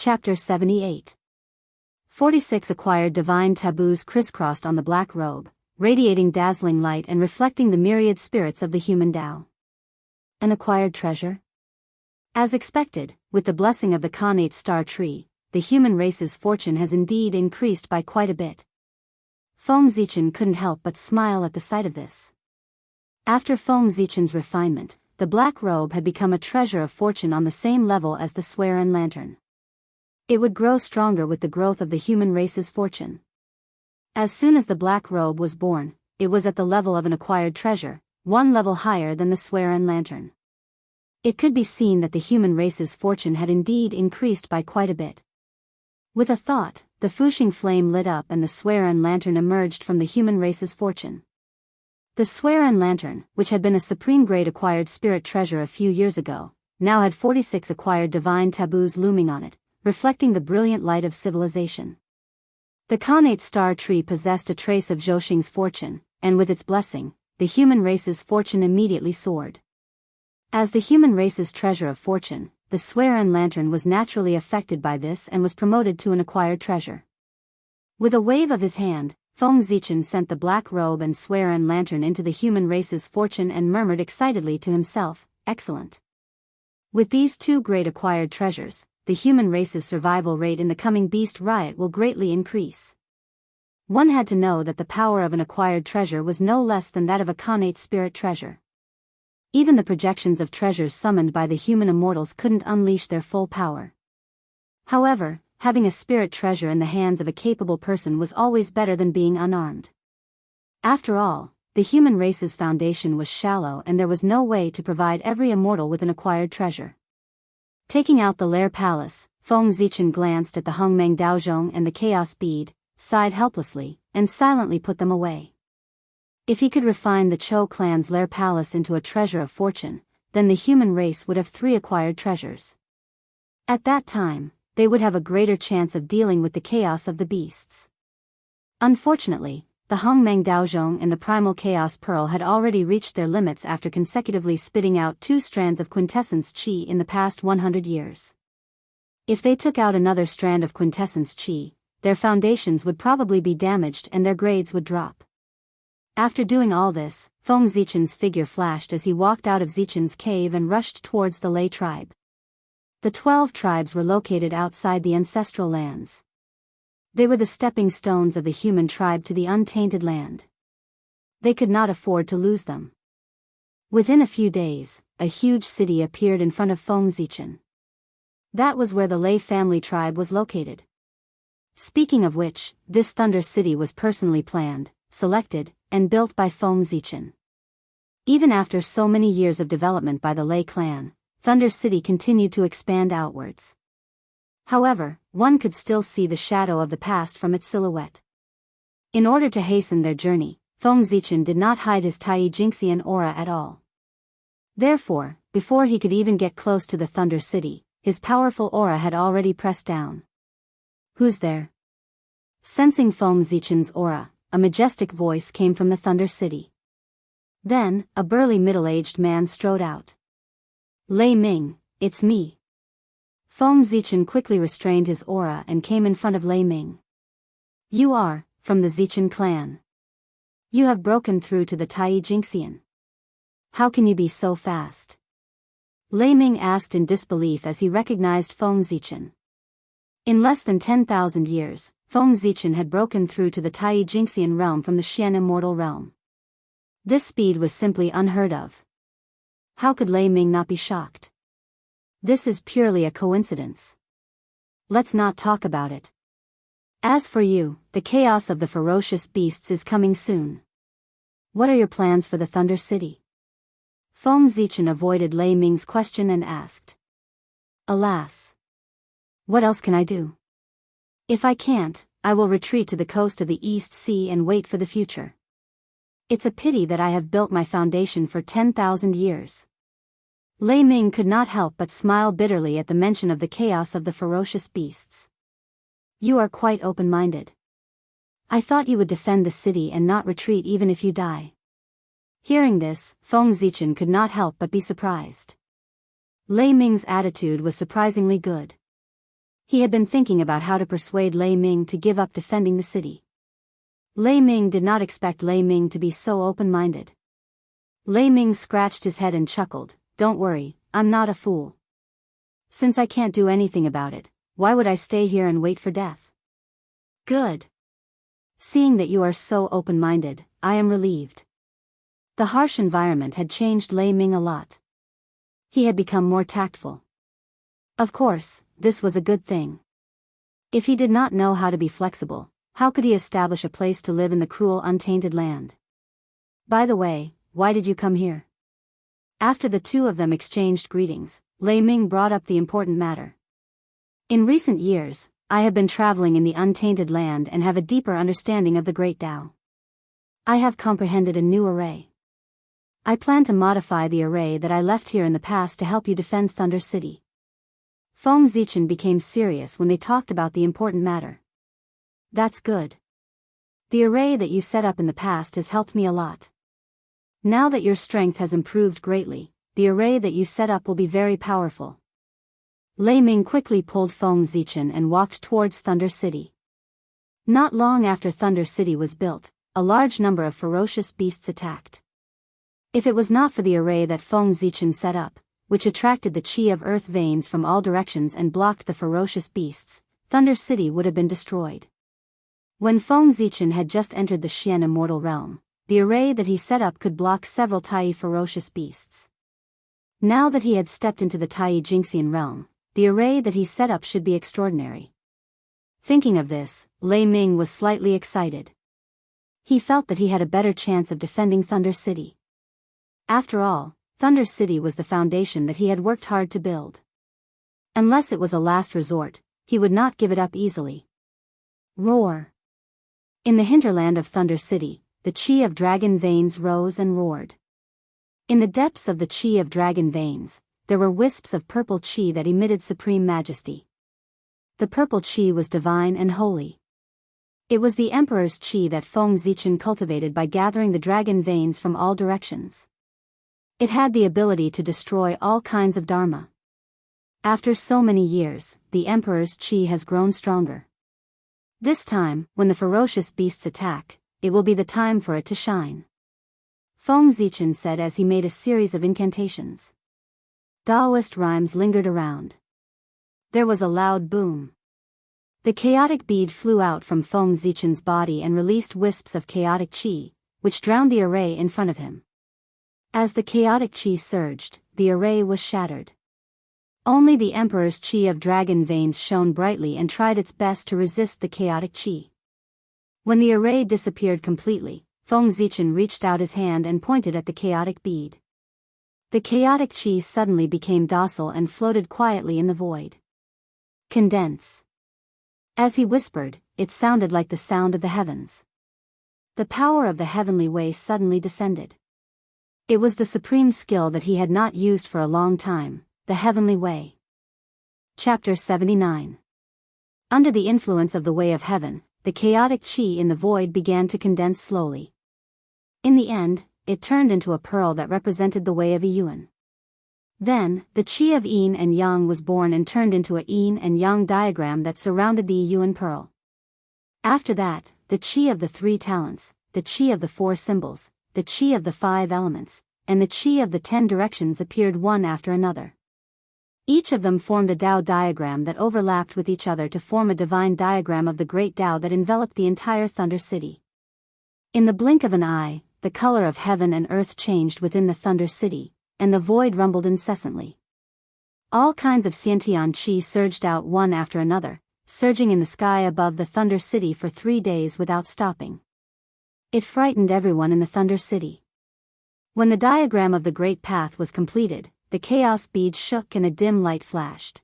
Chapter 78. 46 Acquired divine taboos crisscrossed on the black robe, radiating dazzling light and reflecting the myriad spirits of the human Tao. An acquired treasure? As expected, with the blessing of the Khanate star tree, the human race's fortune has indeed increased by quite a bit. Feng Zichen couldn't help but smile at the sight of this. After Feng Zichen's refinement, the black robe had become a treasure of fortune on the same level as the swear-in lantern. It would grow stronger with the growth of the human race's fortune. As soon as the black robe was born, it was at the level of an acquired treasure, one level higher than the swear-in lantern. It could be seen that the human race's fortune had indeed increased by quite a bit. With a thought, the Fuxing flame lit up and the swear-in lantern emerged from the human race's fortune. The swear-in lantern, which had been a supreme-grade acquired spirit treasure a few years ago, now had 46 acquired divine taboos looming on it, reflecting the brilliant light of civilization. The Khanate star tree possessed a trace of Zhouxing's fortune, and with its blessing, the human race's fortune immediately soared. As the human race's treasure of fortune, the swear-in lantern was naturally affected by this and was promoted to an acquired treasure. With a wave of his hand, Feng Zichen sent the black robe and swear-in lantern into the human race's fortune and murmured excitedly to himself, "Excellent." With these two great acquired treasures, the human race's survival rate in the coming beast riot will greatly increase. One had to know that the power of an acquired treasure was no less than that of a Khanate spirit treasure. Even the projections of treasures summoned by the human immortals couldn't unleash their full power. However, having a spirit treasure in the hands of a capable person was always better than being unarmed. After all, the human race's foundation was shallow and there was no way to provide every immortal with an acquired treasure. Taking out the Lair Palace, Feng Zichen glanced at the Hongmeng Daozhong and the Chaos Bead, sighed helplessly, and silently put them away. If he could refine the Chou clan's Lair Palace into a treasure of fortune, then the human race would have 3 acquired treasures. At that time, they would have a greater chance of dealing with the chaos of the beasts. Unfortunately, the Hongmeng Daozhong and the Primal Chaos Pearl had already reached their limits after consecutively spitting out 2 strands of quintessence qi in the past 100 years. If they took out another strand of quintessence qi, their foundations would probably be damaged and their grades would drop. After doing all this, Feng Zichen's figure flashed as he walked out of Zichen's cave and rushed towards the Lei tribe. The 12 tribes were located outside the ancestral lands. They were the stepping stones of the human tribe to the untainted land. They could not afford to lose them. Within a few days, a huge city appeared in front of Feng Zichen. That was where the Lei family tribe was located. Speaking of which, this Thunder City was personally planned, selected, and built by Feng Zichen. Even after so many years of development by the Lei clan, Thunder City continued to expand outwards. However, one could still see the shadow of the past from its silhouette. In order to hasten their journey, Feng Zichen did not hide his Tai Jingxian aura at all. Therefore, before he could even get close to the Thunder City, his powerful aura had already pressed down. "Who's there?" Sensing Feng Zichen's aura, a majestic voice came from the Thunder City. Then, a burly middle-aged man strode out. "Lei Ming, it's me." Feng Zichen quickly restrained his aura and came in front of Lei Ming. "You are, from the Zichen clan. You have broken through to the Tai Jingxian. How can you be so fast?" Lei Ming asked in disbelief as he recognized Feng Zichen. In less than 10,000 years, Feng Zichen had broken through to the Tai Jingxian realm from the Xian immortal realm. This speed was simply unheard of. How could Lei Ming not be shocked? This is purely a coincidence. Let's not talk about it. As for you, the chaos of the ferocious beasts is coming soon. What are your plans for the Thunder City? Feng Zichen avoided Lei Ming's question and asked. Alas. What else can I do? If I can't, I will retreat to the coast of the East Sea and wait for the future. It's a pity that I have built my foundation for 10,000 years. Lei Ming could not help but smile bitterly at the mention of the chaos of the ferocious beasts. You are quite open-minded. I thought you would defend the city and not retreat even if you die. Hearing this, Feng Zichen could not help but be surprised. Lei Ming's attitude was surprisingly good. He had been thinking about how to persuade Lei Ming to give up defending the city. Lei Ming did not expect Lei Ming to be so open-minded. Lei Ming scratched his head and chuckled, "Don't worry, I'm not a fool. Since I can't do anything about it, why would I stay here and wait for death? Good. Seeing that you are so open-minded, I am relieved." The harsh environment had changed Lei Ming a lot. He had become more tactful. Of course, this was a good thing. If he did not know how to be flexible, how could he establish a place to live in the cruel, untainted land? By the way, why did you come here? After the two of them exchanged greetings, Lei Ming brought up the important matter. In recent years, I have been traveling in the untainted land and have a deeper understanding of the Great Tao. I have comprehended a new array. I plan to modify the array that I left here in the past to help you defend Thunder City. Feng Zichen became serious when they talked about the important matter. That's good. The array that you set up in the past has helped me a lot. Now that your strength has improved greatly, the array that you set up will be very powerful. Lei Ming quickly pulled Feng Zichen and walked towards Thunder City. Not long after Thunder City was built, a large number of ferocious beasts attacked. If it was not for the array that Feng Zichen set up, which attracted the chi of earth veins from all directions and blocked the ferocious beasts, Thunder City would have been destroyed. When Feng Zichen had just entered the Xian immortal realm, the array that he set up could block several Tai ferocious beasts. Now that he had stepped into the Tai Jingxian realm, the array that he set up should be extraordinary. Thinking of this, Lei Ming was slightly excited. He felt that he had a better chance of defending Thunder City. After all, Thunder City was the foundation that he had worked hard to build. Unless it was a last resort, he would not give it up easily. Roar. In the hinterland of Thunder City, the chi of dragon veins rose and roared. In the depths of the chi of dragon veins, there were wisps of purple chi that emitted supreme majesty. The purple chi was divine and holy. It was the Emperor's chi that Feng Zichen cultivated by gathering the dragon veins from all directions. It had the ability to destroy all kinds of dharma. After so many years, the Emperor's chi has grown stronger. This time, when the ferocious beasts attack, it will be the time for it to shine. Feng Zichen said as he made a series of incantations. Taoist rhymes lingered around. There was a loud boom. The chaotic bead flew out from Feng Zichen's body and released wisps of chaotic chi, which drowned the array in front of him. As the chaotic chi surged, the array was shattered. Only the Emperor's chi of dragon veins shone brightly and tried its best to resist the chaotic chi. When the array disappeared completely, Feng Zichen reached out his hand and pointed at the chaotic bead. The chaotic chi suddenly became docile and floated quietly in the void. Condense. As he whispered, it sounded like the sound of the heavens. The power of the heavenly way suddenly descended. It was the supreme skill that he had not used for a long time, the heavenly way. Chapter 79. Under the influence of the way of heaven, the chaotic chi in the void began to condense slowly. In the end, it turned into a pearl that represented the way of Yuan. Then, the chi of yin and yang was born and turned into a yin and yang diagram that surrounded the Yuan pearl. After that, the chi of the 3 talents, the chi of the 4 symbols, the chi of the 5 elements, and the chi of the 10 directions appeared one after another. Each of them formed a Tao diagram that overlapped with each other to form a divine diagram of the great Tao that enveloped the entire Thunder City. In the blink of an eye, the color of heaven and earth changed within the Thunder City, and the void rumbled incessantly. All kinds of Xiantian chi surged out one after another, surging in the sky above the Thunder City for 3 days without stopping. It frightened everyone in the Thunder City. When the diagram of the Great Path was completed, the chaos bead shook and a dim light flashed.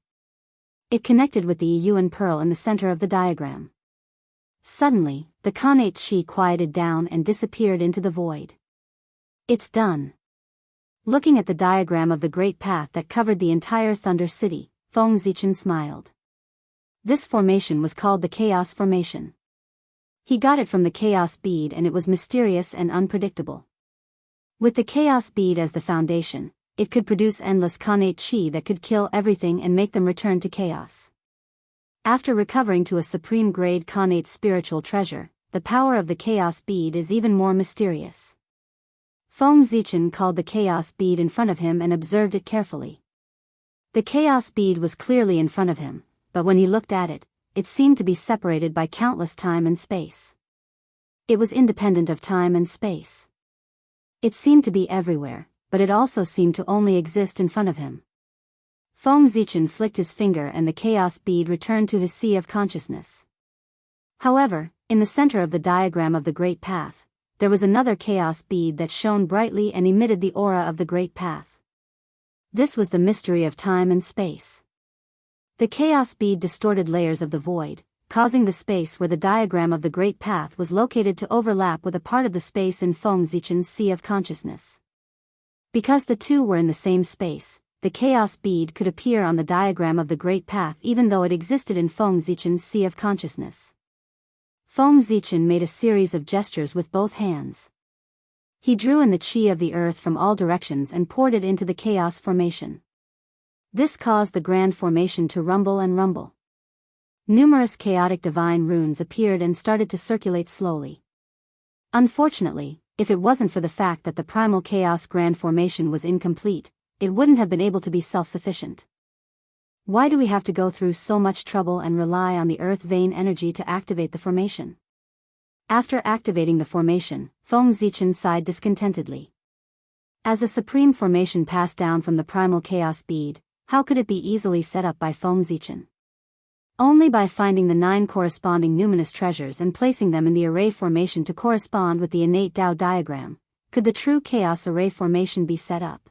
It connected with the Yuan pearl in the center of the diagram. Suddenly, the Khanate chi quieted down and disappeared into the void. It's done. Looking at the diagram of the Great Path that covered the entire Thunder City, Feng Zichen smiled. This formation was called the Chaos Formation. He got it from the Chaos Bead and it was mysterious and unpredictable. With the Chaos Bead as the foundation, it could produce endless Khanate chi that could kill everything and make them return to chaos. After recovering to a supreme-grade connate spiritual treasure, the power of the chaos bead is even more mysterious. Feng Zichen called the chaos bead in front of him and observed it carefully. The chaos bead was clearly in front of him, but when he looked at it, it seemed to be separated by countless time and space. It was independent of time and space. It seemed to be everywhere, but it also seemed to only exist in front of him. Feng Zichen flicked his finger and the chaos bead returned to his sea of consciousness. However, in the center of the diagram of the Great Path, there was another chaos bead that shone brightly and emitted the aura of the Great Path. This was the mystery of time and space. The chaos bead distorted layers of the void, causing the space where the diagram of the Great Path was located to overlap with a part of the space in Feng Zichen's sea of consciousness. Because the two were in the same space, the chaos bead could appear on the diagram of the Great Path even though it existed in Feng Zichen's sea of consciousness. Feng Zichen made a series of gestures with both hands. He drew in the qi of the earth from all directions and poured it into the chaos formation. This caused the grand formation to rumble and rumble. Numerous chaotic divine runes appeared and started to circulate slowly. Unfortunately, if it wasn't for the fact that the primal chaos grand formation was incomplete, it wouldn't have been able to be self-sufficient. Why do we have to go through so much trouble and rely on the earth vein energy to activate the formation? After activating the formation, Feng Zichen sighed discontentedly. As a supreme formation passed down from the primal chaos bead, how could it be easily set up by Feng Zichen? Only by finding the 9 corresponding numinous treasures and placing them in the array formation to correspond with the innate Tao diagram, could the true chaos array formation be set up.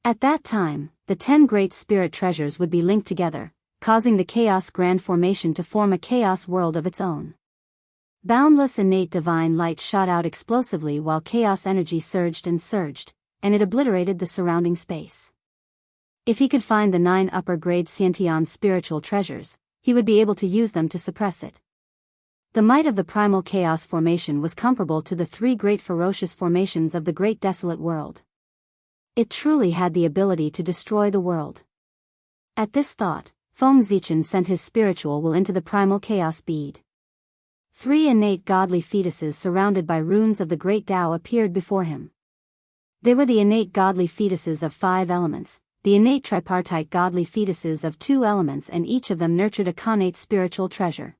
At that time, the 10 great spirit treasures would be linked together, causing the chaos grand formation to form a chaos world of its own. Boundless innate divine light shot out explosively while chaos energy surged, and it obliterated the surrounding space. If he could find the 9 upper-grade Xiantian spiritual treasures, he would be able to use them to suppress it. The might of the primal chaos formation was comparable to the 3 great ferocious formations of the great desolate world. It truly had the ability to destroy the world. At this thought, Feng Zichen sent his spiritual will into the primal chaos bead. 3 innate godly fetuses surrounded by runes of the great Tao appeared before him. They were the innate godly fetuses of 5 elements, the innate tripartite godly fetuses of 2 elements, and each of them nurtured a connate spiritual treasure.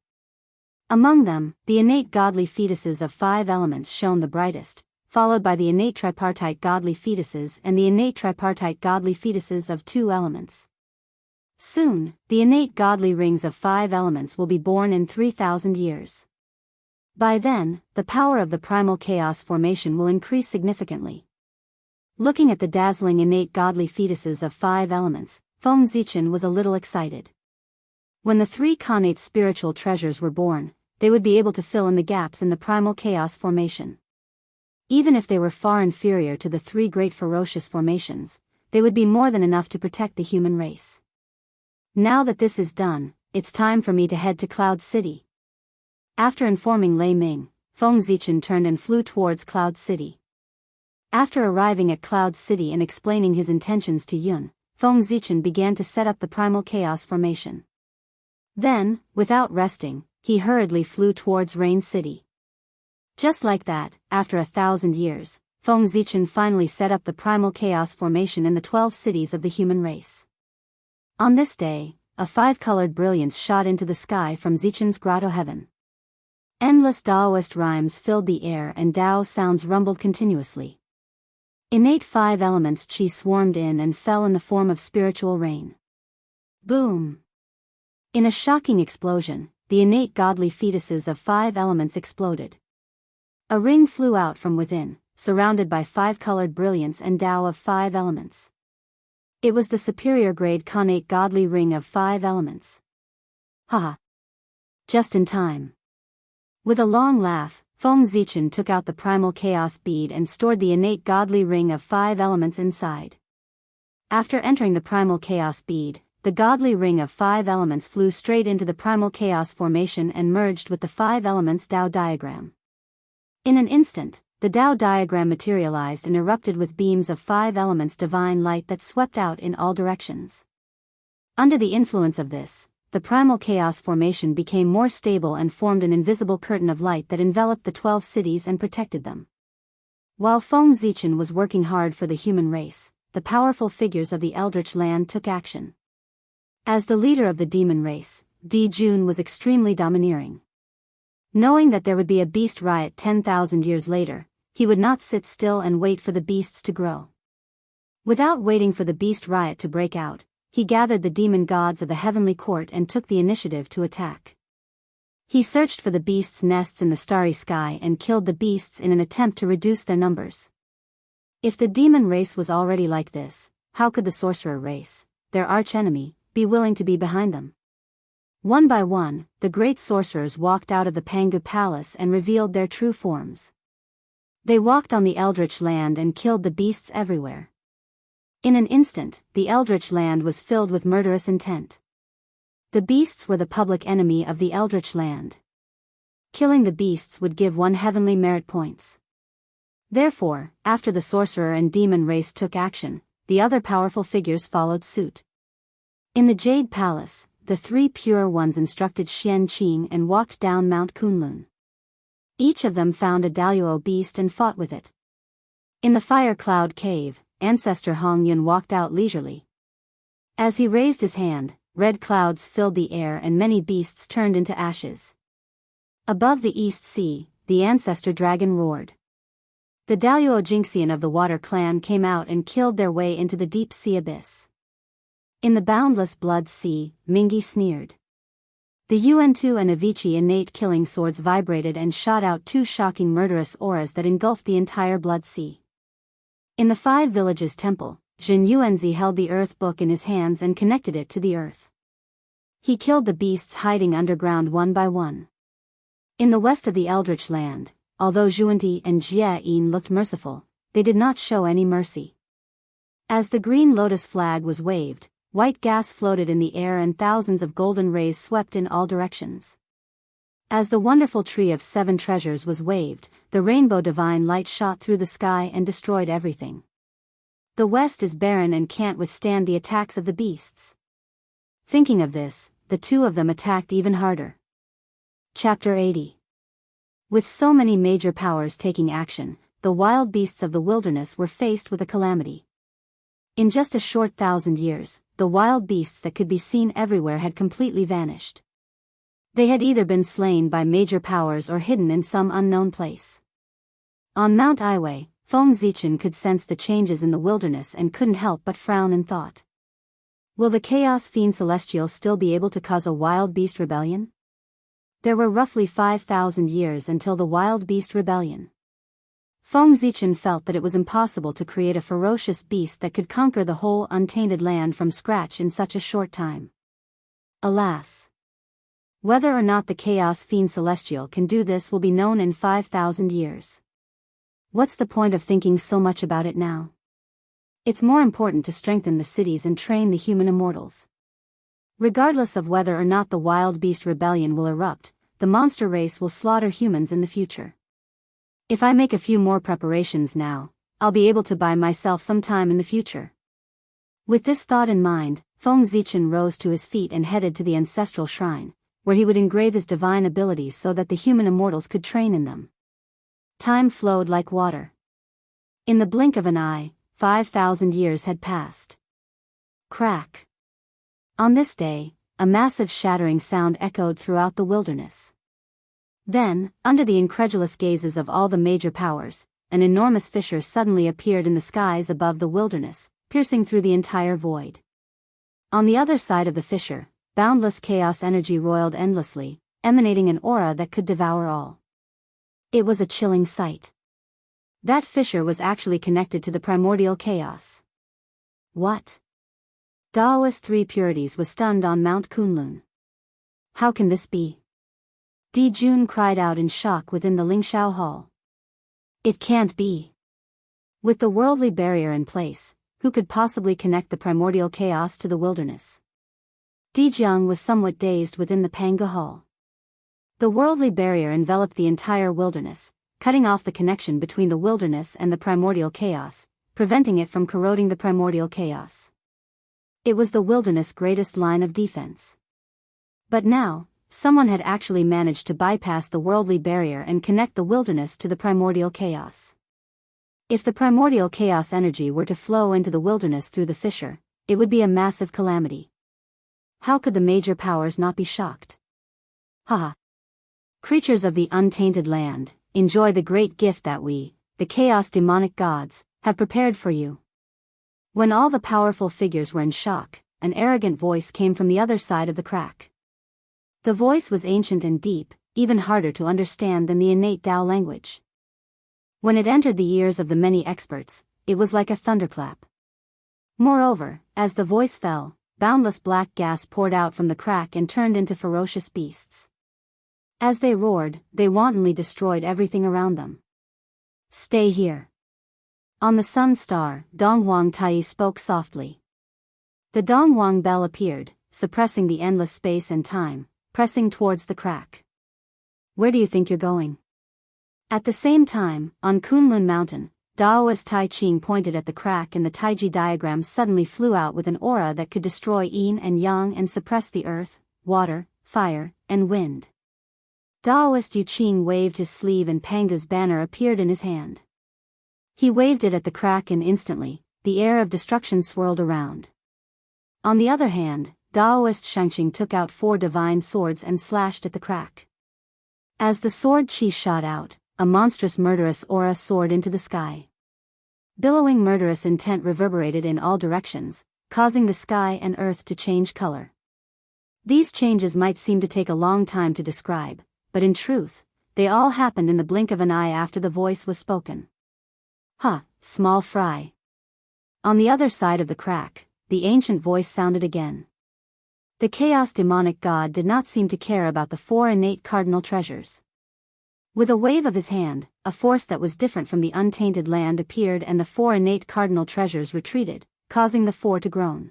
Among them, the innate godly fetuses of 5 elements shone the brightest, followed by the innate tripartite godly fetuses and the innate tripartite godly fetuses of 2 elements. Soon, the innate godly rings of 5 elements will be born in 3,000 years. By then, the power of the primal chaos formation will increase significantly. Looking at the dazzling innate godly fetuses of 5 elements, Feng Zichen was a little excited. When the 3 connate spiritual treasures were born, they would be able to fill in the gaps in the primal chaos formation. Even if they were far inferior to the 3 great ferocious formations, they would be more than enough to protect the human race. Now that this is done, it's time for me to head to Cloud City. After informing Lei Ming, Feng Zichen turned and flew towards Cloud City. After arriving at Cloud City and explaining his intentions to Yun, Feng Zichen began to set up the primal chaos formation. Then, without resting, he hurriedly flew towards Rain City. Just like that, after 1,000 years, Feng Zichen finally set up the primal chaos formation in the 12 cities of the human race. On this day, a 5-colored brilliance shot into the sky from Zichen's grotto heaven. Endless Taoist rhymes filled the air and Tao sounds rumbled continuously. Innate 5 elements qi swarmed in and fell in the form of spiritual rain. Boom! In a shocking explosion, the innate godly fetuses of 5 elements exploded. A ring flew out from within, surrounded by 5-colored brilliance and Tao of 5 elements. It was the superior grade connate godly ring of 5 elements. Haha! Just in time. With a long laugh, Feng Zichen took out the primal chaos bead and stored the innate godly ring of 5 elements inside. After entering the primal chaos bead, the godly ring of 5 elements flew straight into the primal chaos formation and merged with the 5 elements Tao diagram. In an instant, the Tao diagram materialized and erupted with beams of 5 elements divine light that swept out in all directions. Under the influence of this, the primal chaos formation became more stable and formed an invisible curtain of light that enveloped the 12 cities and protected them. While Feng Zichen was working hard for the human race, the powerful figures of the Eldritch land took action. As the leader of the demon race, Di Jun was extremely domineering. Knowing that there would be a beast riot 10,000 years later, he would not sit still and wait for the beasts to grow. Without waiting for the beast riot to break out, he gathered the demon gods of the heavenly court and took the initiative to attack. He searched for the beasts' nests in the starry sky and killed the beasts in an attempt to reduce their numbers. If the demon race was already like this, how could the sorcerer race, their archenemy, be willing to be behind them? One by one, the great sorcerers walked out of the Pangu palace and revealed their true forms. They walked on the Eldritch land and killed the beasts everywhere. In an instant, the Eldritch land was filled with murderous intent. The beasts were the public enemy of the Eldritch land. Killing the beasts would give one heavenly merit points. Therefore, after the sorcerer and demon race took action, the other powerful figures followed suit. In the Jade Palace, the 3 pure ones instructed Xian Qing and walked down Mount Kunlun. Each of them found a Daluo beast and fought with it. In the Fire Cloud Cave, Ancestor Hong Yun walked out leisurely. As he raised his hand, red clouds filled the air and many beasts turned into ashes. Above the East Sea, the Ancestor Dragon roared. The Daluo Jinxian of the Water Clan came out and killed their way into the deep sea abyss. In the boundless blood sea, Mingi sneered. The Yuan-Tu and Avicii innate killing swords vibrated and shot out 2 shocking murderous auras that engulfed the entire blood sea. In the 5 Villages Temple, Jin Yuanzi held the Earth Book in his hands and connected it to the earth. He killed the beasts hiding underground one by one. In the west of the Eldritch land, although Zhuanti and Jie Yin looked merciful, they did not show any mercy. As the green lotus flag was waved, white gas floated in the air and thousands of golden rays swept in all directions. As the wonderful tree of 7 treasures was waved, the rainbow divine light shot through the sky and destroyed everything. The west is barren and can't withstand the attacks of the beasts. Thinking of this, the 2 of them attacked even harder. Chapter 80. With so many major powers taking action, the wild beasts of the wilderness were faced with a calamity. In just a short 1,000 years, the wild beasts that could be seen everywhere had completely vanished. They had either been slain by major powers or hidden in some unknown place. On Mount Iwei, Feng Zichen could sense the changes in the wilderness and couldn't help but frown in thought. Will the Chaos Fiend Celestial still be able to cause a wild beast rebellion? There were roughly 5,000 years until the Wild Beast Rebellion. Feng Zichen felt that it was impossible to create a ferocious beast that could conquer the whole untainted land from scratch in such a short time. Alas! Whether or not the Chaos Fiend Celestial can do this will be known in 5,000 years. What's the point of thinking so much about it now? It's more important to strengthen the cities and train the human immortals. Regardless of whether or not the Wild Beast Rebellion will erupt, the monster race will slaughter humans in the future. If I make a few more preparations now, I'll be able to buy myself some time in the future. With this thought in mind, Feng Zichen rose to his feet and headed to the ancestral shrine, where he would engrave his divine abilities so that the human immortals could train in them. Time flowed like water. In the blink of an eye, 5,000 years had passed. Crack. On this day, a massive shattering sound echoed throughout the wilderness. Then, under the incredulous gazes of all the major powers, an enormous fissure suddenly appeared in the skies above the wilderness, piercing through the entire void. On the other side of the fissure, boundless chaos energy roiled endlessly, emanating an aura that could devour all. It was a chilling sight. That fissure was actually connected to the primordial chaos. What? Daoist 3 Purities was stunned on Mount Kunlun. How can this be? Di Jun cried out in shock within the Lingxiao Hall. It can't be. With the worldly barrier in place, who could possibly connect the primordial chaos to the wilderness? Di Jiang was somewhat dazed within the Panga Hall. The worldly barrier enveloped the entire wilderness, cutting off the connection between the wilderness and the primordial chaos, preventing it from corroding the primordial chaos. It was the wilderness' greatest line of defense. But now, someone had actually managed to bypass the worldly barrier and connect the wilderness to the primordial chaos. If the primordial chaos energy were to flow into the wilderness through the fissure, it would be a massive calamity. How could the major powers not be shocked? Haha. Creatures of the untainted land, enjoy the great gift that we, the chaos demonic gods, have prepared for you. When all the powerful figures were in shock, an arrogant voice came from the other side of the crack. The voice was ancient and deep, even harder to understand than the innate Tao language. When it entered the ears of the many experts, it was like a thunderclap. Moreover, as the voice fell, boundless black gas poured out from the crack and turned into ferocious beasts. As they roared, they wantonly destroyed everything around them. Stay here. On the sun star, Dongwang Tai spoke softly. The Dongwang bell appeared, suppressing the endless space and time, pressing towards the crack. Where do you think you're going? At the same time, on Kunlun Mountain, Daoist Tai Ching pointed at the crack and the Taiji diagram suddenly flew out with an aura that could destroy yin and yang and suppress the earth, water, fire, and wind. Daoist Yu Qing waved his sleeve and Pangu's banner appeared in his hand. He waved it at the crack and instantly, the air of destruction swirled around. On the other hand, Daoist Shangqing took out 4 divine swords and slashed at the crack. As the sword chi shot out, a monstrous murderous aura soared into the sky. Billowing murderous intent reverberated in all directions, causing the sky and earth to change color. These changes might seem to take a long time to describe, but in truth, they all happened in the blink of an eye after the voice was spoken. Small fry. On the other side of the crack, the ancient voice sounded again. The chaos demonic god did not seem to care about the 4 innate cardinal treasures. With a wave of his hand, a force that was different from the untainted land appeared and the 4 innate cardinal treasures retreated, causing the 4 to groan.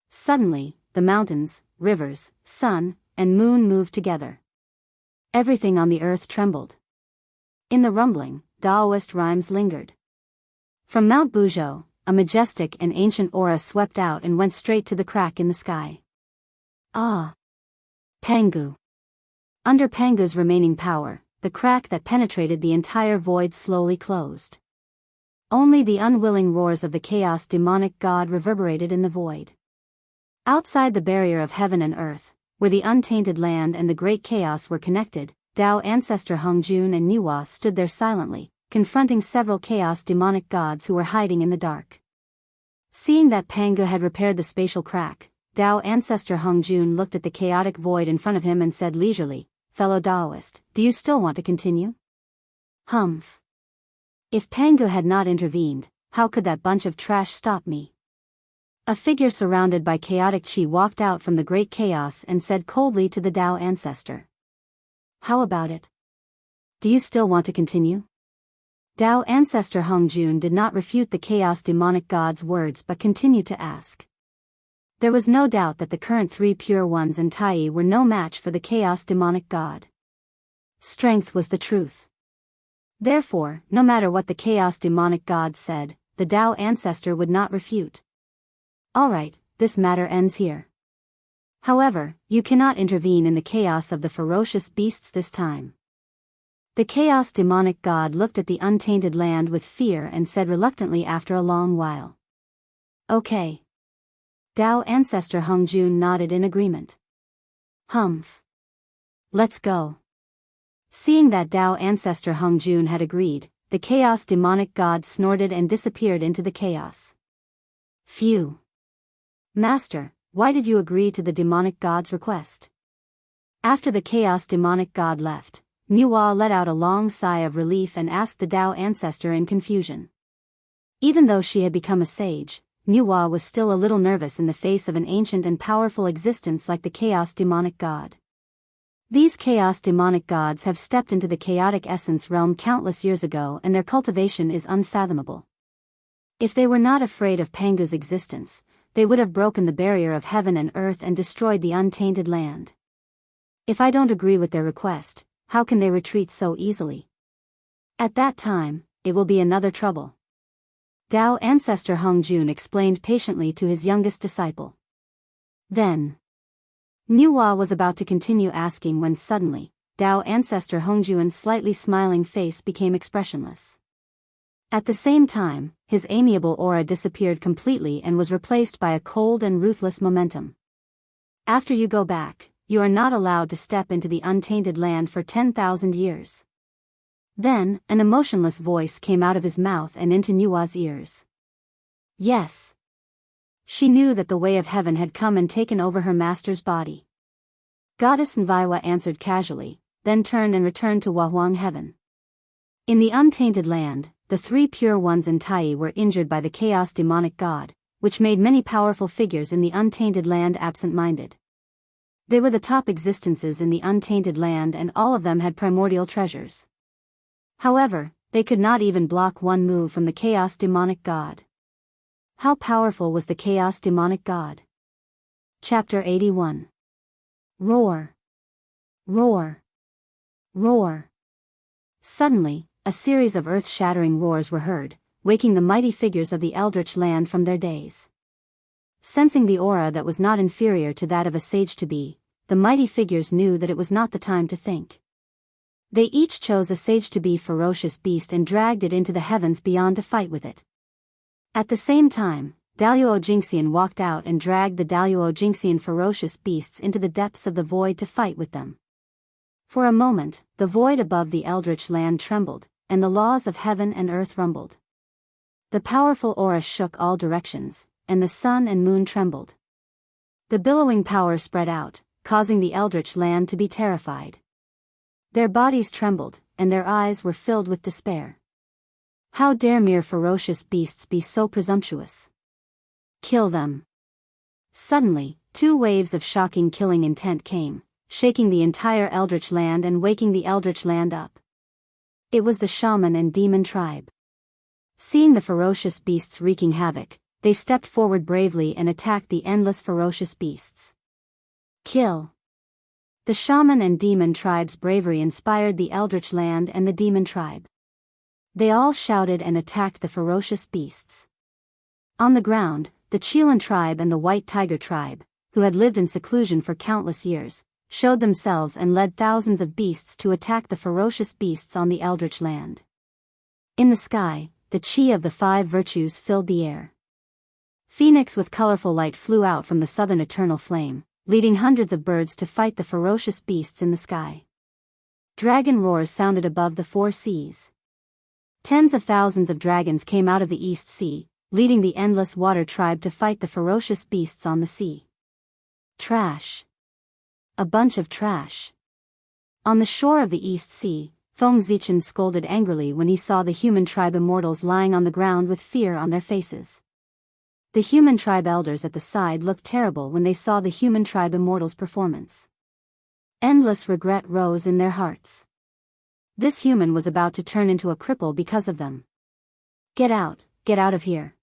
Suddenly, the mountains, rivers, sun, and moon moved together. Everything on the earth trembled. In the rumbling, Daoist rhymes lingered. From Mount Buzhou, a majestic and ancient aura swept out and went straight to the crack in the sky. Pangu. Under Pangu's remaining power, the crack that penetrated the entire void slowly closed. Only the unwilling roars of the chaos demonic god reverberated in the void. Outside the barrier of heaven and earth, where the untainted land and the great chaos were connected, Tao ancestor Hongjun and Niwa stood there silently, confronting several chaos demonic gods who were hiding in the dark. Seeing that Pangu had repaired the spatial crack, Tao ancestor Hongjun looked at the chaotic void in front of him and said leisurely, "Fellow Daoist, do you still want to continue?" Humph. If Pangu had not intervened, how could that bunch of trash stop me? A figure surrounded by chaotic chi walked out from the great chaos and said coldly to the Tao ancestor. How about it? Do you still want to continue? Tao ancestor Hongjun did not refute the chaos demonic god's words but continued to ask. There was no doubt that the current 3 pure ones and Tai were no match for the chaos demonic god. Strength was the truth. Therefore, no matter what the chaos demonic god said, the Tao ancestor would not refute. Alright, this matter ends here. However, you cannot intervene in the chaos of the ferocious beasts this time. The chaos demonic god looked at the untainted land with fear and said reluctantly after a long while. Okay. Tao ancestor Hongjun nodded in agreement. Humph. Let's go. Seeing that Tao ancestor Hongjun had agreed, the chaos demonic god snorted and disappeared into the chaos. Phew. Master, why did you agree to the demonic god's request? After the chaos demonic god left, Niwa let out a long sigh of relief and asked the Tao ancestor in confusion. Even though she had become a sage, Niwa was still a little nervous in the face of an ancient and powerful existence like the chaos demonic god. These chaos demonic gods have stepped into the chaotic essence realm countless years ago and their cultivation is unfathomable. If they were not afraid of Pangu's existence, they would have broken the barrier of heaven and earth and destroyed the untainted land. If I don't agree with their request, how can they retreat so easily? At that time, it will be another trouble. Tao ancestor Hongjun explained patiently to his youngest disciple. Then, Nuwa was about to continue asking when suddenly, Tao ancestor Hongjuan's slightly smiling face became expressionless. At the same time, his amiable aura disappeared completely and was replaced by a cold and ruthless momentum. After you go back, you are not allowed to step into the untainted land for 10,000 years. Then, an emotionless voice came out of his mouth and into Nuwa's ears. Yes. She knew that the way of heaven had come and taken over her master's body. Goddess Nviwa answered casually, then turned and returned to Wahuang heaven. In the untainted land, the three pure ones in Tai were injured by the chaos demonic god, which made many powerful figures in the untainted land absent-minded. They were the top existences in the untainted land and all of them had primordial treasures. However, they could not even block one move from the chaos demonic god. How powerful was the chaos demonic god? Chapter 81. Roar. Roar. Roar. Suddenly, a series of earth-shattering roars were heard, waking the mighty figures of the eldritch land from their daze. Sensing the aura that was not inferior to that of a sage-to-be, the mighty figures knew that it was not the time to think. They each chose a sage-to-be ferocious beast and dragged it into the heavens beyond to fight with it. At the same time, Daluo Jingxian walked out and dragged the Daluo Jingxian ferocious beasts into the depths of the void to fight with them. For a moment, the void above the eldritch land trembled, and the laws of heaven and earth rumbled. The powerful aura shook all directions, and the sun and moon trembled. The billowing power spread out, causing the eldritch land to be terrified. Their bodies trembled, and their eyes were filled with despair. How dare mere ferocious beasts be so presumptuous? Kill them. Suddenly, two waves of shocking killing intent came, shaking the entire eldritch land and waking the eldritch land up. It was the shaman and demon tribe. Seeing the ferocious beasts wreaking havoc, they stepped forward bravely and attacked the endless ferocious beasts. Kill. The shaman and demon tribe's bravery inspired the eldritch land and the demon tribe. They all shouted and attacked the ferocious beasts. On the ground, the Chilan tribe and the White Tiger tribe, who had lived in seclusion for countless years, showed themselves and led thousands of beasts to attack the ferocious beasts on the eldritch land. In the sky, the chi of the five virtues filled the air. Phoenix with colorful light flew out from the southern eternal flame, leading hundreds of birds to fight the ferocious beasts in the sky. Dragon roars sounded above the four seas. Tens of thousands of dragons came out of the East Sea, leading the endless water tribe to fight the ferocious beasts on the sea. Trash. A bunch of trash. On the shore of the East Sea, Feng Zichen scolded angrily when he saw the human tribe immortals lying on the ground with fear on their faces. The human tribe elders at the side looked terrible when they saw the human tribe immortals' performance. Endless regret rose in their hearts. This human was about to turn into a cripple because of them. Get out of here.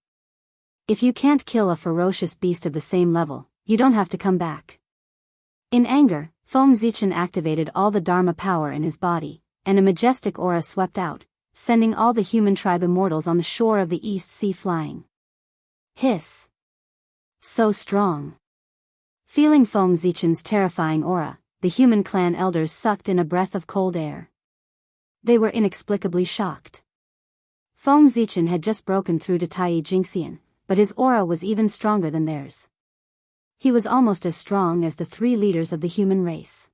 If you can't kill a ferocious beast of the same level, you don't have to come back. In anger, Feng Zichen activated all the Dharma power in his body, and a majestic aura swept out, sending all the human tribe immortals on the shore of the East Sea flying. Hiss. So strong. Feeling Feng Zichen's terrifying aura, the human clan elders sucked in a breath of cold air. They were inexplicably shocked. Feng Zichen had just broken through to Tai Jingxian, but his aura was even stronger than theirs. He was almost as strong as the three leaders of the human race.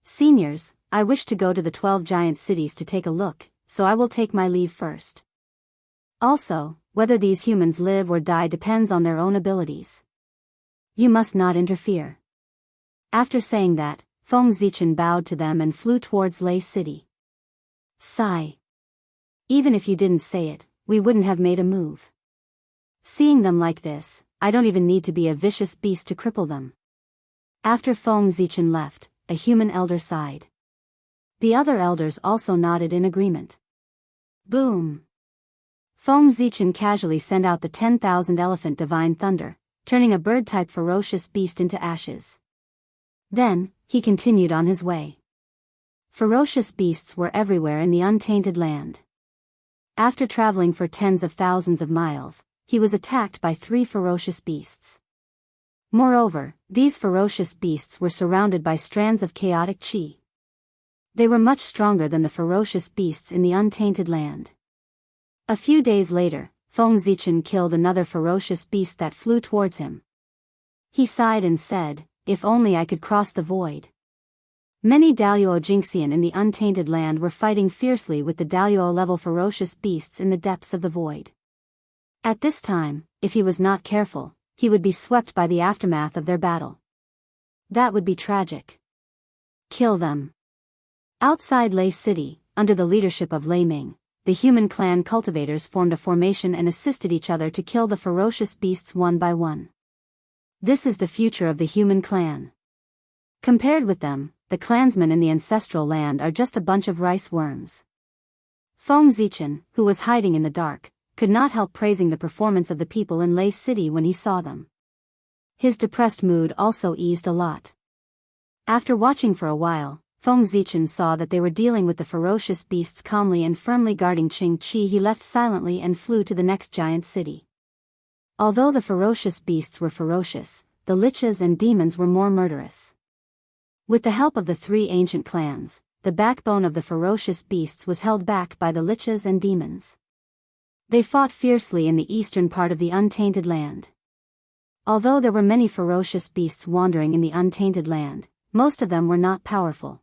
Seniors, I wish to go to the 12 giant cities to take a look, so I will take my leave first. Also, whether these humans live or die depends on their own abilities. You must not interfere. After saying that, Feng Zichen bowed to them and flew towards Lei City. Sigh. Even if you didn't say it, we wouldn't have made a move. Seeing them like this, I don't even need to be a vicious beast to cripple them. After Feng Zichen left, a human elder sighed. The other elders also nodded in agreement. Boom. Feng Zichen casually sent out the 10,000 elephant divine thunder, turning a bird-type ferocious beast into ashes. Then, he continued on his way. Ferocious beasts were everywhere in the untainted land. After traveling for tens of thousands of miles, he was attacked by 3 ferocious beasts. Moreover, these ferocious beasts were surrounded by strands of chaotic qi. They were much stronger than the ferocious beasts in the untainted land. A few days later, Feng Zichen killed another ferocious beast that flew towards him. He sighed and said, "If only I could cross the void." Many Daluo Jingxian in the untainted land were fighting fiercely with the Daluo-level ferocious beasts in the depths of the void. At this time, if he was not careful, he would be swept by the aftermath of their battle. That would be tragic. Kill them. Outside Lei City, under the leadership of Lei Ming, the human clan cultivators formed a formation and assisted each other to kill the ferocious beasts one by one. This is the future of the human clan. Compared with them, the clansmen in the ancestral land are just a bunch of rice worms. Feng Zichen, who was hiding in the dark, could not help praising the performance of the people in Lei City when he saw them. His depressed mood also eased a lot. After watching for a while, Feng Zichen saw that they were dealing with the ferocious beasts calmly and firmly guarding Qing Qi. He left silently and flew to the next giant city. Although the ferocious beasts were ferocious, the liches and demons were more murderous. With the help of the three ancient clans, the backbone of the ferocious beasts was held back by the liches and demons. They fought fiercely in the eastern part of the untainted land. Although there were many ferocious beasts wandering in the untainted land, most of them were not powerful.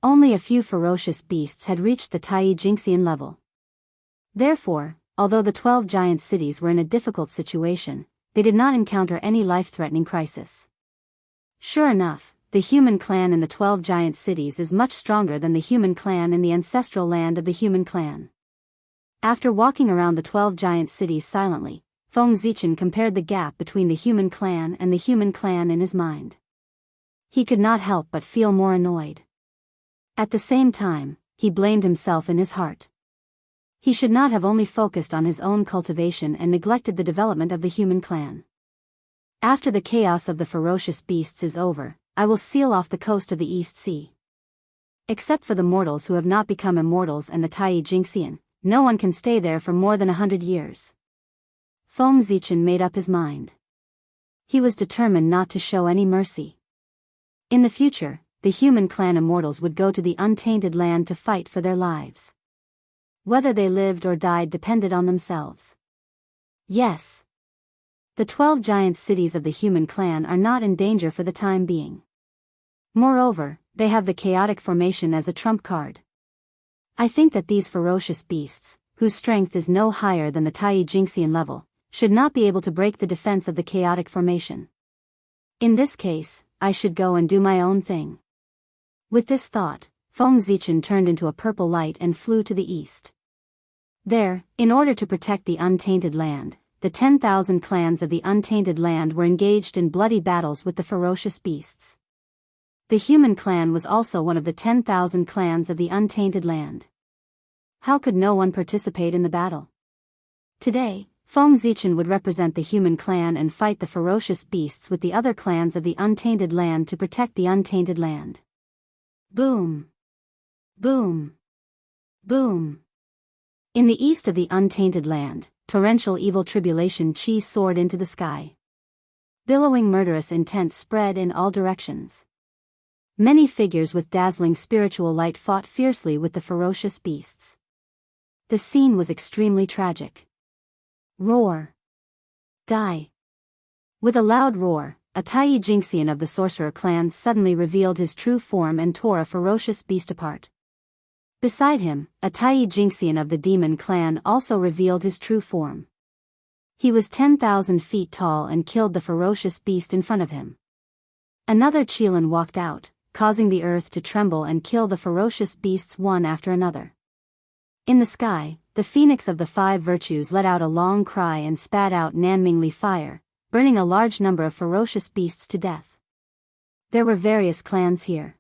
Only a few ferocious beasts had reached the Tai Jingxian level. Therefore, although the 12 giant cities were in a difficult situation, they did not encounter any life-threatening crisis. Sure enough, the human clan in the 12 giant cities is much stronger than the human clan in the ancestral land of the human clan. After walking around the 12 giant cities silently, Feng Zichen compared the gap between the human clan and the human clan in his mind. He could not help but feel more annoyed. At the same time, he blamed himself in his heart. He should not have only focused on his own cultivation and neglected the development of the human clan. After the chaos of the ferocious beasts is over, I will seal off the coast of the East Sea. Except for the mortals who have not become immortals and the Tai Jingxian, no one can stay there for more than 100 years. Feng Zichen made up his mind. He was determined not to show any mercy. In the future, the human clan immortals would go to the untainted land to fight for their lives. Whether they lived or died depended on themselves. Yes. The 12 giant cities of the human clan are not in danger for the time being. Moreover, they have the chaotic formation as a trump card. I think that these ferocious beasts, whose strength is no higher than the Tai Jingxian level, should not be able to break the defense of the chaotic formation. In this case, I should go and do my own thing. With this thought, Feng Zichen turned into a purple light and flew to the east. There, in order to protect the untainted land, the 10,000 clans of the untainted land were engaged in bloody battles with the ferocious beasts. The human clan was also one of the 10,000 clans of the untainted land. How could no one participate in the battle? Today, Feng Zichen would represent the human clan and fight the ferocious beasts with the other clans of the untainted land to protect the untainted land. Boom! Boom! Boom! In the east of the untainted land, torrential evil tribulation qi soared into the sky. Billowing murderous intent spread in all directions. Many figures with dazzling spiritual light fought fiercely with the ferocious beasts. The scene was extremely tragic. Roar! Die! With a loud roar, a Tai Jingxian of the sorcerer clan suddenly revealed his true form and tore a ferocious beast apart. Beside him, a Tai Jingxian of the demon clan also revealed his true form. He was 10,000 feet tall and killed the ferocious beast in front of him. Another Qilin walked out, causing the earth to tremble and kill the ferocious beasts one after another. In the sky, the phoenix of the 5 virtues let out a long cry and spat out Nanmingli fire, burning a large number of ferocious beasts to death. There were various clans here.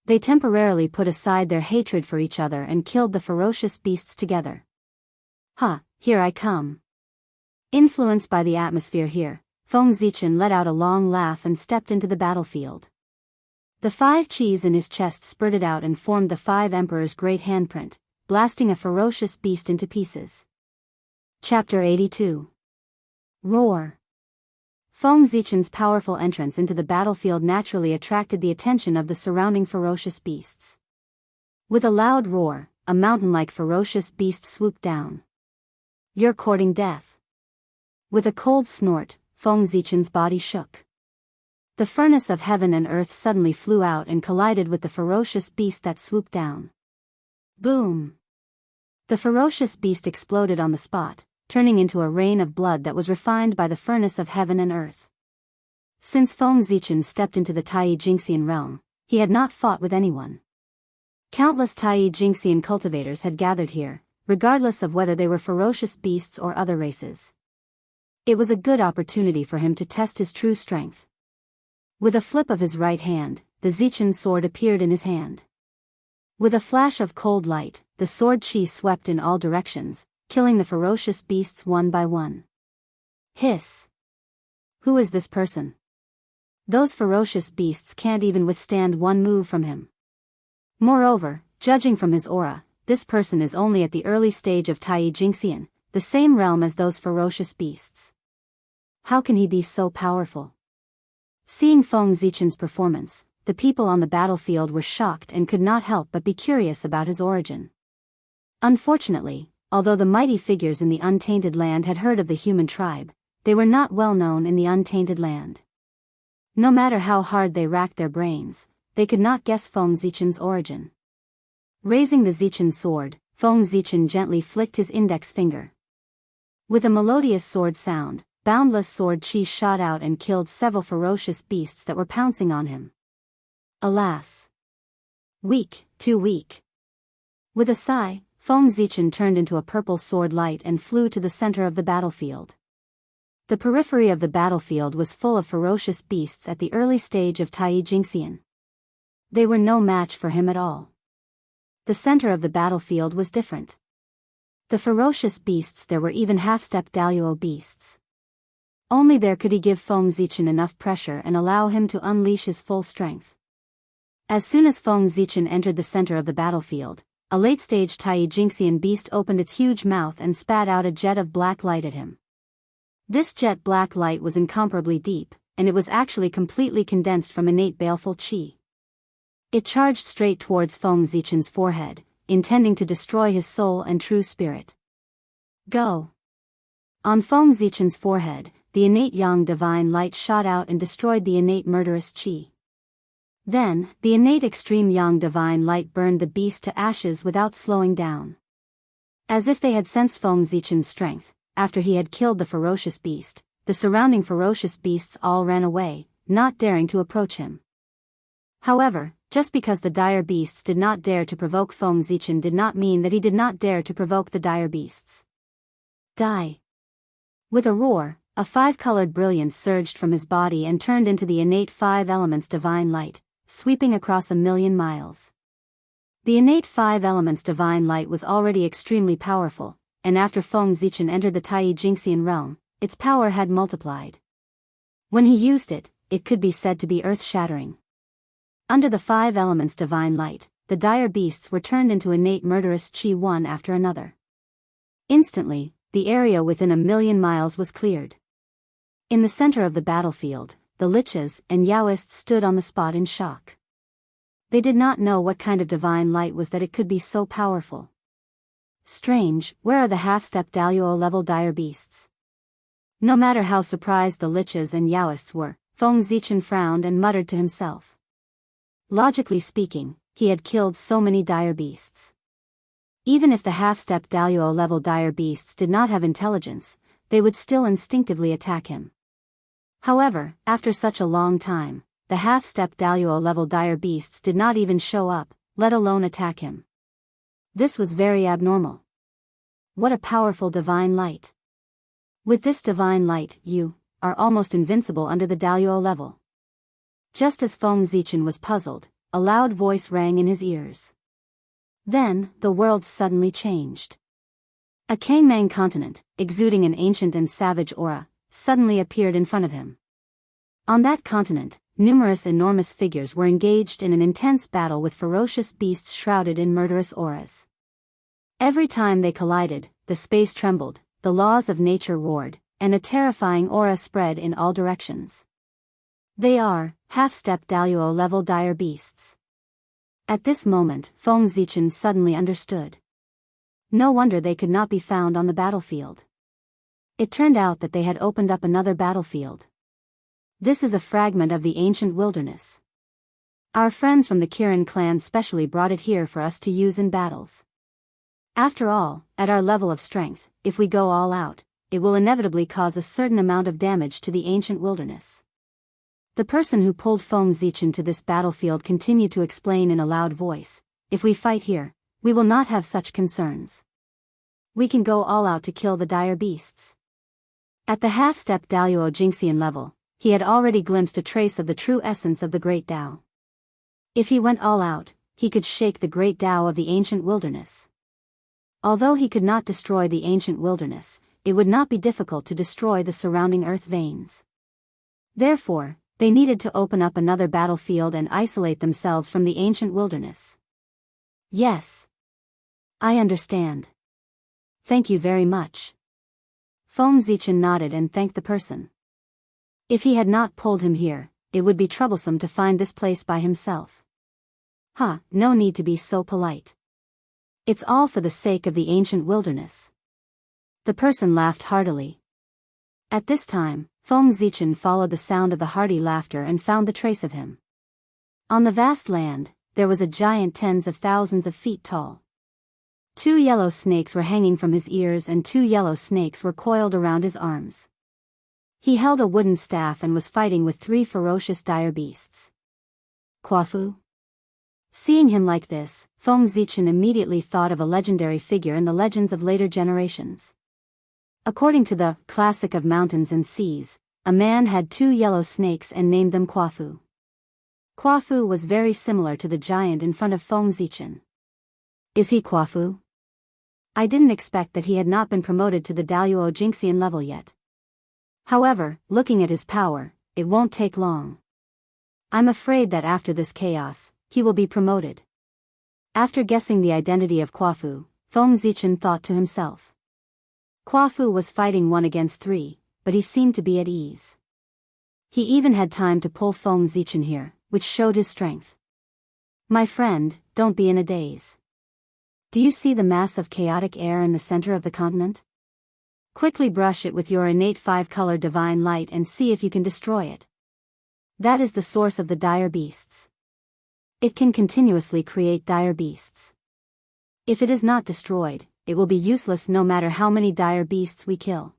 They temporarily put aside their hatred for each other and killed the ferocious beasts together. Ha, here I come. Influenced by the atmosphere here, Feng Zichen let out a long laugh and stepped into the battlefield. The 5 qis in his chest spurted out and formed the 5 emperors' great handprint, blasting a ferocious beast into pieces. Chapter 82. Roar. Feng Zichen's powerful entrance into the battlefield naturally attracted the attention of the surrounding ferocious beasts. With a loud roar, a mountain-like ferocious beast swooped down. "You're courting death." With a cold snort, Feng Zichen's body shook. The furnace of heaven and earth suddenly flew out and collided with the ferocious beast that swooped down. Boom! The ferocious beast exploded on the spot, turning into a rain of blood that was refined by the furnace of heaven and earth. Since Feng Zichen stepped into the Tai Jingxian realm, he had not fought with anyone. Countless Tai Jingxian cultivators had gathered here, regardless of whether they were ferocious beasts or other races. It was a good opportunity for him to test his true strength. With a flip of his right hand, the Zichen sword appeared in his hand. With a flash of cold light, the sword chi swept in all directions, killing the ferocious beasts one by one. Hiss! Who is this person? Those ferocious beasts can't even withstand one move from him. Moreover, judging from his aura, this person is only at the early stage of Tai Jingxian, the same realm as those ferocious beasts. How can he be so powerful? Seeing Feng Zichen's performance, the people on the battlefield were shocked and could not help but be curious about his origin. Unfortunately, although the mighty figures in the Untainted Land had heard of the human tribe, they were not well known in the Untainted Land. No matter how hard they racked their brains, they could not guess Feng Zichen's origin. Raising the Zichen sword, Feng Zichen gently flicked his index finger. With a melodious sword sound, boundless sword chi shot out and killed several ferocious beasts that were pouncing on him. Alas! Weak, too weak. With a sigh, Feng Zichen turned into a purple sword light and flew to the center of the battlefield. The periphery of the battlefield was full of ferocious beasts at the early stage of Tai Jingxian. They were no match for him at all. The center of the battlefield was different. The ferocious beasts there were even half-step Daluo beasts. Only there could he give Feng Zichen enough pressure and allow him to unleash his full strength. As soon as Feng Zichen entered the center of the battlefield, a late-stage Tai Jingxian beast opened its huge mouth and spat out a jet of black light at him. This jet black light was incomparably deep, and it was actually completely condensed from innate baleful chi. It charged straight towards Feng Zichen's forehead, intending to destroy his soul and true spirit. Go! On Feng Zichen's forehead, the innate yang divine light shot out and destroyed the innate murderous chi. Then, the innate extreme yang divine light burned the beast to ashes without slowing down. As if they had sensed Feng Zichen's strength, after he had killed the ferocious beast, the surrounding ferocious beasts all ran away, not daring to approach him. However, just because the dire beasts did not dare to provoke Feng Zichen did not mean that he did not dare to provoke the dire beasts. Die! With a roar, a five-colored brilliance surged from his body and turned into the innate five elements divine light, sweeping across 1,000,000 miles. The innate five elements divine light was already extremely powerful, and after Feng Zichen entered the Tai Jingxian realm, its power had multiplied. When he used it, it could be said to be earth-shattering. Under the five elements divine light, the dire beasts were turned into innate murderous chi one after another. Instantly, the area within 1,000,000 miles was cleared. In the center of the battlefield, the liches and Yaoists stood on the spot in shock. They did not know what kind of divine light was that it could be so powerful. Strange, where are the half-step Daluo-level dire beasts? No matter how surprised the liches and Yaoists were, Feng Zichen frowned and muttered to himself. Logically speaking, he had killed so many dire beasts. Even if the half-step Daluo-level dire beasts did not have intelligence, they would still instinctively attack him. However, after such a long time, the half-step Daluo-level dire beasts did not even show up, let alone attack him. This was very abnormal. What a powerful divine light. With this divine light, you are almost invincible under the Daluo level. Just as Feng Zichen was puzzled, a loud voice rang in his ears. Then, the world suddenly changed. A Kangmang continent, exuding an ancient and savage aura, suddenly appeared in front of him. On that continent, numerous enormous figures were engaged in an intense battle with ferocious beasts shrouded in murderous auras. Every time they collided, the space trembled, the laws of nature roared, and a terrifying aura spread in all directions. They are half-step Daluo level dire beasts. At this moment, Feng Zichen suddenly understood. No wonder they could not be found on the battlefield. It turned out that they had opened up another battlefield. This is a fragment of the ancient wilderness. Our friends from the Kirin clan specially brought it here for us to use in battles. After all, at our level of strength, if we go all out, it will inevitably cause a certain amount of damage to the ancient wilderness. The person who pulled Feng Zichen to this battlefield continued to explain in a loud voice, if we fight here, we will not have such concerns. We can go all out to kill the dire beasts. At the half-step Daluo Jinxian level, he had already glimpsed a trace of the true essence of the Great Tao. If he went all out, he could shake the Great Tao of the ancient wilderness. Although he could not destroy the ancient wilderness, it would not be difficult to destroy the surrounding earth veins. Therefore, they needed to open up another battlefield and isolate themselves from the ancient wilderness. Yes. I understand. Thank you very much. Feng Zichen nodded and thanked the person. If he had not pulled him here, it would be troublesome to find this place by himself. No need to be so polite. It's all for the sake of the ancient wilderness. The person laughed heartily. At this time, Feng Zichen followed the sound of the hearty laughter and found the trace of him. On the vast land, there was a giant tens of thousands of feet tall. 2 yellow snakes were hanging from his ears and 2 yellow snakes were coiled around his arms. He held a wooden staff and was fighting with 3 ferocious dire beasts. Quafu? Seeing him like this, Feng Zichen immediately thought of a legendary figure in the legends of later generations. According to the Classic of Mountains and Seas, a man had 2 yellow snakes and named them Quafu. Quafu was very similar to the giant in front of Feng Zichen. Is he Quafu? I didn't expect that he had not been promoted to the Daluo Jinxian level yet. However, looking at his power, it won't take long. I'm afraid that after this chaos, he will be promoted. After guessing the identity of Quafu, Feng Zichen thought to himself. Quafu was fighting 1 against 3, but he seemed to be at ease. He even had time to pull Feng Zichen here, which showed his strength. My friend, don't be in a daze. Do you see the mass of chaotic air in the center of the continent? Quickly brush it with your innate 5-color divine light and see if you can destroy it. That is the source of the dire beasts. It can continuously create dire beasts. If it is not destroyed, it will be useless no matter how many dire beasts we kill.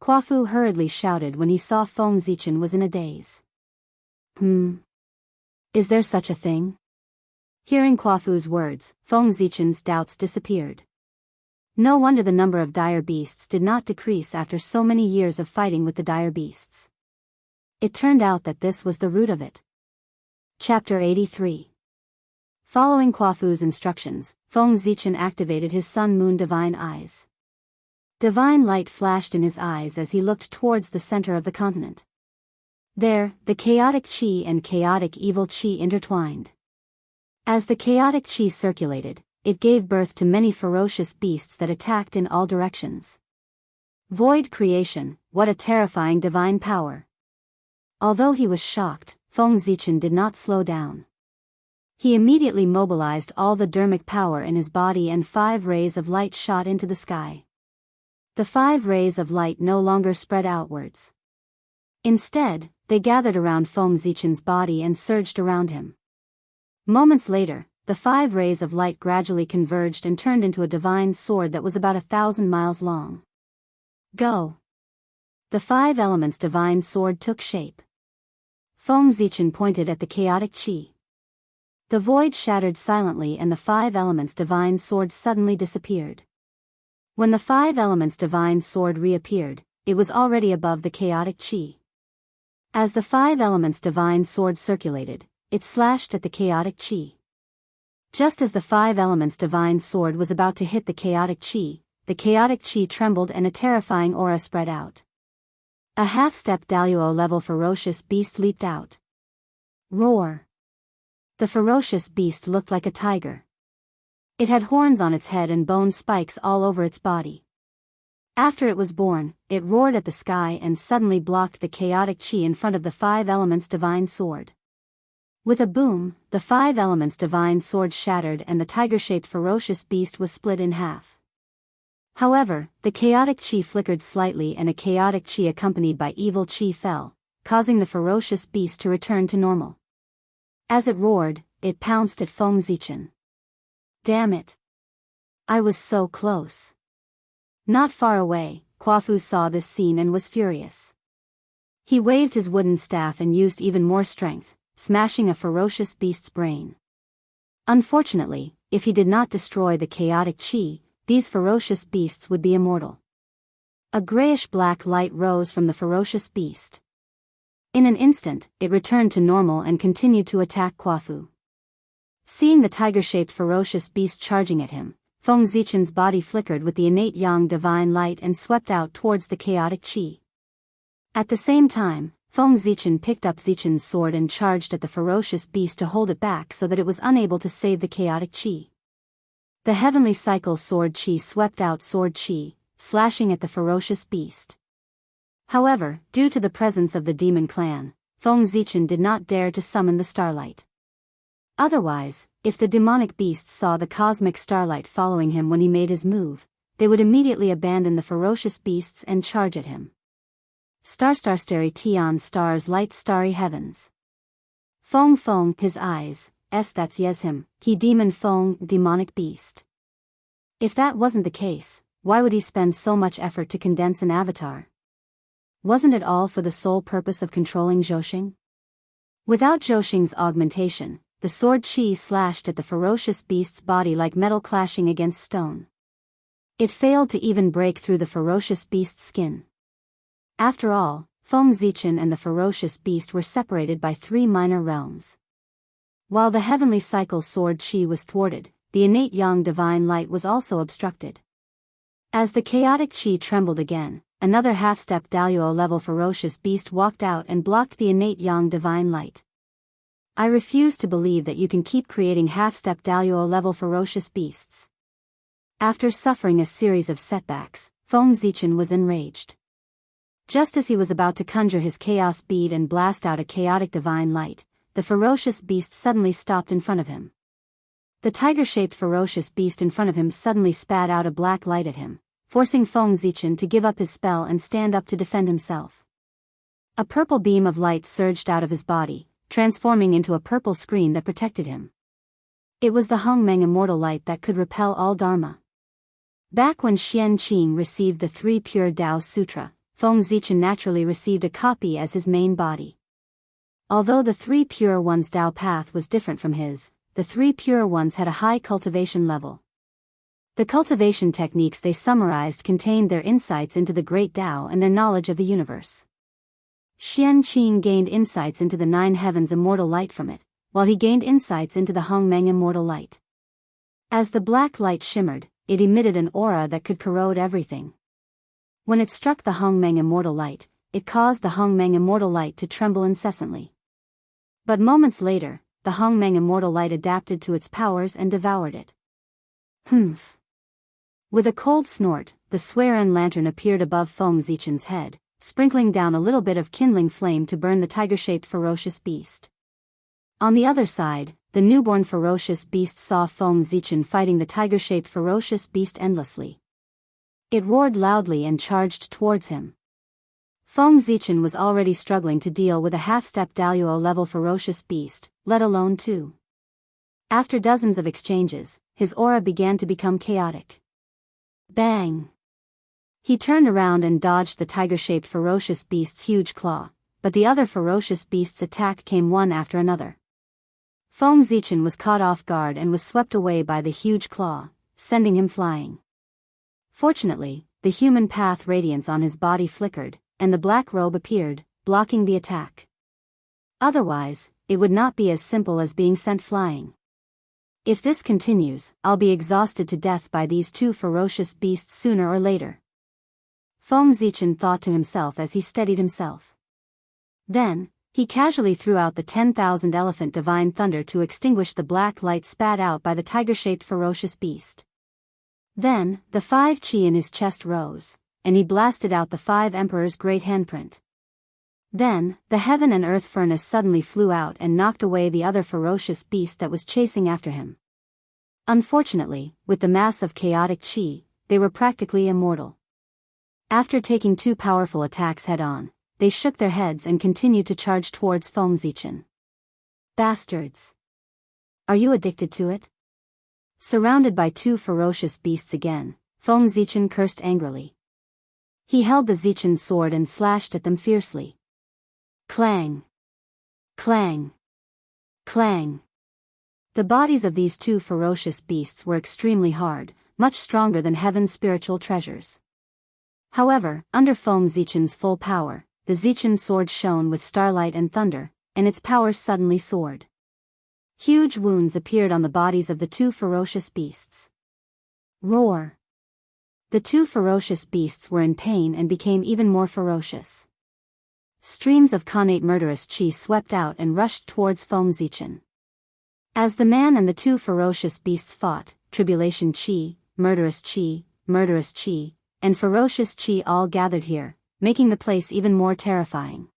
Quafu hurriedly shouted when he saw Feng Zichen was in a daze. Is there such a thing? Hearing Quafu's words, Feng Zichen's doubts disappeared. No wonder the number of dire beasts did not decrease after so many years of fighting with the dire beasts. It turned out that this was the root of it. Chapter 83. Following Quafu's instructions, Feng Zichen activated his Sun-Moon Divine Eyes. Divine light flashed in his eyes as he looked towards the center of the continent. There, the chaotic chi and chaotic evil chi intertwined. As the chaotic chi circulated, it gave birth to many ferocious beasts that attacked in all directions. Void creation, what a terrifying divine power! Although he was shocked, Feng Zichen did not slow down. He immediately mobilized all the dermic power in his body and 5 rays of light shot into the sky. The 5 rays of light no longer spread outwards. Instead, they gathered around Feng Zichen's body and surged around him. Moments later, the 5 rays of light gradually converged and turned into a divine sword that was about 1,000 miles long. Go! The 5 elements divine sword took shape. Feng Zichen pointed at the chaotic chi. The void shattered silently and the 5 elements divine sword suddenly disappeared. When the 5 elements divine sword reappeared, it was already above the chaotic chi. As the 5 elements divine sword circulated, it slashed at the chaotic chi. Just as the 5 elements divine sword was about to hit the chaotic chi trembled and a terrifying aura spread out. A half-step Daluo level ferocious beast leaped out. Roar! The ferocious beast looked like a tiger. It had horns on its head and bone spikes all over its body. After it was born, it roared at the sky and suddenly blocked the chaotic chi in front of the five elements divine sword. With a boom, the five elements divine sword shattered and the tiger-shaped ferocious beast was split in half. However, the chaotic chi flickered slightly and a chaotic chi accompanied by evil chi fell, causing the ferocious beast to return to normal. As it roared, it pounced at Feng Zichen. Damn it! I was so close. Not far away, Quafu saw this scene and was furious. He waved his wooden staff and used even more strength, smashing a ferocious beast's brain. Unfortunately, if he did not destroy the chaotic chi, these ferocious beasts would be immortal. A grayish-black light rose from the ferocious beast. In an instant, it returned to normal and continued to attack Quafu. Seeing the tiger-shaped ferocious beast charging at him, Feng Zichen's body flickered with the innate yang divine light and swept out towards the chaotic chi. At the same time, Feng Zichen picked up Zichen's sword and charged at the ferocious beast to hold it back so that it was unable to save the chaotic chi. The heavenly cycle sword chi swept out sword chi, slashing at the ferocious beast. However, due to the presence of the demon clan, Feng Zichen did not dare to summon the starlight. Otherwise, if the demonic beasts saw the cosmic starlight following him when he made his move, they would immediately abandon the ferocious beasts and charge at him. Starry Tian stars light starry heavens. Feng Feng his eyes, that's yes him, he demon Feng demonic beast. If that wasn't the case, why would he spend so much effort to condense an avatar? Wasn't it all for the sole purpose of controlling Zhouxing? Without Zhouxing's augmentation, the sword chi slashed at the ferocious beast's body like metal clashing against stone. It failed to even break through the ferocious beast's skin. After all, Feng Zichen and the ferocious beast were separated by 3 minor realms. While the heavenly cycle sword chi was thwarted, the innate yang divine light was also obstructed. As the chaotic chi trembled again, another half-step Daluo-level ferocious beast walked out and blocked the innate yang divine light. I refuse to believe that you can keep creating half-step Daluo-level ferocious beasts. After suffering a series of setbacks, Feng Zichen was enraged. Just as he was about to conjure his chaos bead and blast out a chaotic divine light, the ferocious beast suddenly stopped in front of him. The tiger-shaped ferocious beast in front of him suddenly spat out a black light at him, forcing Feng Zichen to give up his spell and stand up to defend himself. A purple beam of light surged out of his body, transforming into a purple screen that protected him. It was the Hongmeng immortal light that could repel all dharma. Back when Xian Qing received the 3 pure Dao Sutra, Feng Zichen naturally received a copy as his main body. Although the 3 pure ones' Dao path was different from his, the 3 pure ones had a high cultivation level. The cultivation techniques they summarized contained their insights into the Great Tao and their knowledge of the universe. Xian Qing gained insights into the 9 heavens immortal light from it, while he gained insights into the Hongmeng immortal light. As the black light shimmered, it emitted an aura that could corrode everything. When it struck the Hongmeng immortal light, it caused the Hongmeng immortal light to tremble incessantly. But moments later, the Hongmeng immortal light adapted to its powers and devoured it. Humph. With a cold snort, the Swearen lantern appeared above Feng Zichen's head, sprinkling down a little bit of kindling flame to burn the tiger-shaped ferocious beast. On the other side, the newborn ferocious beast saw Feng Zichen fighting the tiger-shaped ferocious beast endlessly. It roared loudly and charged towards him. Feng Zichen was already struggling to deal with a half-step Daluo-level ferocious beast, let alone 2. After dozens of exchanges, his aura began to become chaotic. Bang! He turned around and dodged the tiger-shaped ferocious beast's huge claw, but the other ferocious beast's attack came one after another. Feng Zichen was caught off guard and was swept away by the huge claw, sending him flying. Fortunately, the human path radiance on his body flickered, and the black robe appeared, blocking the attack. Otherwise, it would not be as simple as being sent flying. If this continues, I'll be exhausted to death by these 2 ferocious beasts sooner or later. Feng Zichen thought to himself as he steadied himself. Then, he casually threw out the 10,000 elephant divine thunder to extinguish the black light spat out by the tiger-shaped ferocious beast. Then, the 5 chi in his chest rose, and he blasted out the 5 emperors' great handprint. Then, the heaven and earth furnace suddenly flew out and knocked away the other ferocious beast that was chasing after him. Unfortunately, with the mass of chaotic chi, they were practically immortal. After taking 2 powerful attacks head-on, they shook their heads and continued to charge towards Feng Zichen. Bastards! Are you addicted to it? Surrounded by 2 ferocious beasts again, Feng Zichen cursed angrily. He held the Zichen sword and slashed at them fiercely. Clang! Clang! Clang! The bodies of these 2 ferocious beasts were extremely hard, much stronger than heaven's spiritual treasures. However, under Feng Zichen's full power, the Zichen sword shone with starlight and thunder, and its power suddenly soared. Huge wounds appeared on the bodies of the 2 ferocious beasts. Roar! The 2 ferocious beasts were in pain and became even more ferocious. Streams of connate murderous chi swept out and rushed towards Feng Zichen. As the man and the 2 ferocious beasts fought, tribulation chi, murderous chi, and ferocious chi all gathered here, making the place even more terrifying.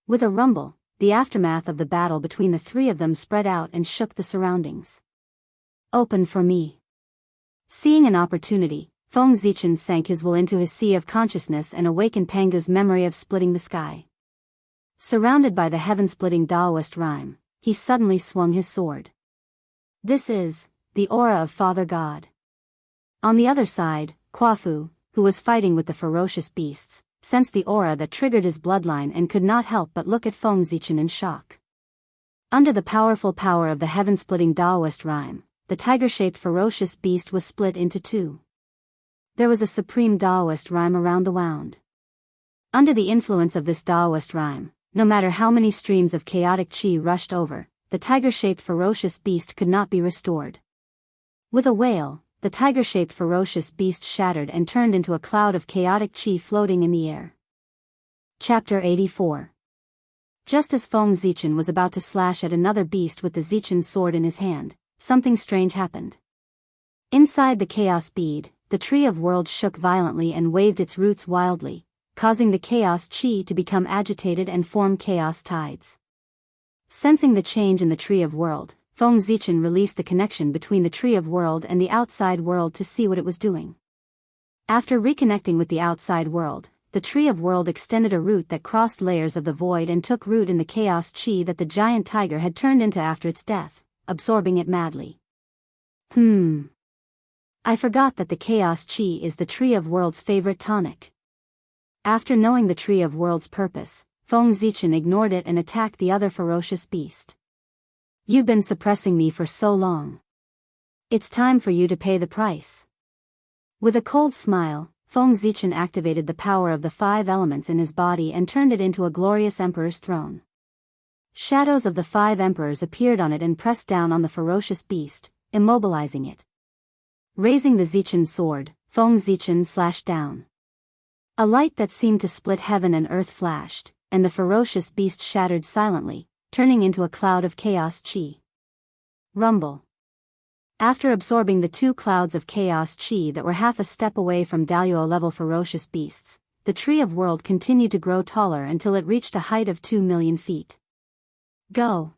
With a rumble, the aftermath of the battle between the 3 of them spread out and shook the surroundings. Open for me. Seeing an opportunity, Feng Zichen sank his will into his sea of consciousness and awakened Pangu's memory of splitting the sky. Surrounded by the heaven-splitting Taoist rhyme, he suddenly swung his sword. This is the aura of Father God. On the other side, Quafu, who was fighting with the ferocious beasts, sensed the aura that triggered his bloodline and could not help but look at Feng Zichen in shock. Under the powerful power of the heaven-splitting Taoist rhyme, the tiger-shaped ferocious beast was split into 2. There was a supreme Taoist rhyme around the wound. Under the influence of this Taoist rhyme, no matter how many streams of chaotic chi rushed over, the tiger-shaped ferocious beast could not be restored. With a wail, the tiger-shaped ferocious beast shattered and turned into a cloud of chaotic chi floating in the air. Chapter 84. Just as Feng Zichen was about to slash at another beast with the Zichen sword in his hand, something strange happened. Inside the chaos bead, the Tree of Worlds shook violently and waved its roots wildly, causing the chaos chi to become agitated and form chaos tides. Sensing the change in the Tree of World, Feng Zichen released the connection between the Tree of World and the outside world to see what it was doing. After reconnecting with the outside world, the Tree of World extended a root that crossed layers of the void and took root in the chaos chi that the giant tiger had turned into after its death, absorbing it madly. I forgot that the chaos chi is the Tree of World's favorite tonic. After knowing the Tree of World's purpose, Feng Zichen ignored it and attacked the other ferocious beast. You've been suppressing me for so long. It's time for you to pay the price. With a cold smile, Feng Zichen activated the power of the 5 elements in his body and turned it into a glorious emperor's throne. Shadows of the 5 emperors appeared on it and pressed down on the ferocious beast, immobilizing it. Raising the Zichen sword, Feng Zichen slashed down. A light that seemed to split heaven and earth flashed, and the ferocious beast shattered silently, turning into a cloud of chaos chi. Rumble. After absorbing the 2 clouds of chaos chi that were half a step away from Daluo-level ferocious beasts, the Tree of World continued to grow taller until it reached a height of 2 million feet. Go!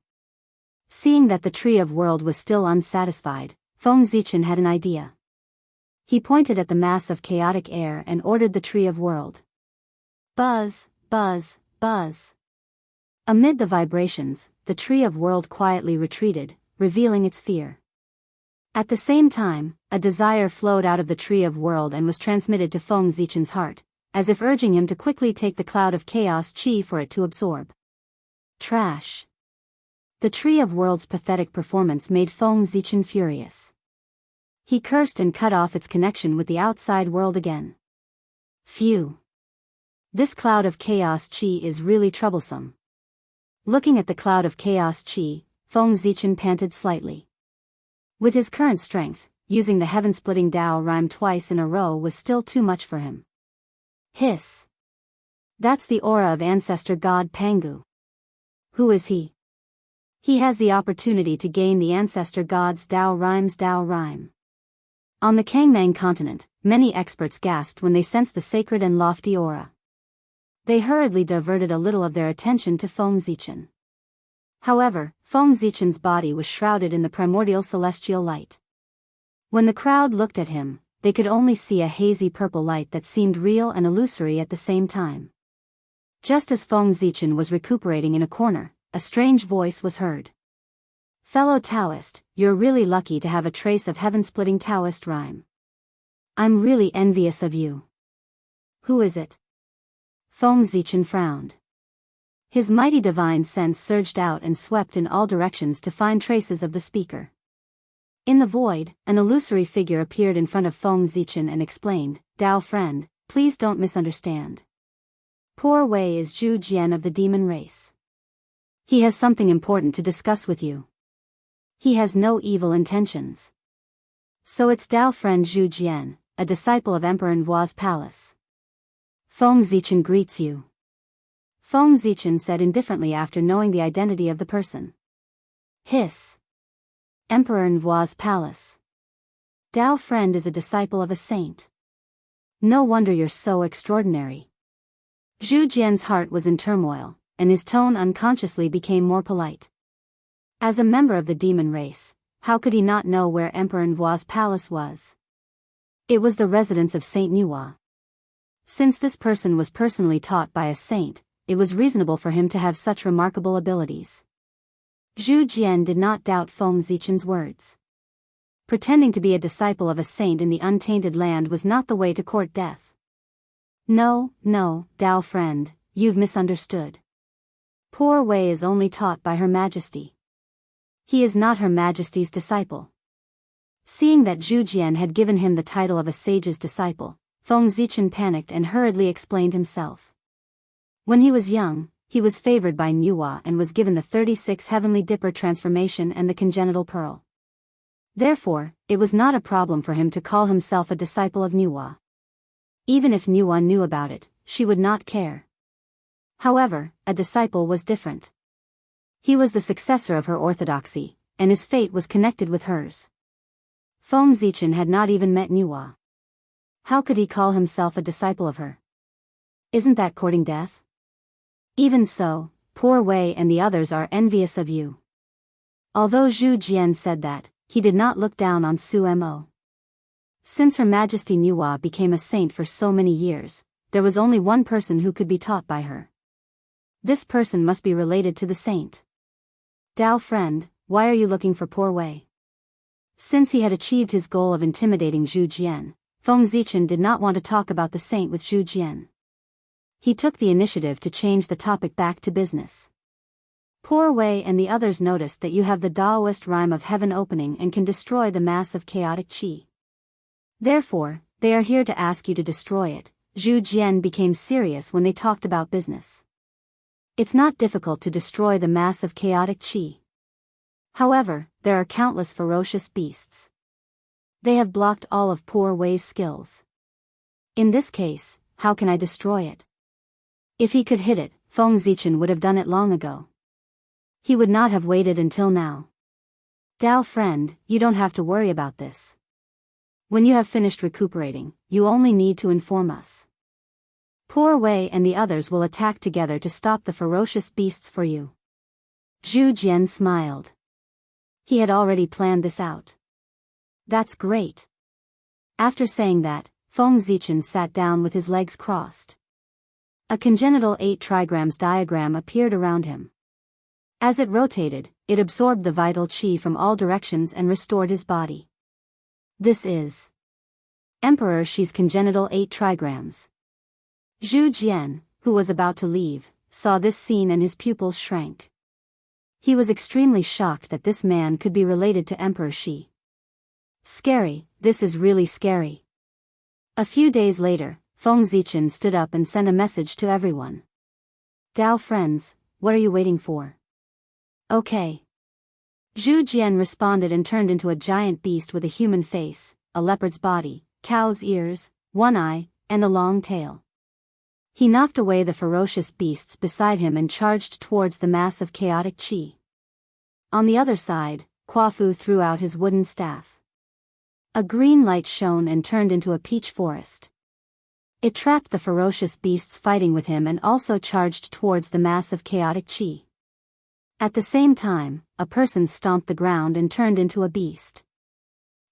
Seeing that the Tree of World was still unsatisfied, Feng Zichen had an idea. He pointed at the mass of chaotic air and ordered the Tree of World. Buzz, buzz, buzz. Amid the vibrations, the Tree of World quietly retreated, revealing its fear. At the same time, a desire flowed out of the Tree of World and was transmitted to Feng Zichen's heart, as if urging him to quickly take the cloud of chaos chi for it to absorb. Trash. The Tree of World's pathetic performance made Feng Zichen furious. He cursed and cut off its connection with the outside world again. Phew. This cloud of chaos chi is really troublesome. Looking at the cloud of chaos chi, Feng Zichen panted slightly. With his current strength, using the heaven-splitting Dao rhyme twice in a row was still too much for him. Hiss. That's the aura of ancestor god Pangu. Who is he? He has the opportunity to gain the ancestor god's Dao rhyme. On the Kangmang continent, many experts gasped when they sensed the sacred and lofty aura. They hurriedly diverted a little of their attention to Feng Zichen. However, Feng Zichen's body was shrouded in the primordial celestial light. When the crowd looked at him, they could only see a hazy purple light that seemed real and illusory at the same time. Just as Feng Zichen was recuperating in a corner, a strange voice was heard. "Fellow Taoist, you're really lucky to have a trace of heaven-splitting Taoist rhyme. I'm really envious of you." "Who is it?" Feng Zichen frowned. His mighty divine sense surged out and swept in all directions to find traces of the speaker. In the void, an illusory figure appeared in front of Feng Zichen and explained, "Dao friend, please don't misunderstand. Poor Wei is Zhu Jian of the demon race. He has something important to discuss with you. He has no evil intentions." "So it's Dao friend Zhu Jian, a disciple of Emperor Envoi's palace. Feng Zichen greets you." Feng Zichen said indifferently after knowing the identity of the person. "Hiss. Emperor Envoi's palace. Dao friend is a disciple of a saint. No wonder you're so extraordinary." Zhu Jian's heart was in turmoil, and his tone unconsciously became more polite. As a member of the demon race, how could he not know where Emperor Envoi's palace was? It was the residence of Saint Nuwa. Since this person was personally taught by a saint, it was reasonable for him to have such remarkable abilities. Zhu Jian did not doubt Feng Zichen's words. Pretending to be a disciple of a saint in the untainted land was not the way to court death. No, Dao friend, you've misunderstood. Poor Wei is only taught by Her Majesty. He is not Her Majesty's disciple." Seeing that Zhu Jian had given him the title of a sage's disciple, Feng Zichen panicked and hurriedly explained himself. When he was young, he was favored by Nuwa and was given the 36 Heavenly Dipper transformation and the congenital pearl. Therefore, it was not a problem for him to call himself a disciple of Nuwa. Even if Nuwa knew about it, she would not care. However, a disciple was different. He was the successor of her orthodoxy, and his fate was connected with hers. Feng Zichen had not even met Nuwa. How could he call himself a disciple of her? Isn't that courting death? Even so, poor Wei and the others are envious of you. Although Zhu Jian said that, he did not look down on Su Mo. Since Her Majesty Nuwa became a saint for so many years, there was only one person who could be taught by her. This person must be related to the saint. "Dao friend, why are you looking for poor Wei?" Since he had achieved his goal of intimidating Zhu Jian, Feng Zichen did not want to talk about the saint with Zhu Jian. He took the initiative to change the topic back to business. "Poor Wei and the others noticed that you have the Daoist rhyme of heaven opening and can destroy the mass of chaotic qi. Therefore, they are here to ask you to destroy it." Zhu Jian became serious when they talked about business. It's not difficult to destroy the mass of chaotic qi. However, there are countless ferocious beasts. They have blocked all of poor Wei's skills. In this case, how can I destroy it? If he could hit it, Feng Zichen would have done it long ago. He would not have waited until now. "Dao friend, you don't have to worry about this. When you have finished recuperating, you only need to inform us. Poor Wei and the others will attack together to stop the ferocious beasts for you." Zhu Jian smiled. He had already planned this out. "That's great." After saying that, Feng Zichen sat down with his legs crossed. A congenital 8 trigrams diagram appeared around him. As it rotated, it absorbed the vital qi from all directions and restored his body. This is Emperor Shi's congenital 8 trigrams. Zhu Jian, who was about to leave, saw this scene and his pupils shrank. He was extremely shocked that this man could be related to Emperor Shi. Scary, this is really scary. A few days later, Feng Zichen stood up and sent a message to everyone. "Dao friends, what are you waiting for?" "Okay." Zhu Jian responded and turned into a giant beast with a human face, a leopard's body, cow's ears, one eye, and a long tail. He knocked away the ferocious beasts beside him and charged towards the mass of chaotic qi. On the other side, Kuo-fu threw out his wooden staff. A green light shone and turned into a peach forest. It trapped the ferocious beasts fighting with him and also charged towards the mass of chaotic chi. At the same time, a person stomped the ground and turned into a beast.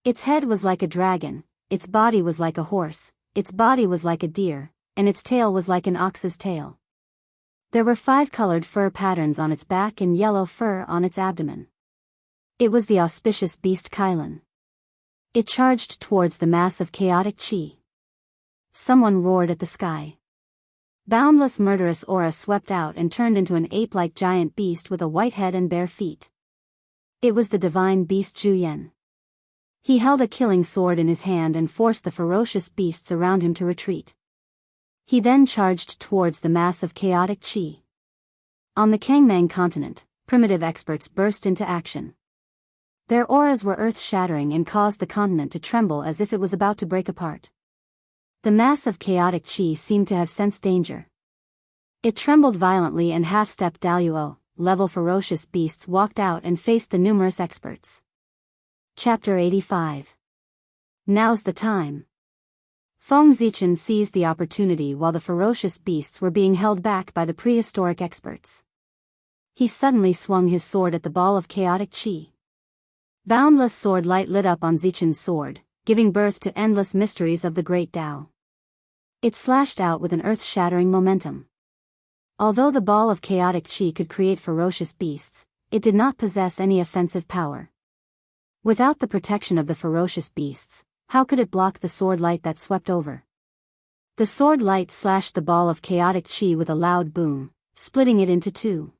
Its head was like a dragon, its body was like a horse, its body was like a deer, and its tail was like an ox's tail. There were 5 colored fur patterns on its back and yellow fur on its abdomen. It was the auspicious beast Kylan. It charged towards the mass of chaotic chi. Someone roared at the sky. Boundless murderous aura swept out and turned into an ape-like giant beast with a white head and bare feet. It was the divine beast Zhu. He held a killing sword in his hand and forced the ferocious beasts around him to retreat. He then charged towards the mass of chaotic chi. On the Kangmang continent, primitive experts burst into action. Their auras were earth-shattering and caused the continent to tremble as if it was about to break apart. The mass of chaotic chi seemed to have sensed danger. It trembled violently and half-stepped Daluo, level ferocious beasts walked out and faced the numerous experts. Chapter 85. Now's the time. Feng Zichen seized the opportunity while the ferocious beasts were being held back by the prehistoric experts. He suddenly swung his sword at the ball of chaotic chi. Boundless sword light lit up on Zichen's sword, giving birth to endless mysteries of the great Tao. It slashed out with an earth-shattering momentum. Although the ball of chaotic chi could create ferocious beasts, it did not possess any offensive power. Without the protection of the ferocious beasts, how could it block the sword light that swept over? The sword light slashed the ball of chaotic chi with a loud boom, splitting it into 2.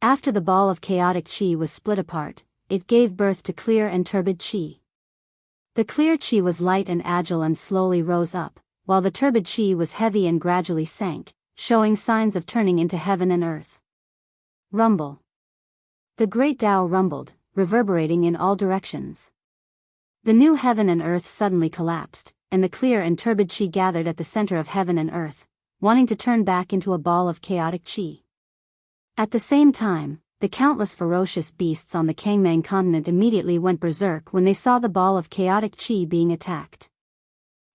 After the ball of chaotic chi was split apart, it gave birth to clear and turbid chi. The clear chi was light and agile and slowly rose up, while the turbid chi was heavy and gradually sank, showing signs of turning into heaven and earth. Rumble. The great Tao rumbled, reverberating in all directions. The new heaven and earth suddenly collapsed, and the clear and turbid chi gathered at the center of heaven and earth, wanting to turn back into a ball of chaotic chi. At the same time, the countless ferocious beasts on the Kangmang continent immediately went berserk when they saw the ball of chaotic chi being attacked.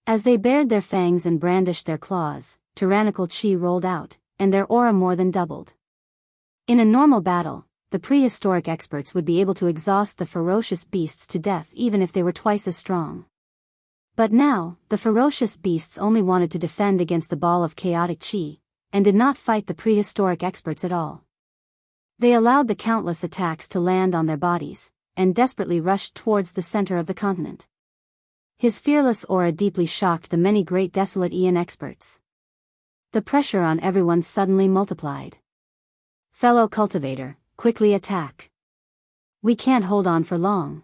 As they bared their fangs and brandished their claws, tyrannical chi rolled out, and their aura more than doubled. In a normal battle, the prehistoric experts would be able to exhaust the ferocious beasts to death even if they were twice as strong. But now, the ferocious beasts only wanted to defend against the ball of chaotic chi, and did not fight the prehistoric experts at all. They allowed the countless attacks to land on their bodies, and desperately rushed towards the center of the continent. His fearless aura deeply shocked the many great desolate Aeon experts. The pressure on everyone suddenly multiplied. Fellow cultivator, quickly attack. We can't hold on for long.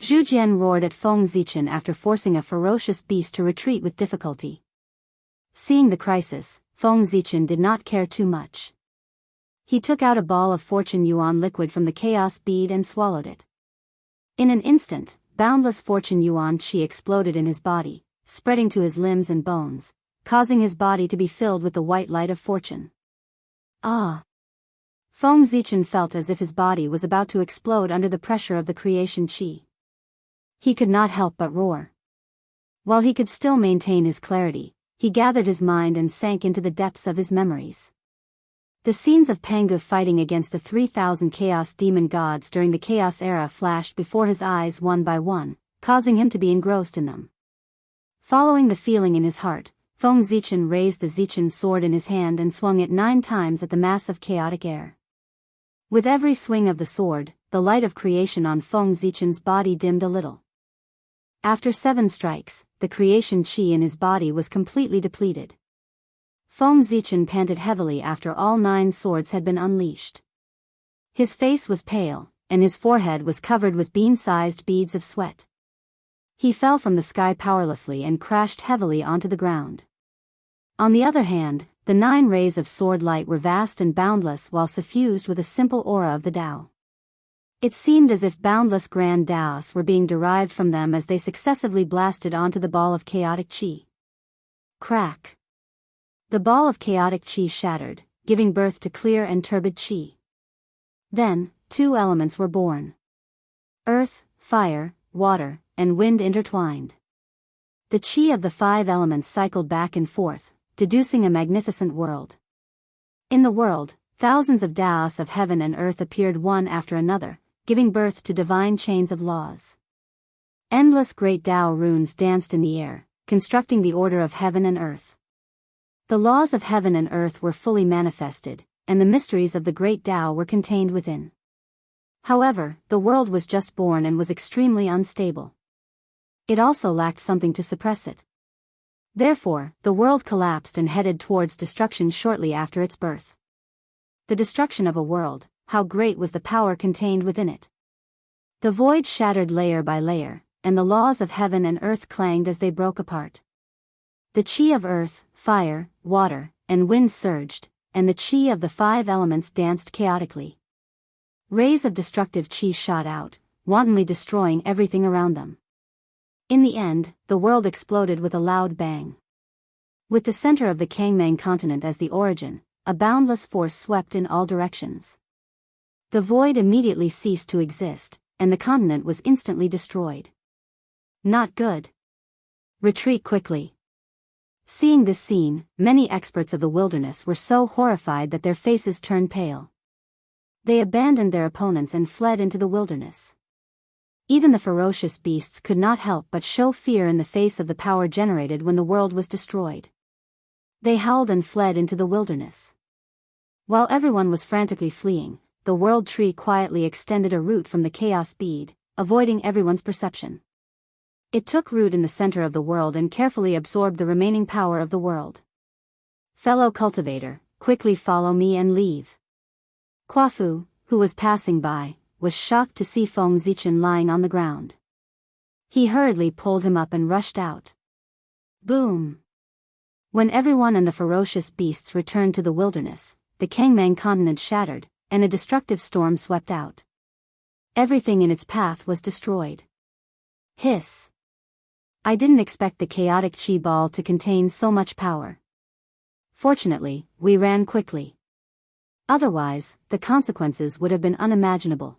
Zhu Jian roared at Feng Zichen after forcing a ferocious beast to retreat with difficulty. Seeing the crisis, Feng Zichen did not care too much. He took out a ball of fortune yuan liquid from the chaos bead and swallowed it. In an instant, boundless fortune yuan qi exploded in his body, spreading to his limbs and bones, causing his body to be filled with the white light of fortune. Ah! Feng Zichen felt as if his body was about to explode under the pressure of the creation qi. He could not help but roar. While he could still maintain his clarity, he gathered his mind and sank into the depths of his memories. The scenes of Pangu fighting against the 3,000 Chaos Demon gods during the Chaos Era flashed before his eyes one by one, causing him to be engrossed in them. Following the feeling in his heart, Feng Zichen raised the Zichen sword in his hand and swung it 9 times at the mass of chaotic air. With every swing of the sword, the light of creation on Feng Zichen's body dimmed a little. After 7 strikes, the creation chi in his body was completely depleted. Feng Zichen panted heavily after all 9 swords had been unleashed. His face was pale, and his forehead was covered with bean-sized beads of sweat. He fell from the sky powerlessly and crashed heavily onto the ground. On the other hand, the 9 rays of sword light were vast and boundless while suffused with a simple aura of the Tao. It seemed as if boundless grand Taos were being derived from them as they successively blasted onto the ball of chaotic chi. Crack! The ball of chaotic chi shattered, giving birth to clear and turbid chi. Then, 2 elements were born. Earth, fire, water, and wind intertwined. The chi of the 5 elements cycled back and forth, deducing a magnificent world. In the world, thousands of Taos of heaven and earth appeared one after another, giving birth to divine chains of laws. Endless great Tao runes danced in the air, constructing the order of heaven and earth. The laws of heaven and earth were fully manifested, and the mysteries of the great Tao were contained within. However, the world was just born and was extremely unstable. It also lacked something to suppress it. Therefore, the world collapsed and headed towards destruction shortly after its birth. The destruction of a world, how great was the power contained within it? The void shattered layer by layer, and the laws of heaven and earth clanged as they broke apart. The chi of earth, fire, water, and wind surged, and the chi of the 5 elements danced chaotically. Rays of destructive chi shot out, wantonly destroying everything around them. In the end, the world exploded with a loud bang. With the center of the Kangmang continent as the origin, a boundless force swept in all directions. The void immediately ceased to exist, and the continent was instantly destroyed. Not good. Retreat quickly. Seeing this scene, many experts of the wilderness were so horrified that their faces turned pale. They abandoned their opponents and fled into the wilderness. Even the ferocious beasts could not help but show fear in the face of the power generated when the world was destroyed. They howled and fled into the wilderness. While everyone was frantically fleeing, the world tree quietly extended a root from the chaos bead, avoiding everyone's perception. It took root in the center of the world and carefully absorbed the remaining power of the world. Fellow cultivator, quickly follow me and leave. Kwafu, who was passing by, was shocked to see Feng Zichen lying on the ground. He hurriedly pulled him up and rushed out. Boom! When everyone and the ferocious beasts returned to the wilderness, the Kangmang continent shattered, and a destructive storm swept out. Everything in its path was destroyed. Hiss! I didn't expect the chaotic chi ball to contain so much power. Fortunately, we ran quickly. Otherwise, the consequences would have been unimaginable.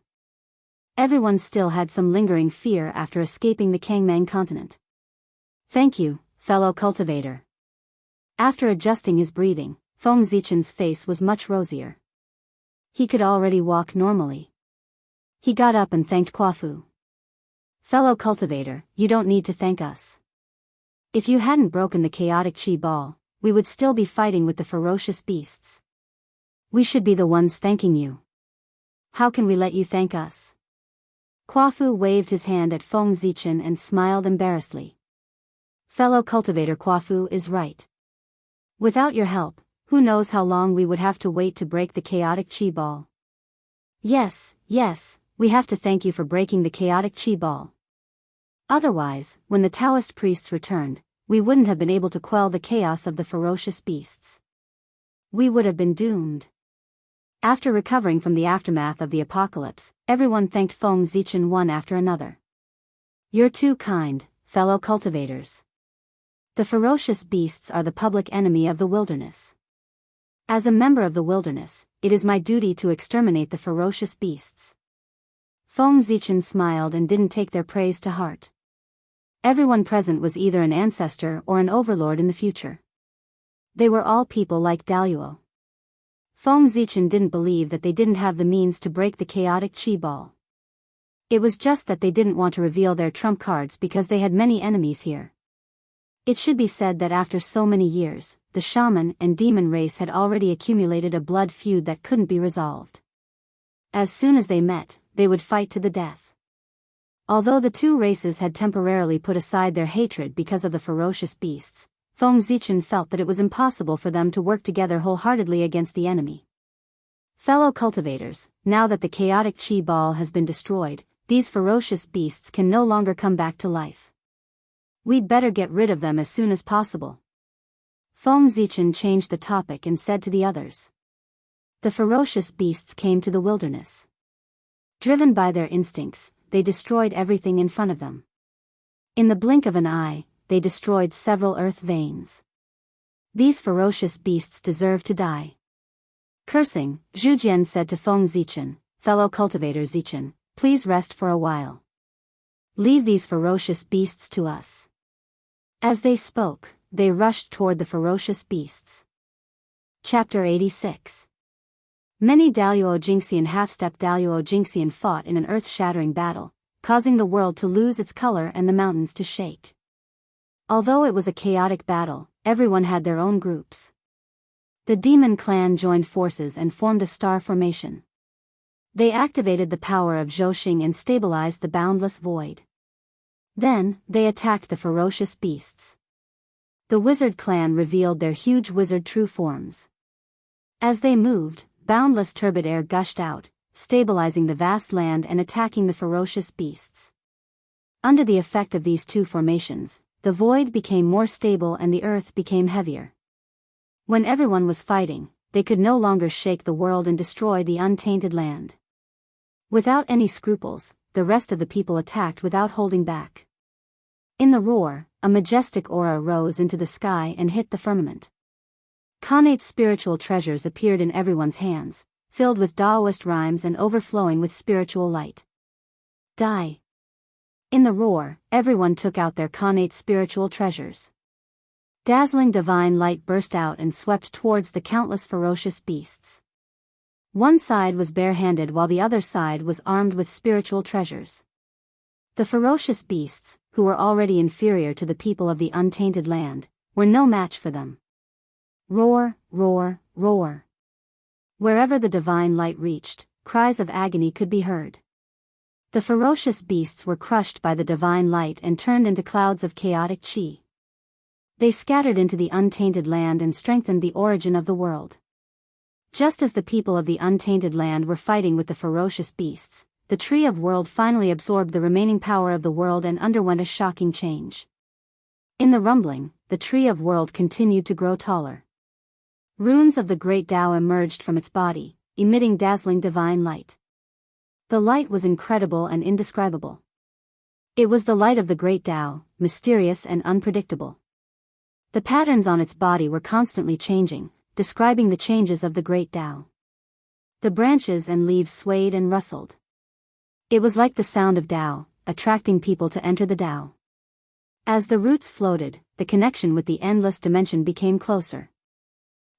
Everyone still had some lingering fear after escaping the Kangmang continent. Thank you, fellow cultivator. After adjusting his breathing, Feng Zichen's face was much rosier. He could already walk normally. He got up and thanked Kwafu. Fellow cultivator, you don't need to thank us. If you hadn't broken the chaotic chi ball, we would still be fighting with the ferocious beasts. We should be the ones thanking you. How can we let you thank us? Kwafu waved his hand at Feng Zichen and smiled embarrassedly. Fellow cultivator, Kwafu is right. Without your help, who knows how long we would have to wait to break the chaotic chi ball. Yes, we have to thank you for breaking the chaotic chi ball. Otherwise, when the Taoist priests returned, we wouldn't have been able to quell the chaos of the ferocious beasts. We would have been doomed. After recovering from the aftermath of the apocalypse, everyone thanked Feng Zichen one after another. You're too kind, fellow cultivators. The ferocious beasts are the public enemy of the wilderness. As a member of the wilderness, it is my duty to exterminate the ferocious beasts. Feng Zichen smiled and didn't take their praise to heart. Everyone present was either an ancestor or an overlord in the future. They were all people like Daluo. Feng Zichen didn't believe that they didn't have the means to break the chaotic chi ball. It was just that they didn't want to reveal their trump cards because they had many enemies here. It should be said that after so many years, the shaman and demon race had already accumulated a blood feud that couldn't be resolved. As soon as they met, they would fight to the death. Although the two races had temporarily put aside their hatred because of the ferocious beasts, Feng Zichen felt that it was impossible for them to work together wholeheartedly against the enemy. Fellow cultivators, now that the chaotic chi ball has been destroyed, these ferocious beasts can no longer come back to life. We'd better get rid of them as soon as possible. Feng Zichen changed the topic and said to the others. The ferocious beasts came to the wilderness. Driven by their instincts, they destroyed everything in front of them. In the blink of an eye, they destroyed several earth veins. These ferocious beasts deserve to die. Cursing, Zhu Jian said to Feng Zichen, fellow cultivator Zichen, please rest for a while. Leave these ferocious beasts to us." As they spoke, they rushed toward the ferocious beasts. Chapter 86. Many Daluo-Jinxian half-step Daluo-Jinxian fought in an earth-shattering battle, causing the world to lose its color and the mountains to shake. Although it was a chaotic battle, everyone had their own groups. The demon clan joined forces and formed a star formation. They activated the power of Zhouxing and stabilized the boundless void. Then, they attacked the ferocious beasts. The wizard clan revealed their huge wizard true forms. As they moved, boundless turbid air gushed out, stabilizing the vast land and attacking the ferocious beasts. Under the effect of these two formations, the void became more stable and the earth became heavier. When everyone was fighting, they could no longer shake the world and destroy the untainted land. Without any scruples, the rest of the people attacked without holding back. In the roar, a majestic aura rose into the sky and hit the firmament. Connate spiritual treasures appeared in everyone's hands, filled with Taoist rhymes and overflowing with spiritual light. Die. In the roar, everyone took out their connate spiritual treasures. Dazzling divine light burst out and swept towards the countless ferocious beasts. One side was barehanded while the other side was armed with spiritual treasures. The ferocious beasts, who were already inferior to the people of the untainted land, were no match for them. Roar, roar, roar. Wherever the divine light reached, cries of agony could be heard. The ferocious beasts were crushed by the divine light and turned into clouds of chaotic chi. They scattered into the untainted land and strengthened the origin of the world. Just as the people of the untainted land were fighting with the ferocious beasts, the Tree of World finally absorbed the remaining power of the world and underwent a shocking change. In the rumbling, the Tree of World continued to grow taller. Runes of the Great Tao emerged from its body, emitting dazzling divine light. The light was incredible and indescribable. It was the light of the Great Tao, mysterious and unpredictable. The patterns on its body were constantly changing, describing the changes of the Great Tao. The branches and leaves swayed and rustled. It was like the sound of Tao, attracting people to enter the Tao. As the roots floated, the connection with the endless dimension became closer.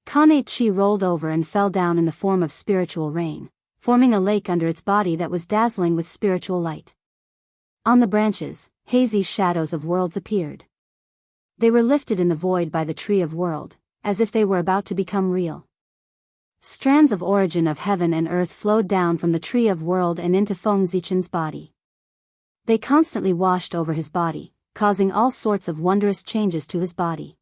Connate chi rolled over and fell down in the form of spiritual rain, forming a lake under its body that was dazzling with spiritual light. On the branches, hazy shadows of worlds appeared. They were lifted in the void by the Tree of World, as if they were about to become real. Strands of origin of heaven and earth flowed down from the Tree of World and into Feng Zichen's body. They constantly washed over his body, causing all sorts of wondrous changes to his body.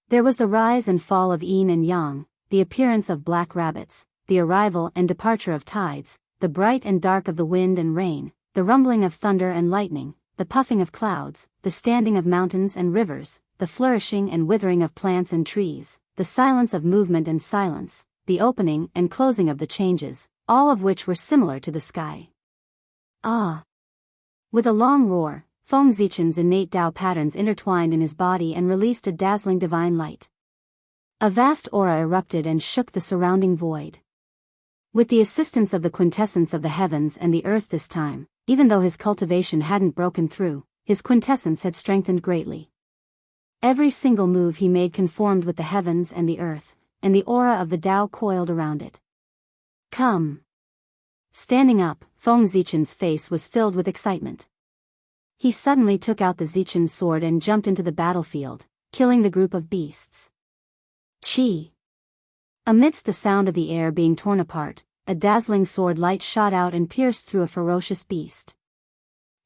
There was the rise and fall of yin and yang, the appearance of black rabbits, the arrival and departure of tides, the bright and dark of the wind and rain, the rumbling of thunder and lightning, the puffing of clouds, the standing of mountains and rivers, the flourishing and withering of plants and trees, the silence of movement and silence, the opening and closing of the changes, all of which were similar to the sky. Ah! With a long roar, Feng Zichen's innate Tao patterns intertwined in his body and released a dazzling divine light. A vast aura erupted and shook the surrounding void. With the assistance of the quintessence of the heavens and the earth this time, even though his cultivation hadn't broken through, his quintessence had strengthened greatly. Every single move he made conformed with the heavens and the earth, and the aura of the Tao coiled around it. Come! Standing up, Feng Zichen's face was filled with excitement. He suddenly took out the Zichen sword and jumped into the battlefield, killing the group of beasts. Chi! Amidst the sound of the air being torn apart, a dazzling sword light shot out and pierced through a ferocious beast.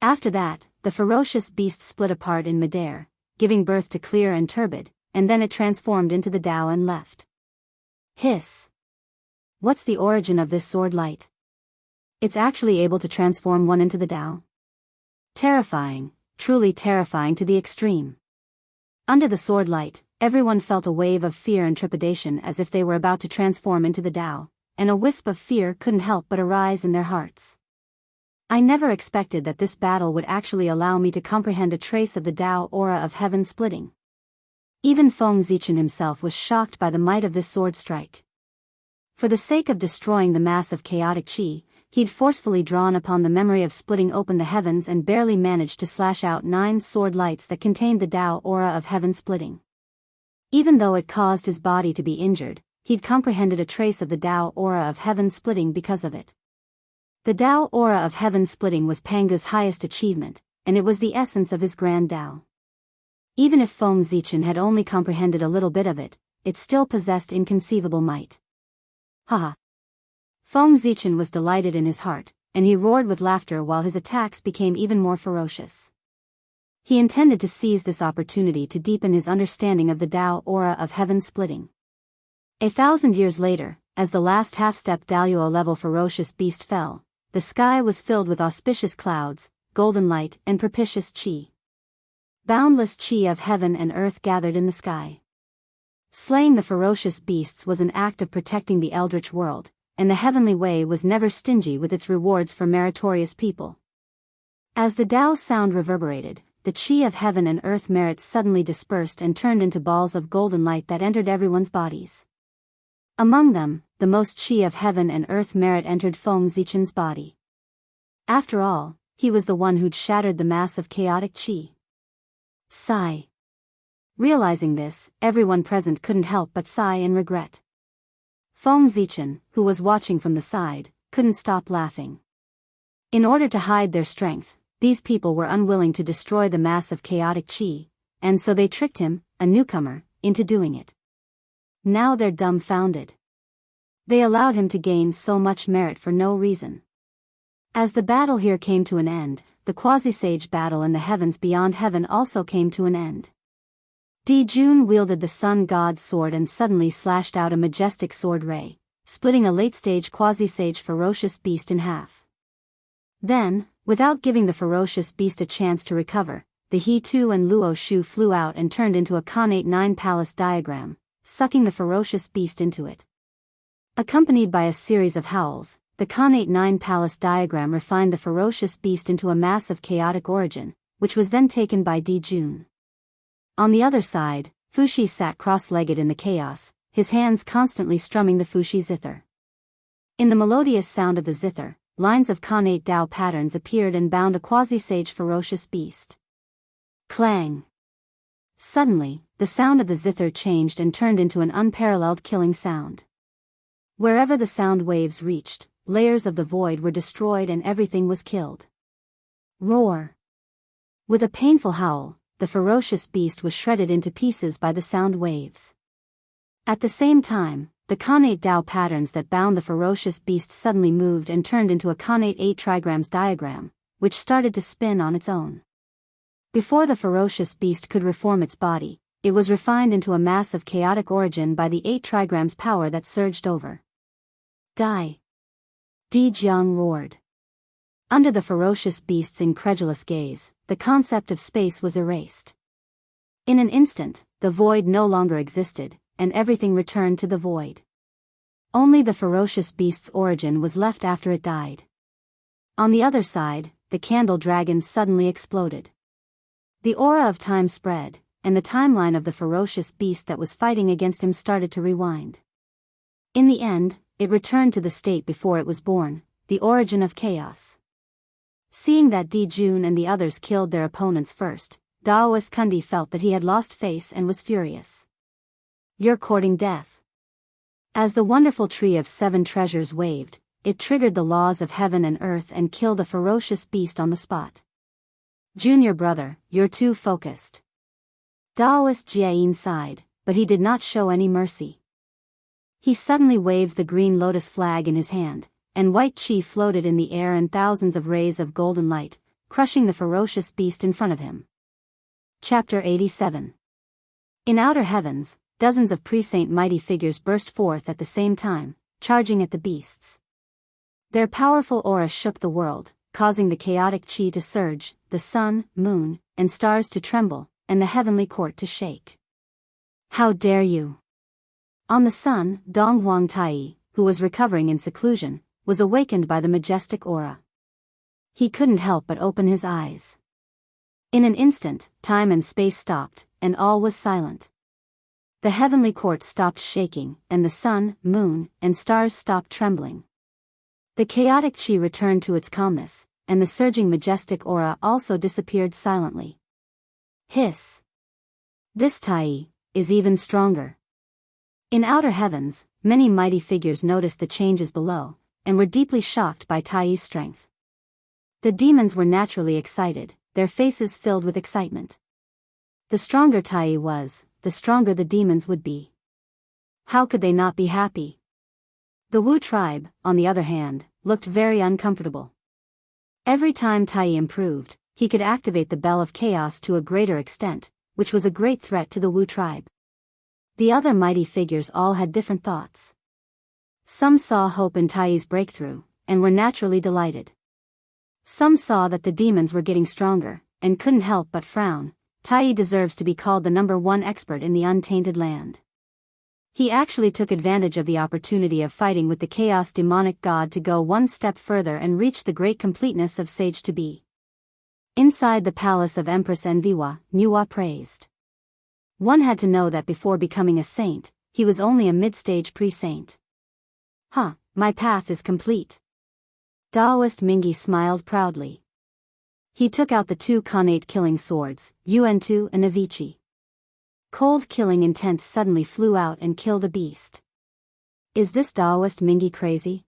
After that, the ferocious beast split apart in midair, giving birth to clear and turbid, and then it transformed into the Tao and left. Hiss! What's the origin of this sword light? It's actually able to transform one into the Tao. Terrifying, truly terrifying to the extreme. Under the sword light, everyone felt a wave of fear and trepidation as if they were about to transform into the Tao, and a wisp of fear couldn't help but arise in their hearts. I never expected that this battle would actually allow me to comprehend a trace of the Tao aura of heaven splitting. Even Feng Zichen himself was shocked by the might of this sword strike. For the sake of destroying the mass of chaotic chi, he'd forcefully drawn upon the memory of splitting open the heavens and barely managed to slash out 9 sword lights that contained the Tao aura of heaven splitting. Even though it caused his body to be injured, he'd comprehended a trace of the Tao aura of heaven splitting because of it. The Tao aura of heaven splitting was Panga's highest achievement, and it was the essence of his grand Tao. Even if Feng Zichen had only comprehended a little bit of it, it still possessed inconceivable might. Haha. Feng Zichen was delighted in his heart, and he roared with laughter while his attacks became even more ferocious. He intended to seize this opportunity to deepen his understanding of the Tao aura of heaven splitting. 1,000 years later, as the last half-step Daluo-level ferocious beast fell, the sky was filled with auspicious clouds, golden light, and propitious qi. Boundless qi of heaven and earth gathered in the sky. Slaying the ferocious beasts was an act of protecting the eldritch world, and the heavenly way was never stingy with its rewards for meritorious people. As the Tao sound reverberated, the qi of heaven and earth merits suddenly dispersed and turned into balls of golden light that entered everyone's bodies. Among them, the most qi of heaven and earth merit entered Feng Zichen's body. After all, he was the one who'd shattered the mass of chaotic qi. Sigh. Realizing this, everyone present couldn't help but sigh in regret. Feng Zichen, who was watching from the side, couldn't stop laughing. In order to hide their strength, these people were unwilling to destroy the mass of chaotic qi, and so they tricked him, a newcomer, into doing it. Now they're dumbfounded. They allowed him to gain so much merit for no reason. As the battle here came to an end, the quasi-sage battle in the heavens beyond heaven also came to an end. Di Jun wielded the sun god's sword and suddenly slashed out a majestic sword ray, splitting a late-stage quasi-sage ferocious beast in half. Then, without giving the ferocious beast a chance to recover, the He Tu and Luo Shu flew out and turned into a Khanate 9 palace diagram, sucking the ferocious beast into it. Accompanied by a series of howls, the Khanate 9 palace diagram refined the ferocious beast into a mass of chaotic origin, which was then taken by Di Jun. On the other side, Fushi sat cross-legged in the chaos, his hands constantly strumming the Fushi zither. In the melodious sound of the zither, lines of Khanate Tao patterns appeared and bound a quasi-sage ferocious beast. Clang! Suddenly, the sound of the zither changed and turned into an unparalleled killing sound. Wherever the sound waves reached, layers of the void were destroyed and everything was killed. Roar! With a painful howl, the ferocious beast was shredded into pieces by the sound waves. At the same time, the Khanate Tao patterns that bound the ferocious beast suddenly moved and turned into a Khanate 8 trigrams diagram, which started to spin on its own. Before the ferocious beast could reform its body, it was refined into a mass of chaotic origin by the 8 trigrams power that surged over. Die! Di Jiang roared. Under the ferocious beast's incredulous gaze, the concept of space was erased. In an instant, the void no longer existed, and everything returned to the void. Only the ferocious beast's origin was left after it died. On the other side, the candle dragon suddenly exploded. The aura of time spread, and the timeline of the ferocious beast that was fighting against him started to rewind. In the end, it returned to the state before it was born, the origin of chaos. Seeing that Di Jun and the others killed their opponents first, Daoist Kundi felt that he had lost face and was furious. You're courting death. As the wonderful tree of 7 treasures waved, it triggered the laws of heaven and earth and killed a ferocious beast on the spot. Junior brother, you're too focused. Daoist Jiayin sighed, but he did not show any mercy. He suddenly waved the green lotus flag in his hand, and white qi floated in the air and thousands of rays of golden light, crushing the ferocious beast in front of him. Chapter 87. In outer heavens, dozens of pre-saint mighty figures burst forth at the same time, charging at the beasts. Their powerful aura shook the world, causing the chaotic qi to surge, the sun, moon, and stars to tremble, and the heavenly court to shake. How dare you! On the sun, Dong Huang Tai, who was recovering in seclusion, was awakened by the majestic aura. He couldn't help but open his eyes. In an instant, time and space stopped, and all was silent. The heavenly court stopped shaking, and the sun, moon, and stars stopped trembling. The chaotic chi returned to its calmness, and the surging majestic aura also disappeared silently. Hiss! This Tai is even stronger. In outer heavens, many mighty figures noticed the changes below, and were deeply shocked by Tai's strength. The demons were naturally excited, their faces filled with excitement. The stronger Tai was, the stronger the demons would be. How could they not be happy? The Wu tribe, on the other hand, looked very uncomfortable. Every time Tai improved, he could activate the Bell of Chaos to a greater extent, which was a great threat to the Wu tribe. The other mighty figures all had different thoughts. Some saw hope in Tai's breakthrough, and were naturally delighted. Some saw that the demons were getting stronger, and couldn't help but frown. Tai deserves to be called the #1 expert in the untainted land. He actually took advantage of the opportunity of fighting with the chaos demonic god to go one step further and reach the great completeness of sage to be. Inside the palace of Empress Enviwa, Nuwa praised. One had to know that before becoming a saint, he was only a mid-stage pre-saint. My path is complete. Taoist Mingi smiled proudly. He took out the 2 connate killing swords, Yuan-Tu and Avici. Cold killing intent suddenly flew out and killed a beast. Is this Taoist Mingi crazy?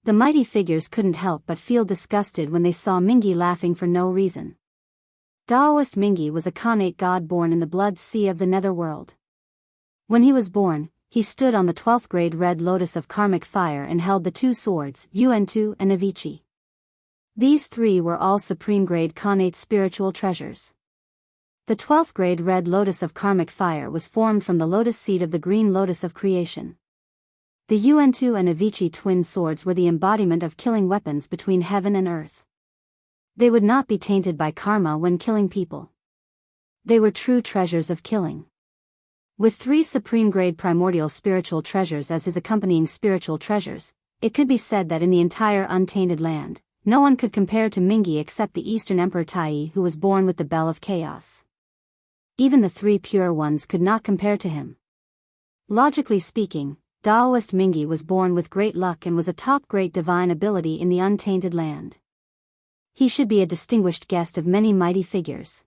The mighty figures couldn't help but feel disgusted when they saw Mingi laughing for no reason. Taoist Mingi was a connate god born in the blood sea of the netherworld. When he was born, he stood on the 12th grade red lotus of karmic fire and held the 2 swords, Yuan-Tu and Avici. These 3 were all supreme grade connate spiritual treasures. The 12th grade red lotus of karmic fire was formed from the lotus seed of the green lotus of creation. The Yuan-Tu and Avici twin swords were the embodiment of killing weapons between heaven and earth. They would not be tainted by karma when killing people. They were true treasures of killing. With 3 supreme-grade primordial spiritual treasures as his accompanying spiritual treasures, it could be said that in the entire untainted land, no one could compare to Mingi except the Eastern Emperor Tai, who was born with the Bell of Chaos. Even the 3 pure ones could not compare to him. Logically speaking, Taoist Mingi was born with great luck and was a top great divine ability in the untainted land. He should be a distinguished guest of many mighty figures.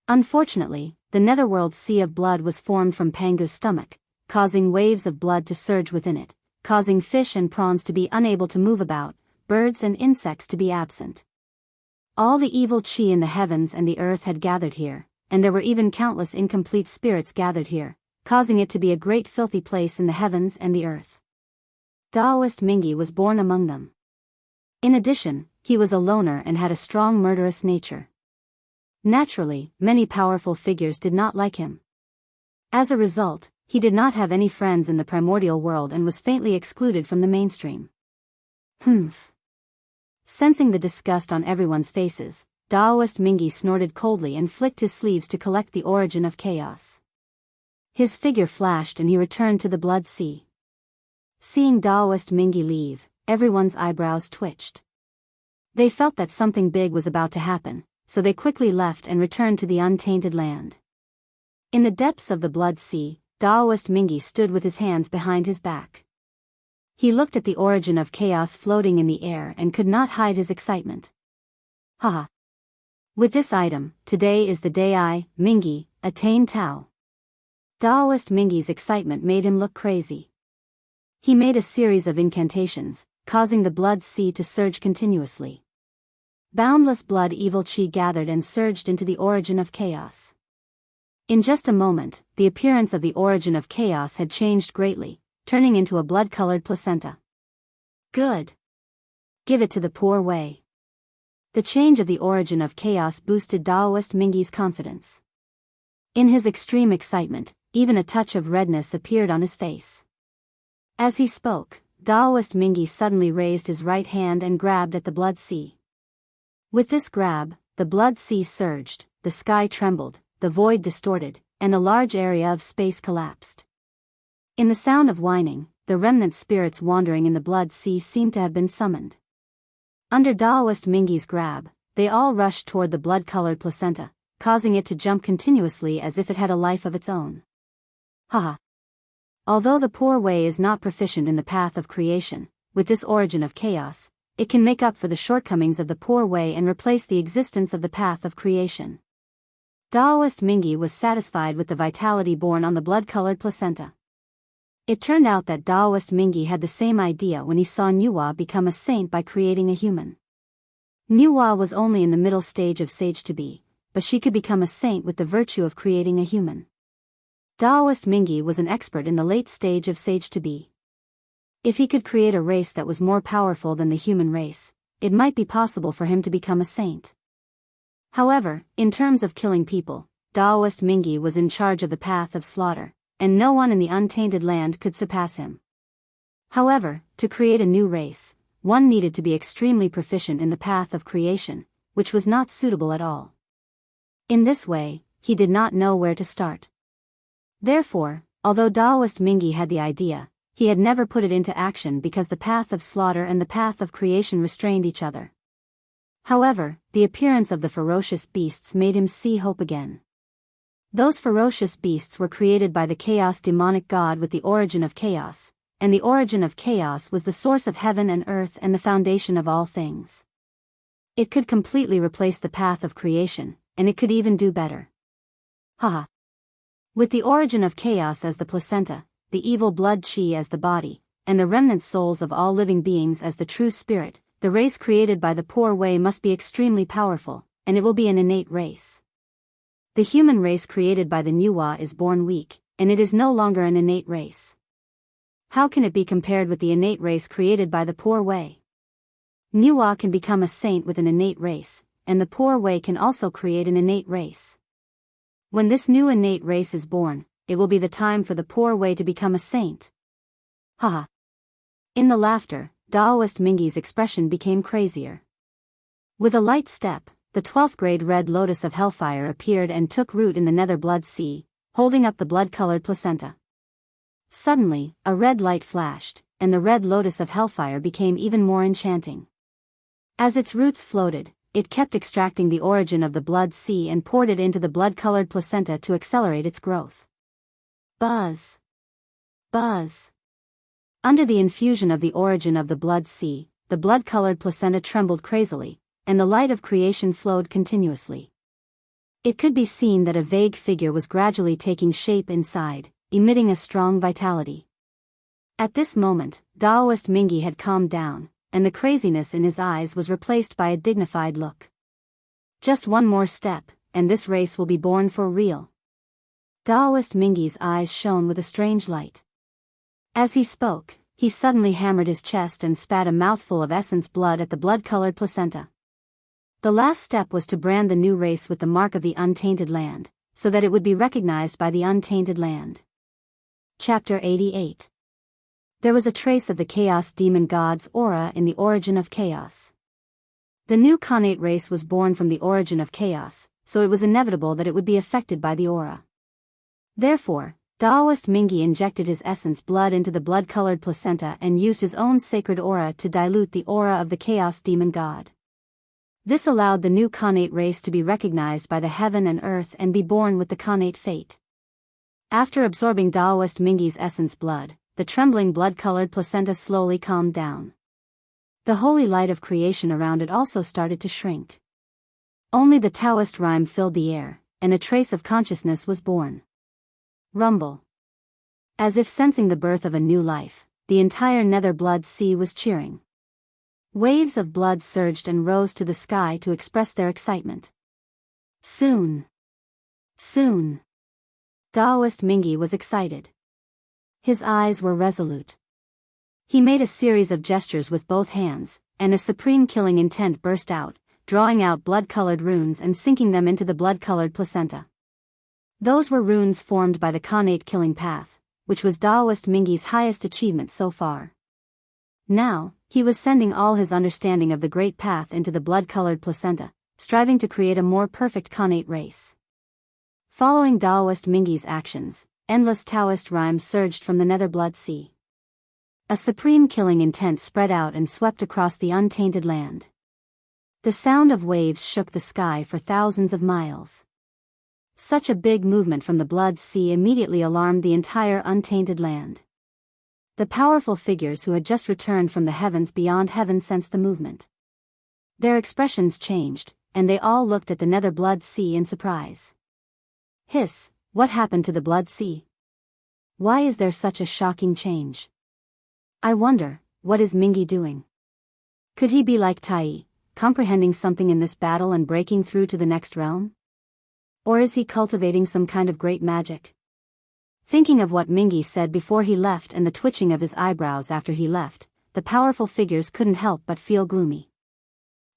Unfortunately, the netherworld sea of blood was formed from Pangu's stomach, causing waves of blood to surge within it, causing fish and prawns to be unable to move about, birds and insects to be absent. All the evil chi in the heavens and the earth had gathered here, and there were even countless incomplete spirits gathered here, causing it to be a great filthy place in the heavens and the earth. Taoist Mingi was born among them. In addition, he was a loner and had a strong murderous nature. Naturally, many powerful figures did not like him. As a result, he did not have any friends in the primordial world and was faintly excluded from the mainstream. Sensing the disgust on everyone's faces, Taoist Mingi snorted coldly and flicked his sleeves to collect the origin of chaos. His figure flashed and he returned to the blood sea. Seeing Taoist Mingi leave, everyone's eyebrows twitched. They felt that something big was about to happen, so they quickly left and returned to the untainted land. In the depths of the blood sea, Taoist Mingi stood with his hands behind his back. He looked at the origin of chaos floating in the air and could not hide his excitement. With this item, today is the day I, Mingi, attain Tao. Taoist Mingi's excitement made him look crazy. He made a series of incantations, causing the blood sea to surge continuously. Boundless blood evil chi gathered and surged into the origin of chaos. In just a moment, the appearance of the origin of chaos had changed greatly, turning into a blood-colored placenta. Good. Give it to the poor way. The change of the origin of chaos boosted Taoist Mingi's confidence. In his extreme excitement, even a touch of redness appeared on his face. As he spoke, Taoist Mingi suddenly raised his right hand and grabbed at the blood sea. With this grab, the blood sea surged, the sky trembled, the void distorted, and a large area of space collapsed. In the sound of whining, the remnant spirits wandering in the blood sea seemed to have been summoned. Under Taoist Mingi's grab, they all rushed toward the blood-colored placenta, causing it to jump continuously as if it had a life of its own. Although the poor way is not proficient in the path of creation, with this origin of chaos, it can make up for the shortcomings of the poor way and replace the existence of the path of creation. Taoist Mingi was satisfied with the vitality born on the blood-colored placenta. It turned out that Taoist Mingi had the same idea when he saw Nuwa become a saint by creating a human. Nuwa was only in the middle stage of sage to be, but she could become a saint with the virtue of creating a human. Taoist Mingi was an expert in the late stage of sage to be. If he could create a race that was more powerful than the human race, it might be possible for him to become a saint. However, in terms of killing people, Taoist Mingi was in charge of the path of slaughter, and no one in the untainted land could surpass him. However, to create a new race, one needed to be extremely proficient in the path of creation, which was not suitable at all. In this way, he did not know where to start. Therefore, although Taoist Mingi had the idea, he had never put it into action because the path of slaughter and the path of creation restrained each other. However, the appearance of the ferocious beasts made him see hope again. Those ferocious beasts were created by the chaos demonic god with the origin of chaos, and the origin of chaos was the source of heaven and earth and the foundation of all things. It could completely replace the path of creation, and it could even do better. Haha. With the origin of chaos as the placenta, the evil blood chi as the body, and the remnant souls of all living beings as the true spirit, the race created by the poor way must be extremely powerful, and it will be an innate race. The human race created by the Nuwa is born weak, and it is no longer an innate race. How can it be compared with the innate race created by the poor way? Nuwa can become a saint with an innate race, and the poor way can also create an innate race. When this new innate race is born, it will be the time for the poor way to become a saint. Haha. In the laughter, Taoist Mingi's expression became crazier. With a light step, the 12th grade red lotus of hellfire appeared and took root in the nether blood sea, holding up the blood-colored placenta. Suddenly, a red light flashed, and the red lotus of hellfire became even more enchanting. As its roots floated, it kept extracting the origin of the blood sea and poured it into the blood-colored placenta to accelerate its growth. Buzz. Buzz. Under the infusion of the origin of the blood sea, the blood-colored placenta trembled crazily, and the light of creation flowed continuously. It could be seen that a vague figure was gradually taking shape inside, emitting a strong vitality. At this moment, Taoist Mingi had calmed down, and the craziness in his eyes was replaced by a dignified look. Just one more step, and this race will be born for real. Taoist Mingi's eyes shone with a strange light. As he spoke, he suddenly hammered his chest and spat a mouthful of essence blood at the blood-colored placenta. The last step was to brand the new race with the mark of the untainted land, so that it would be recognized by the untainted land. Chapter 88. There was a trace of the chaos demon god's aura in the origin of chaos. The new Khanate race was born from the origin of chaos, so it was inevitable that it would be affected by the aura. Therefore, Taoist Mingi injected his essence blood into the blood-colored placenta and used his own sacred aura to dilute the aura of the chaos demon god. This allowed the new Khanate race to be recognized by the heaven and earth and be born with the Khanate fate. After absorbing Taoist Mingi's essence blood, the trembling blood-colored placenta slowly calmed down. The holy light of creation around it also started to shrink. Only the Taoist rhyme filled the air, and a trace of consciousness was born. Rumble. As if sensing the birth of a new life, the entire nether blood sea was cheering. Waves of blood surged and rose to the sky to express their excitement. Soon. Soon. Taoist Mingi was excited. His eyes were resolute. He made a series of gestures with both hands, and a supreme killing intent burst out, drawing out blood-colored runes and sinking them into the blood-colored placenta. Those were runes formed by the Khanate killing path, which was Taoist Mingi's highest achievement so far. Now, he was sending all his understanding of the great path into the blood-colored placenta, striving to create a more perfect Khanate race. Following Taoist Mingi's actions, endless Taoist rhymes surged from the nether blood sea. A supreme killing intent spread out and swept across the untainted land. The sound of waves shook the sky for thousands of miles. Such a big movement from the blood sea immediately alarmed the entire untainted land. The powerful figures who had just returned from the heavens beyond heaven sensed the movement. Their expressions changed, and they all looked at the nether blood sea in surprise. Hiss, what happened to the blood sea? Why is there such a shocking change? I wonder, what is Mingi doing? Could he be like Tai, comprehending something in this battle and breaking through to the next realm? Or is he cultivating some kind of great magic? Thinking of what Mingi said before he left and the twitching of his eyebrows after he left, the powerful figures couldn't help but feel gloomy.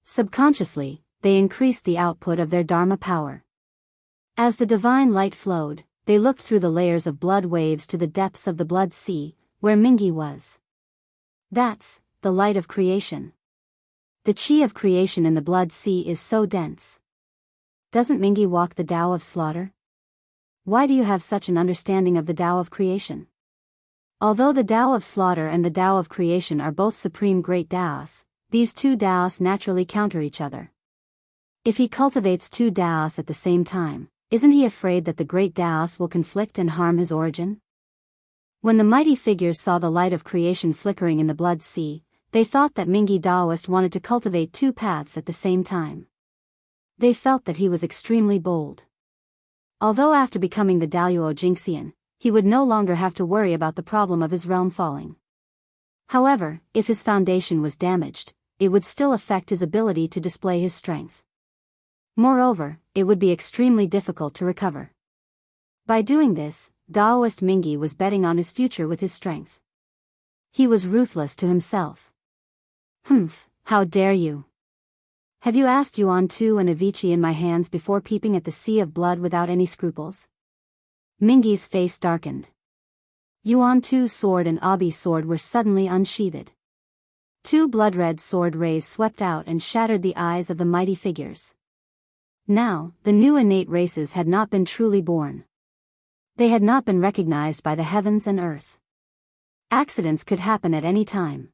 Subconsciously, they increased the output of their Dharma power. As the divine light flowed, they looked through the layers of blood waves to the depths of the blood sea, where Mingi was. That's the light of creation. The chi of creation in the blood sea is so dense. Doesn't Mingi walk the Tao of slaughter? Why do you have such an understanding of the Tao of creation? Although the Tao of slaughter and the Tao of creation are both supreme great Taos, these two Taos naturally counter each other. If he cultivates two Taos at the same time, isn't he afraid that the great Taos will conflict and harm his origin? When the mighty figures saw the light of creation flickering in the blood sea, they thought that Mingi Taoist wanted to cultivate two paths at the same time. They felt that he was extremely bold. Although after becoming the Daluo Jingxian, he would no longer have to worry about the problem of his realm falling. However, if his foundation was damaged, it would still affect his ability to display his strength. Moreover, it would be extremely difficult to recover. By doing this, Daoist Mingi was betting on his future with his strength. He was ruthless to himself. Humph, how dare you! Have you asked Yuan Tu and Avicii in my hands before peeping at the sea of blood without any scruples? Mingi's face darkened. Yuan Tu's sword and Abi's sword were suddenly unsheathed. Two blood-red sword rays swept out and shattered the eyes of the mighty figures. Now, the new innate races had not been truly born. They had not been recognized by the heavens and earth. Accidents could happen at any time.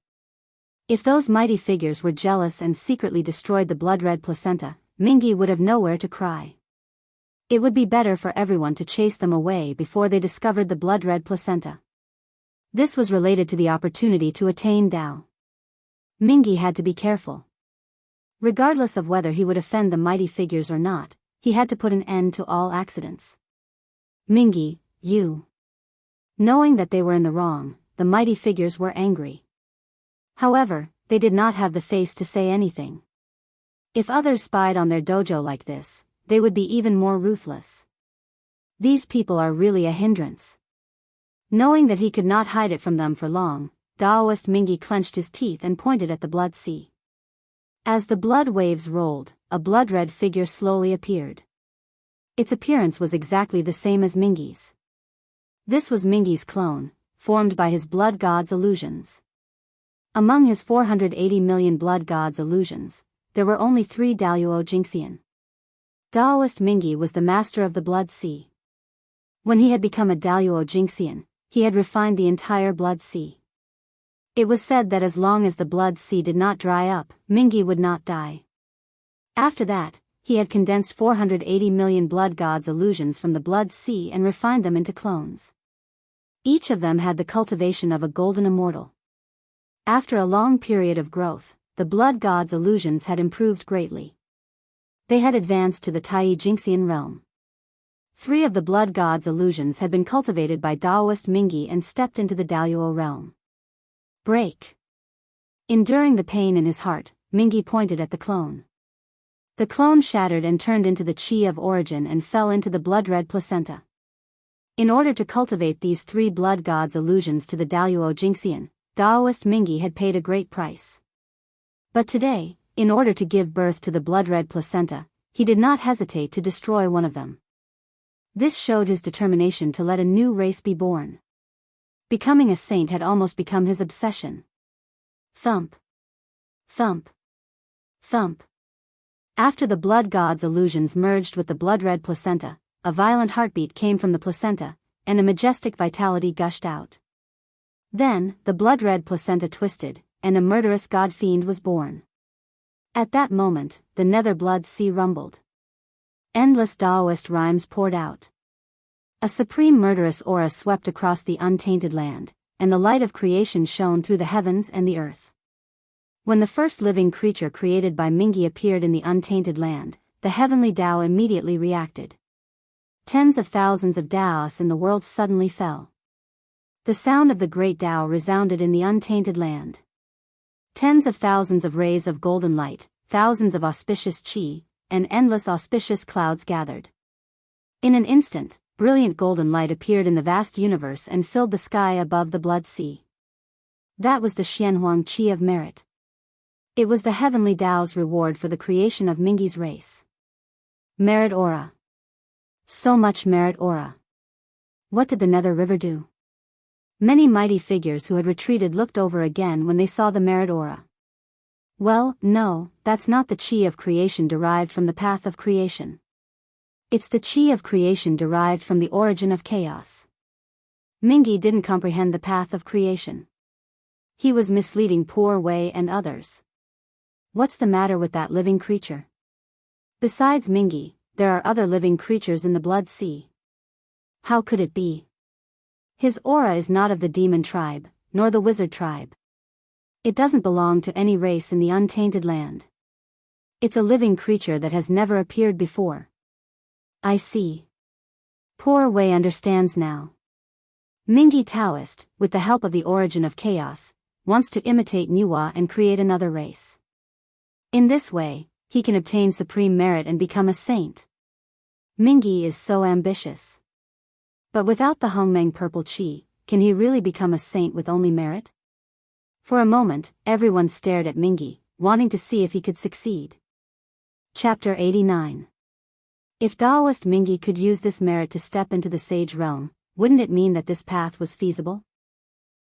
If those mighty figures were jealous and secretly destroyed the blood-red placenta, Mingi would have nowhere to cry. It would be better for everyone to chase them away before they discovered the blood-red placenta. This was related to the opportunity to attain Tao. Mingi had to be careful. Regardless of whether he would offend the mighty figures or not, he had to put an end to all accidents. Mingi, you. Knowing that they were in the wrong, the mighty figures were angry. However, they did not have the face to say anything. If others spied on their dojo like this, they would be even more ruthless. These people are really a hindrance. Knowing that he could not hide it from them for long, Daoist Mingi clenched his teeth and pointed at the blood sea. As the blood waves rolled, a blood-red figure slowly appeared. Its appearance was exactly the same as Mingi's. This was Mingi's clone, formed by his blood god's illusions. Among his 480 million blood god's illusions, there were only 3 Daluo Jingxian. Daoist Mingi was the master of the blood sea. When he had become a Daluo Jingxian, he had refined the entire blood sea. It was said that as long as the blood sea did not dry up, Mingi would not die. After that, he had condensed 480 million blood god's illusions from the blood sea and refined them into clones. Each of them had the cultivation of a golden immortal. After a long period of growth, the blood god's illusions had improved greatly. They had advanced to the Tai Jingxian realm. 3 of the blood god's illusions had been cultivated by Daoist Mingi and stepped into the Daluo realm. Break. Enduring the pain in his heart, Mingi pointed at the clone. The clone shattered and turned into the chi of origin and fell into the blood-red placenta. In order to cultivate these 3 blood god's illusions to the Daluo Jingxian, Daoist Mingi had paid a great price. But today, in order to give birth to the blood-red placenta, he did not hesitate to destroy one of them. This showed his determination to let a new race be born. Becoming a saint had almost become his obsession. Thump. Thump. Thump. After the blood god's illusions merged with the blood-red placenta, a violent heartbeat came from the placenta, and a majestic vitality gushed out. Then, the blood-red placenta twisted, and a murderous god-fiend was born. At that moment, the nether blood sea rumbled. Endless Daoist rhymes poured out. A supreme murderous aura swept across the untainted land, and the light of creation shone through the heavens and the earth. When the first living creature created by Mingi appeared in the untainted land, the heavenly Tao immediately reacted. Tens of thousands of Taos in the world suddenly fell. The sound of the great Tao resounded in the untainted land. Tens of thousands of rays of golden light, thousands of auspicious chi, and endless auspicious clouds gathered. In an instant, brilliant golden light appeared in the vast universe and filled the sky above the blood sea. That was the Xianhuang Qi of merit. It was the heavenly Tao's reward for the creation of Mingi's race. Merit aura. So much merit aura. What did the Nether River do? Many mighty figures who had retreated looked over again when they saw the merit aura. Well, no, that's not the chi of creation derived from the path of creation. It's the chi of creation derived from the origin of chaos. Mingi didn't comprehend the path of creation. He was misleading poor Wei and others. What's the matter with that living creature? Besides Mingi, there are other living creatures in the blood sea. How could it be? His aura is not of the demon tribe, nor the wizard tribe. It doesn't belong to any race in the untainted land. It's a living creature that has never appeared before. I see. Poor Wei understands now. Mingi Taoist, with the help of the origin of chaos, wants to imitate Nuwa and create another race. In this way, he can obtain supreme merit and become a saint. Mingi is so ambitious. But without the Hongmeng purple chi, can he really become a saint with only merit? For a moment, everyone stared at Mingi, wanting to see if he could succeed. Chapter 89. If Taoist Mingi could use this merit to step into the sage realm, wouldn't it mean that this path was feasible?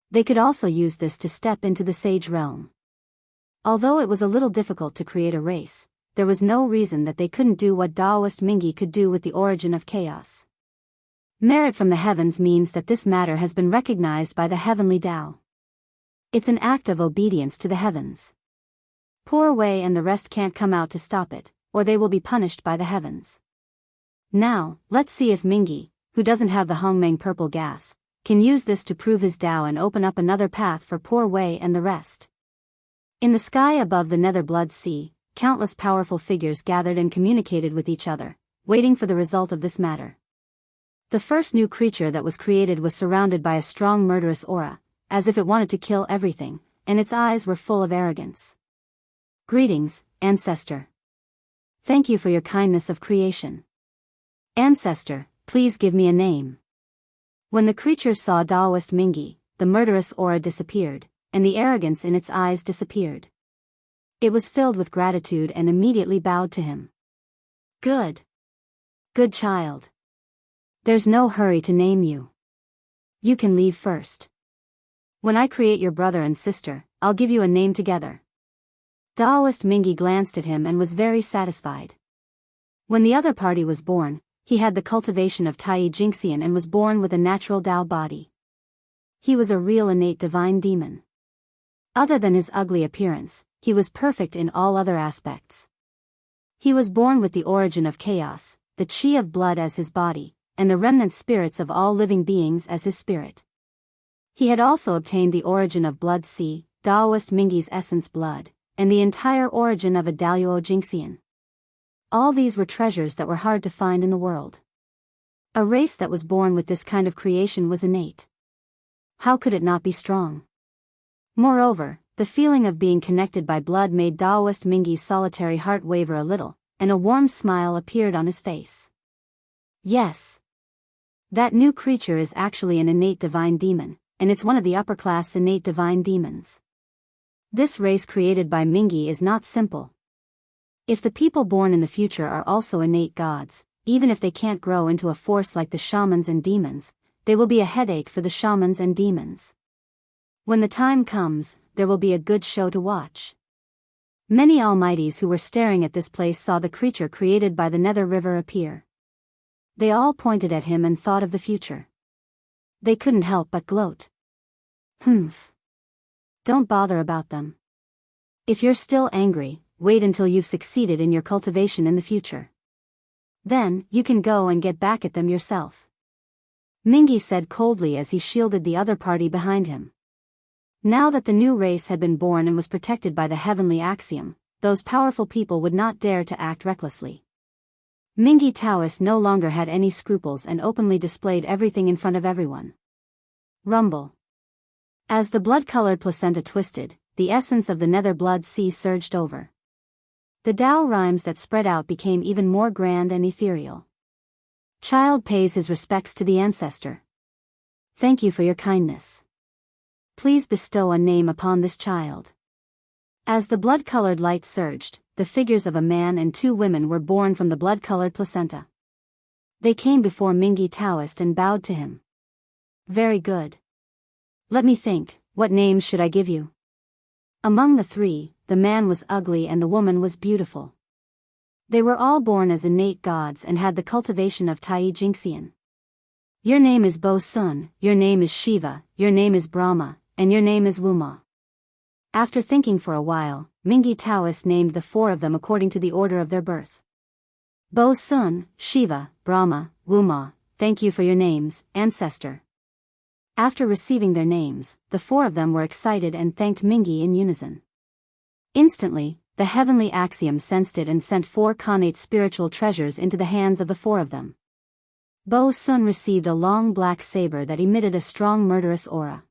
They could also use this to step into the sage realm. Although it was a little difficult to create a race, there was no reason that they couldn't do what Taoist Mingi could do with the origin of chaos. Merit from the heavens means that this matter has been recognized by the heavenly Tao. It's an act of obedience to the heavens. Poor Wei and the rest can't come out to stop it, or they will be punished by the heavens. Now, let's see if Mingi, who doesn't have the Hongmeng purple gas, can use this to prove his Tao and open up another path for poor Wei and the rest. In the sky above the nether blood sea, countless powerful figures gathered and communicated with each other, waiting for the result of this matter. The first new creature that was created was surrounded by a strong murderous aura, as if it wanted to kill everything, and its eyes were full of arrogance. Greetings, Ancestor. Thank you for your kindness of creation. Ancestor, please give me a name. When the creature saw Taoist Mingi, the murderous aura disappeared, and the arrogance in its eyes disappeared. It was filled with gratitude and immediately bowed to him. Good. Good child. There's no hurry to name you. You can leave first. When I create your brother and sister, I'll give you a name together. Taoist Mingi glanced at him and was very satisfied. When the other party was born, he had the cultivation of Tai Jingxian and was born with a natural Tao body. He was a real innate divine demon. Other than his ugly appearance, he was perfect in all other aspects. He was born with the origin of chaos, the chi of blood as his body, and the remnant spirits of all living beings as his spirit. He had also obtained the origin of blood sea, Taoist Mingi's essence blood, and the entire origin of a Daluo Jingxian. All these were treasures that were hard to find in the world. A race that was born with this kind of creation was innate. How could it not be strong? Moreover, the feeling of being connected by blood made Taoist Mingi's solitary heart waver a little, and a warm smile appeared on his face. Yes. That new creature is actually an innate divine demon, and it's one of the upper-class innate divine demons. This race created by Mingi is not simple. If the people born in the future are also innate gods, even if they can't grow into a force like the shamans and demons, they will be a headache for the shamans and demons. When the time comes, there will be a good show to watch. Many almighties who were staring at this place saw the creature created by the Nether River appear. They all pointed at him and thought of the future. They couldn't help but gloat. Humph. Don't bother about them. If you're still angry, wait until you've succeeded in your cultivation in the future. Then, you can go and get back at them yourself. Mingi said coldly as he shielded the other party behind him. Now that the new race had been born and was protected by the heavenly axiom, those powerful people would not dare to act recklessly. Mingi Taoist no longer had any scruples and openly displayed everything in front of everyone. Rumble. As the blood-colored placenta twisted, the essence of the nether blood sea surged over. The Tao rhymes that spread out became even more grand and ethereal. Child pays his respects to the ancestor. Thank you for your kindness. Please bestow a name upon this child. As the blood-colored light surged, the figures of a man and two women were born from the blood-colored placenta. They came before Mingi Taoist and bowed to him. Very good. Let me think, what names should I give you? Among the three, the man was ugly and the woman was beautiful. They were all born as innate gods and had the cultivation of Tai Jingxian. Your name is Bo Sun, your name is Shiva, your name is Brahma, and your name is Wuma. After thinking for a while, Mingi Taoist named the four of them according to the order of their birth. Bo Sun, Shiva, Brahma, Wuma, thank you for your names, ancestor. After receiving their names, the four of them were excited and thanked Mingi in unison. Instantly, the heavenly axiom sensed it and sent 4 connate spiritual treasures into the hands of the four of them. Bo Sun received a long black saber that emitted a strong murderous aura.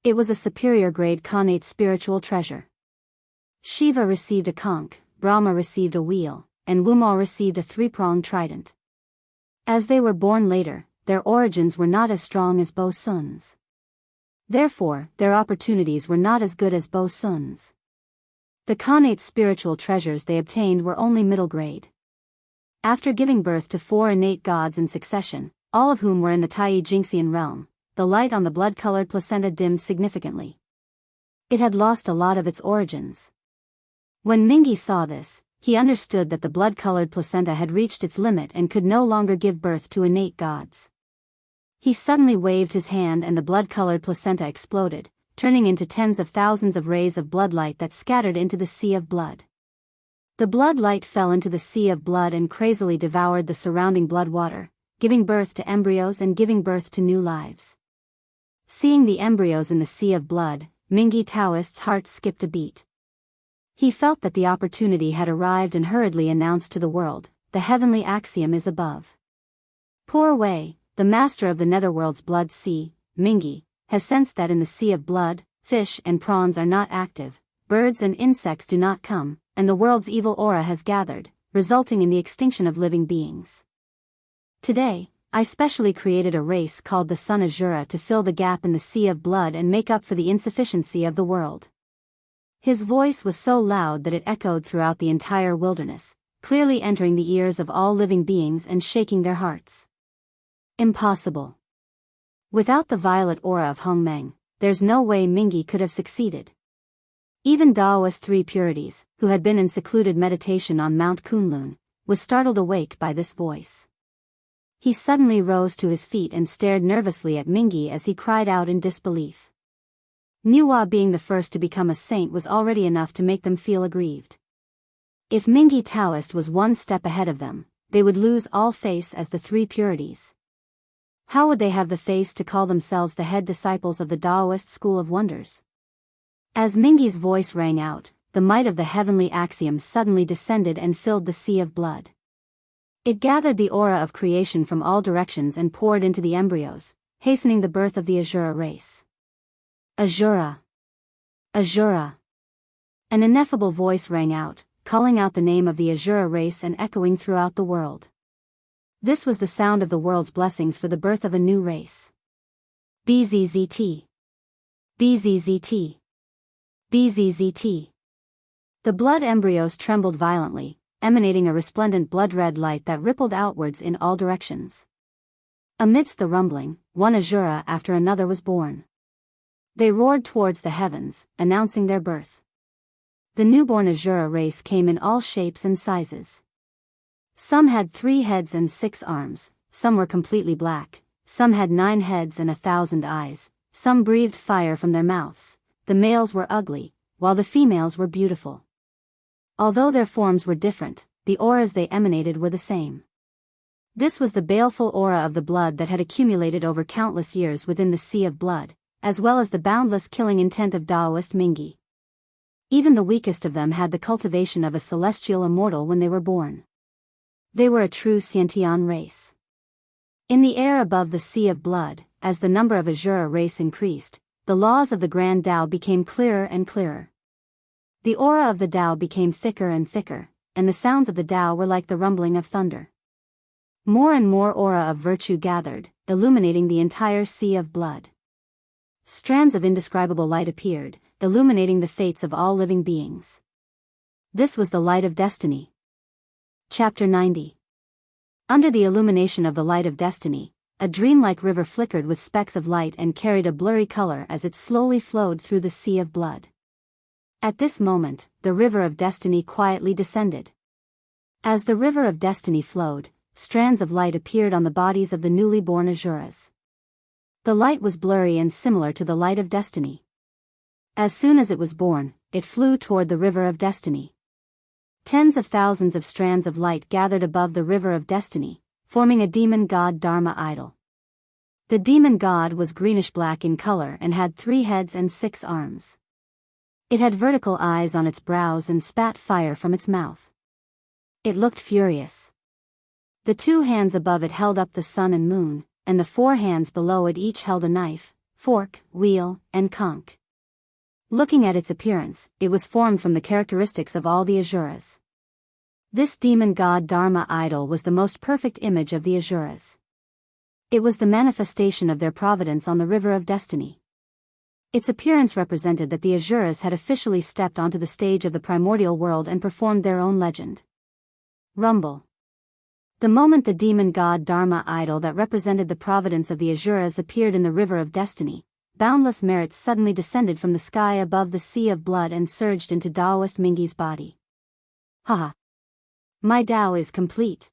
It was a superior grade connate spiritual treasure. Shiva received a conch, Brahma received a wheel, and Wuma received a 3-pronged trident. As they were born later, their origins were not as strong as Bo Sun's. Therefore, their opportunities were not as good as Bo Sun's. The connate spiritual treasures they obtained were only middle grade. After giving birth to 4 innate gods in succession, all of whom were in the Tai Jingxian realm, the light on the blood-colored placenta dimmed significantly. It had lost a lot of its origins. When Mingi saw this, he understood that the blood-colored placenta had reached its limit and could no longer give birth to innate gods. He suddenly waved his hand and the blood-colored placenta exploded, turning into tens of thousands of rays of blood light that scattered into the sea of blood. The blood light fell into the sea of blood and crazily devoured the surrounding blood water, giving birth to embryos and giving birth to new lives. Seeing the embryos in the sea of blood, Mingi Taoist's heart skipped a beat. He felt that the opportunity had arrived and hurriedly announced to the world, the heavenly axiom is above. Poor Wei, the master of the netherworld's blood sea, Mingi, has sensed that in the sea of blood, fish and prawns are not active, birds and insects do not come, and the world's evil aura has gathered, resulting in the extinction of living beings. Today, I specially created a race called the Sun Azura to fill the gap in the sea of blood and make up for the insufficiency of the world. His voice was so loud that it echoed throughout the entire wilderness, clearly entering the ears of all living beings and shaking their hearts. Impossible. Without the violet aura of Hongmeng, there's no way Mingi could have succeeded. Even Daoist 3 Purities, who had been in secluded meditation on Mount Kunlun, was startled awake by this voice. He suddenly rose to his feet and stared nervously at Mingi as he cried out in disbelief. Nuwa being the first to become a saint was already enough to make them feel aggrieved. If Mingi Taoist was one step ahead of them, they would lose all face as the 3 Purities. How would they have the face to call themselves the head disciples of the Daoist school of wonders? As Mingi's voice rang out, the might of the heavenly axiom suddenly descended and filled the sea of blood. It gathered the aura of creation from all directions and poured into the embryos, hastening the birth of the Azura race. Azura! Azura! An ineffable voice rang out, calling out the name of the Azura race and echoing throughout the world. This was the sound of the world's blessings for the birth of a new race. BZZT. BZZT. BZZT. The blood embryos trembled violently, emanating a resplendent blood-red light that rippled outwards in all directions. Amidst the rumbling, one Azura after another was born. They roared towards the heavens, announcing their birth. The newborn Azura race came in all shapes and sizes. Some had 3 heads and 6 arms, some were completely black, some had 9 heads and 1,000 eyes, some breathed fire from their mouths. The males were ugly, while the females were beautiful. Although their forms were different, the auras they emanated were the same. This was the baleful aura of the blood that had accumulated over countless years within the sea of blood, as well as the boundless killing intent of Taoist Mingi. Even the weakest of them had the cultivation of a celestial immortal when they were born. They were a true Xiantian race. In the air above the sea of blood, as the number of Azura race increased, the laws of the Grand Tao became clearer and clearer. The aura of the Tao became thicker and thicker, and the sounds of the Tao were like the rumbling of thunder. More and more aura of virtue gathered, illuminating the entire sea of blood. Strands of indescribable light appeared, illuminating the fates of all living beings. This was the light of destiny. Chapter 90. Under the illumination of the light of destiny, a dreamlike river flickered with specks of light and carried a blurry color as it slowly flowed through the sea of blood. At this moment, the river of destiny quietly descended. As the river of destiny flowed, strands of light appeared on the bodies of the newly born Azuras. The light was blurry and similar to the light of destiny. As soon as it was born, it flew toward the river of destiny. Tens of thousands of strands of light gathered above the river of destiny, forming a demon god Dharma idol. The demon god was greenish-black in color and had 3 heads and 6 arms. It had vertical eyes on its brows and spat fire from its mouth. It looked furious. The 2 hands above it held up the sun and moon, and the 4 hands below it each held a knife, fork, wheel, and conch. Looking at its appearance, it was formed from the characteristics of all the Azuras. This demon god Dharma idol was the most perfect image of the Azuras. It was the manifestation of their providence on the river of destiny. Its appearance represented that the Azuras had officially stepped onto the stage of the primordial world and performed their own legend. Rumble. The moment the demon god Dharma idol that represented the providence of the Azuras appeared in the river of destiny, boundless merits suddenly descended from the sky above the sea of blood and surged into Taoist Mingi's body. Haha! My Tao is complete.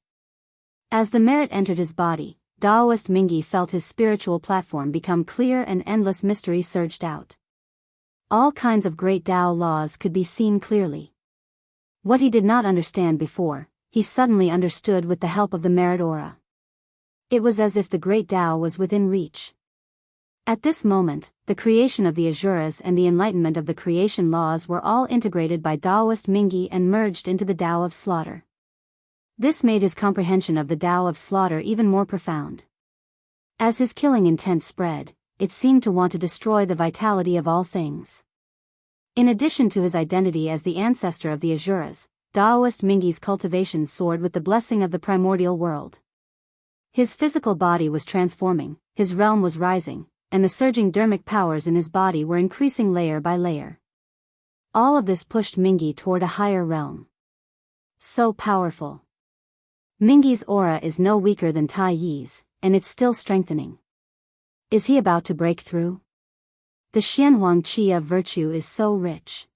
As the merit entered his body, Taoist Mingi felt his spiritual platform become clear and endless mystery surged out. All kinds of great Tao laws could be seen clearly. What he did not understand before, he suddenly understood with the help of the merit aura. It was as if the great Tao was within reach. At this moment, the creation of the Azuras and the enlightenment of the creation laws were all integrated by Taoist Mingi and merged into the Tao of slaughter. This made his comprehension of the Tao of slaughter even more profound. As his killing intent spread, it seemed to want to destroy the vitality of all things. In addition to his identity as the ancestor of the Azuras, Taoist Mingi's cultivation soared with the blessing of the primordial world. His physical body was transforming, his realm was rising, and the surging dermic powers in his body were increasing layer by layer. All of this pushed Mingi toward a higher realm. So powerful. Mingi's aura is no weaker than Tai Yi's, and it's still strengthening. Is he about to break through? The Xianhuang Qi of virtue is so rich.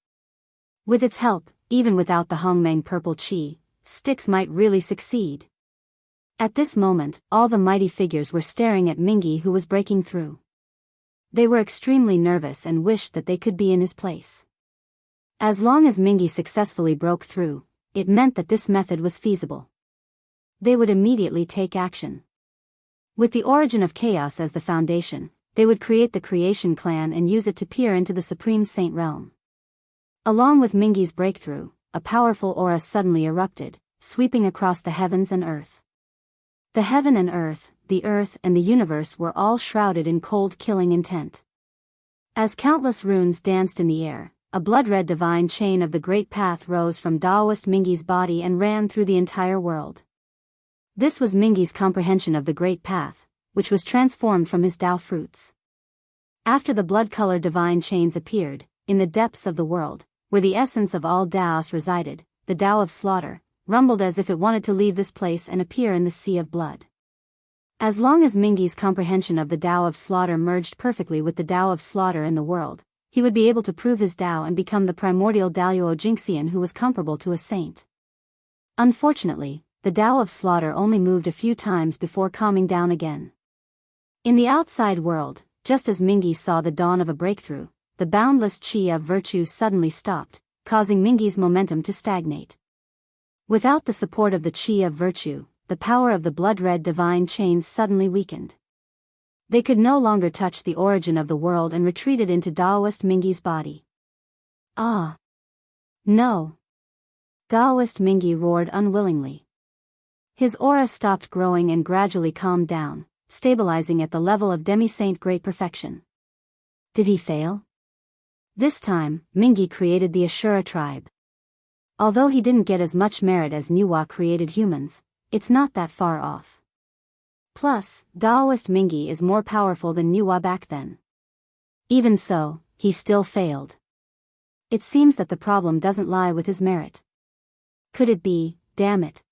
With its help, even without the Hongmeng purple Qi, Styx might really succeed. At this moment, all the mighty figures were staring at Mingi, who was breaking through. They were extremely nervous and wished that they could be in his place. As long as Mingi successfully broke through, it meant that this method was feasible. They would immediately take action. With the origin of chaos as the foundation, they would create the creation clan and use it to peer into the Supreme Saint realm. Along with Mingi's breakthrough, a powerful aura suddenly erupted, sweeping across the heavens and earth. The heaven and earth, the earth and the universe were all shrouded in cold killing intent. As countless runes danced in the air, a blood-red divine chain of the Great Path rose from Taoist Mingi's body and ran through the entire world. This was Mingi's comprehension of the Great Path, which was transformed from his Tao fruits. After the blood-colored divine chains appeared, in the depths of the world, where the essence of all Taos resided, the Tao of slaughter, rumbled as if it wanted to leave this place and appear in the sea of blood. As long as Mingi's comprehension of the Tao of slaughter merged perfectly with the Tao of slaughter in the world, he would be able to prove his Tao and become the primordial Daluo Jinxian who was comparable to a saint. Unfortunately, the Tao of slaughter only moved a few times before calming down again. In the outside world, just as Mingi saw the dawn of a breakthrough, the boundless Qi of virtue suddenly stopped, causing Mingi's momentum to stagnate. Without the support of the Qi of virtue, the power of the blood-red divine chains suddenly weakened. They could no longer touch the origin of the world and retreated into Taoist Mingi's body. Ah! No! Taoist Mingi roared unwillingly. His aura stopped growing and gradually calmed down, stabilizing at the level of demi-saint great perfection. Did he fail? This time, Mingi created the Ashura tribe. Although he didn't get as much merit as Nuwa created humans, it's not that far off. Plus, Taoist Mingi is more powerful than Nuwa back then. Even so, he still failed. It seems that the problem doesn't lie with his merit. Could it be, damn it?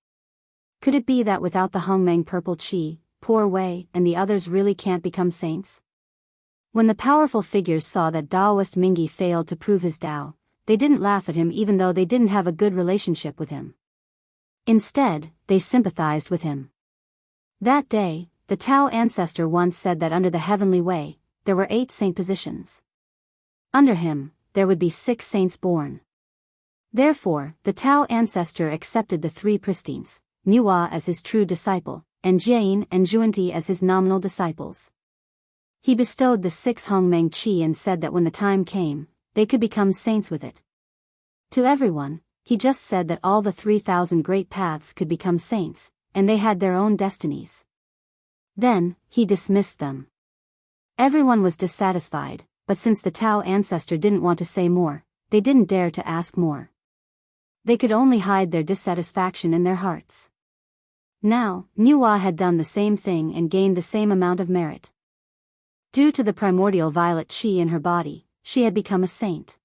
Could it be that without the Hongmeng purple chi, Poor Wei and the others really can't become saints? When the powerful figures saw that Taoist Mingi failed to prove his Tao, they didn't laugh at him even though they didn't have a good relationship with him. Instead, they sympathized with him. That day, the Tao ancestor once said that under the heavenly way, there were 8 saint positions. Under him, there would be 6 saints born. Therefore, the Tao ancestor accepted the 3 pristines, Nuwa as his true disciple, and Jian and Zhuanti as his nominal disciples. He bestowed the 6 Hongmeng Qi and said that when the time came, they could become saints with it. To everyone, he just said that all the 3,000 great paths could become saints, and they had their own destinies. Then, he dismissed them. Everyone was dissatisfied, but since the Tao ancestor didn't want to say more, they didn't dare to ask more. They could only hide their dissatisfaction in their hearts. Now, Nuwa had done the same thing and gained the same amount of merit. Due to the primordial violet chi in her body, she had become a saint.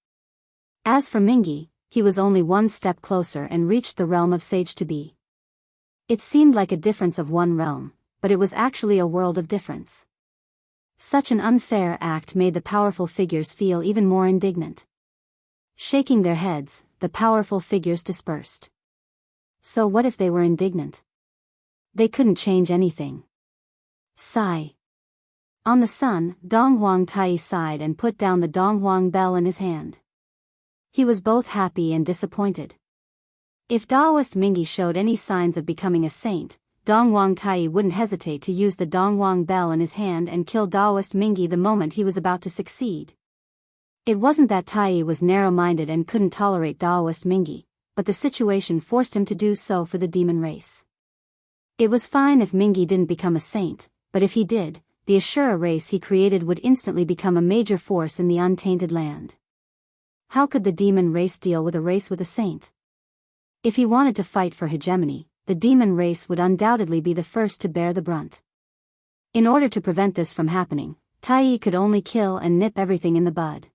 As for Mingi, he was only one step closer and reached the realm of sage to be. It seemed like a difference of one realm, but it was actually a world of difference. Such an unfair act made the powerful figures feel even more indignant. Shaking their heads, the powerful figures dispersed. So what if they were indignant? They couldn't change anything. Sigh. On the sun, Donghuang Tai sighed and put down the Donghuang bell in his hand. He was both happy and disappointed. If Taoist Mingi showed any signs of becoming a saint, Donghuang Tai wouldn't hesitate to use the Donghuang bell in his hand and kill Taoist Mingi the moment he was about to succeed. It wasn't that Tai was narrow-minded and couldn't tolerate Taoist Mingi, but the situation forced him to do so for the demon race. It was fine if Mingi didn't become a saint, but if he did, the Ashura race he created would instantly become a major force in the untainted land. How could the demon race deal with a race with a saint? If he wanted to fight for hegemony, the demon race would undoubtedly be the first to bear the brunt. In order to prevent this from happening, Tai could only kill and nip everything in the bud.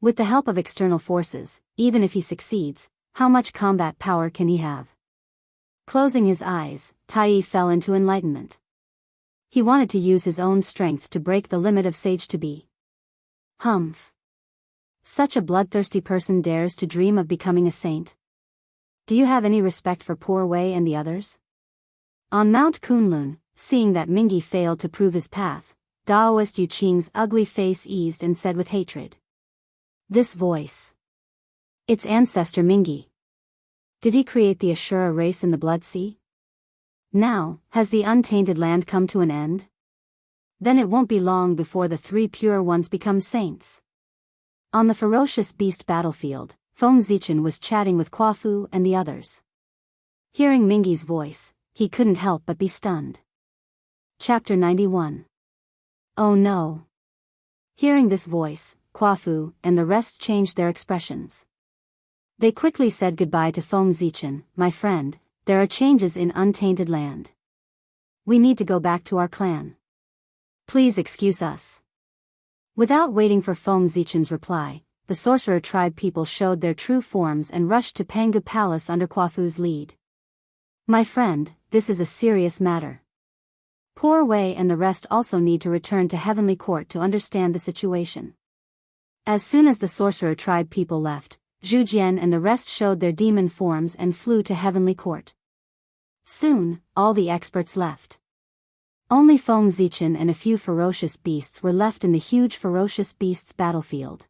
With the help of external forces, even if he succeeds, how much combat power can he have? Closing his eyes, Tai fell into enlightenment. He wanted to use his own strength to break the limit of sage to be. Humph. Such a bloodthirsty person dares to dream of becoming a saint? Do you have any respect for Poor Wei and the others? On Mount Kunlun, seeing that Mingi failed to prove his path, Taoist Yu Qing's ugly face eased and said with hatred. This voice. It's ancestor Mingi. Did he create the Ashura race in the Blood Sea? Now, has the untainted land come to an end? Then it won't be long before the 3 pure ones become saints. On the ferocious beast battlefield, Feng Zichen was chatting with Kuafu and the others. Hearing Mingi's voice, he couldn't help but be stunned. Chapter 91. Oh no. Hearing this voice, Kuafu and the rest changed their expressions. They quickly said goodbye to Feng Zichen. My friend, there are changes in untainted land. We need to go back to our clan. Please excuse us. Without waiting for Feng Zichen's reply, the sorcerer tribe people showed their true forms and rushed to Pangu Palace under Kuafu's lead. My friend, this is a serious matter. Poor Wei and the rest also need to return to Heavenly Court to understand the situation. As soon as the sorcerer tribe people left, Zhu Jian and the rest showed their demon forms and flew to Heavenly Court. Soon, all the experts left. Only Feng Zichen and a few ferocious beasts were left in the huge ferocious beasts battlefield.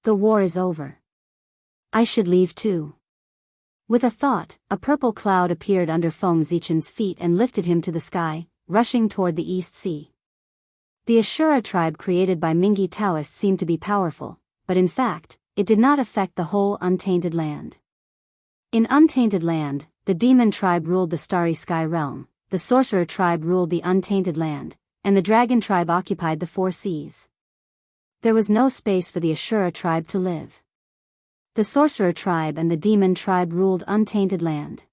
The war is over. I should leave too. With a thought, a purple cloud appeared under Feng Zichen's feet and lifted him to the sky, rushing toward the East Sea. The Ashura tribe created by Mingyi Taoists seemed to be powerful, but in fact, it did not affect the whole Untainted Land. In Untainted Land, the Demon tribe ruled the Starry Sky realm, the Sorcerer tribe ruled the Untainted Land, and the Dragon tribe occupied the Four Seas. There was no space for the Ashura tribe to live. The Sorcerer tribe and the Demon tribe ruled Untainted Land.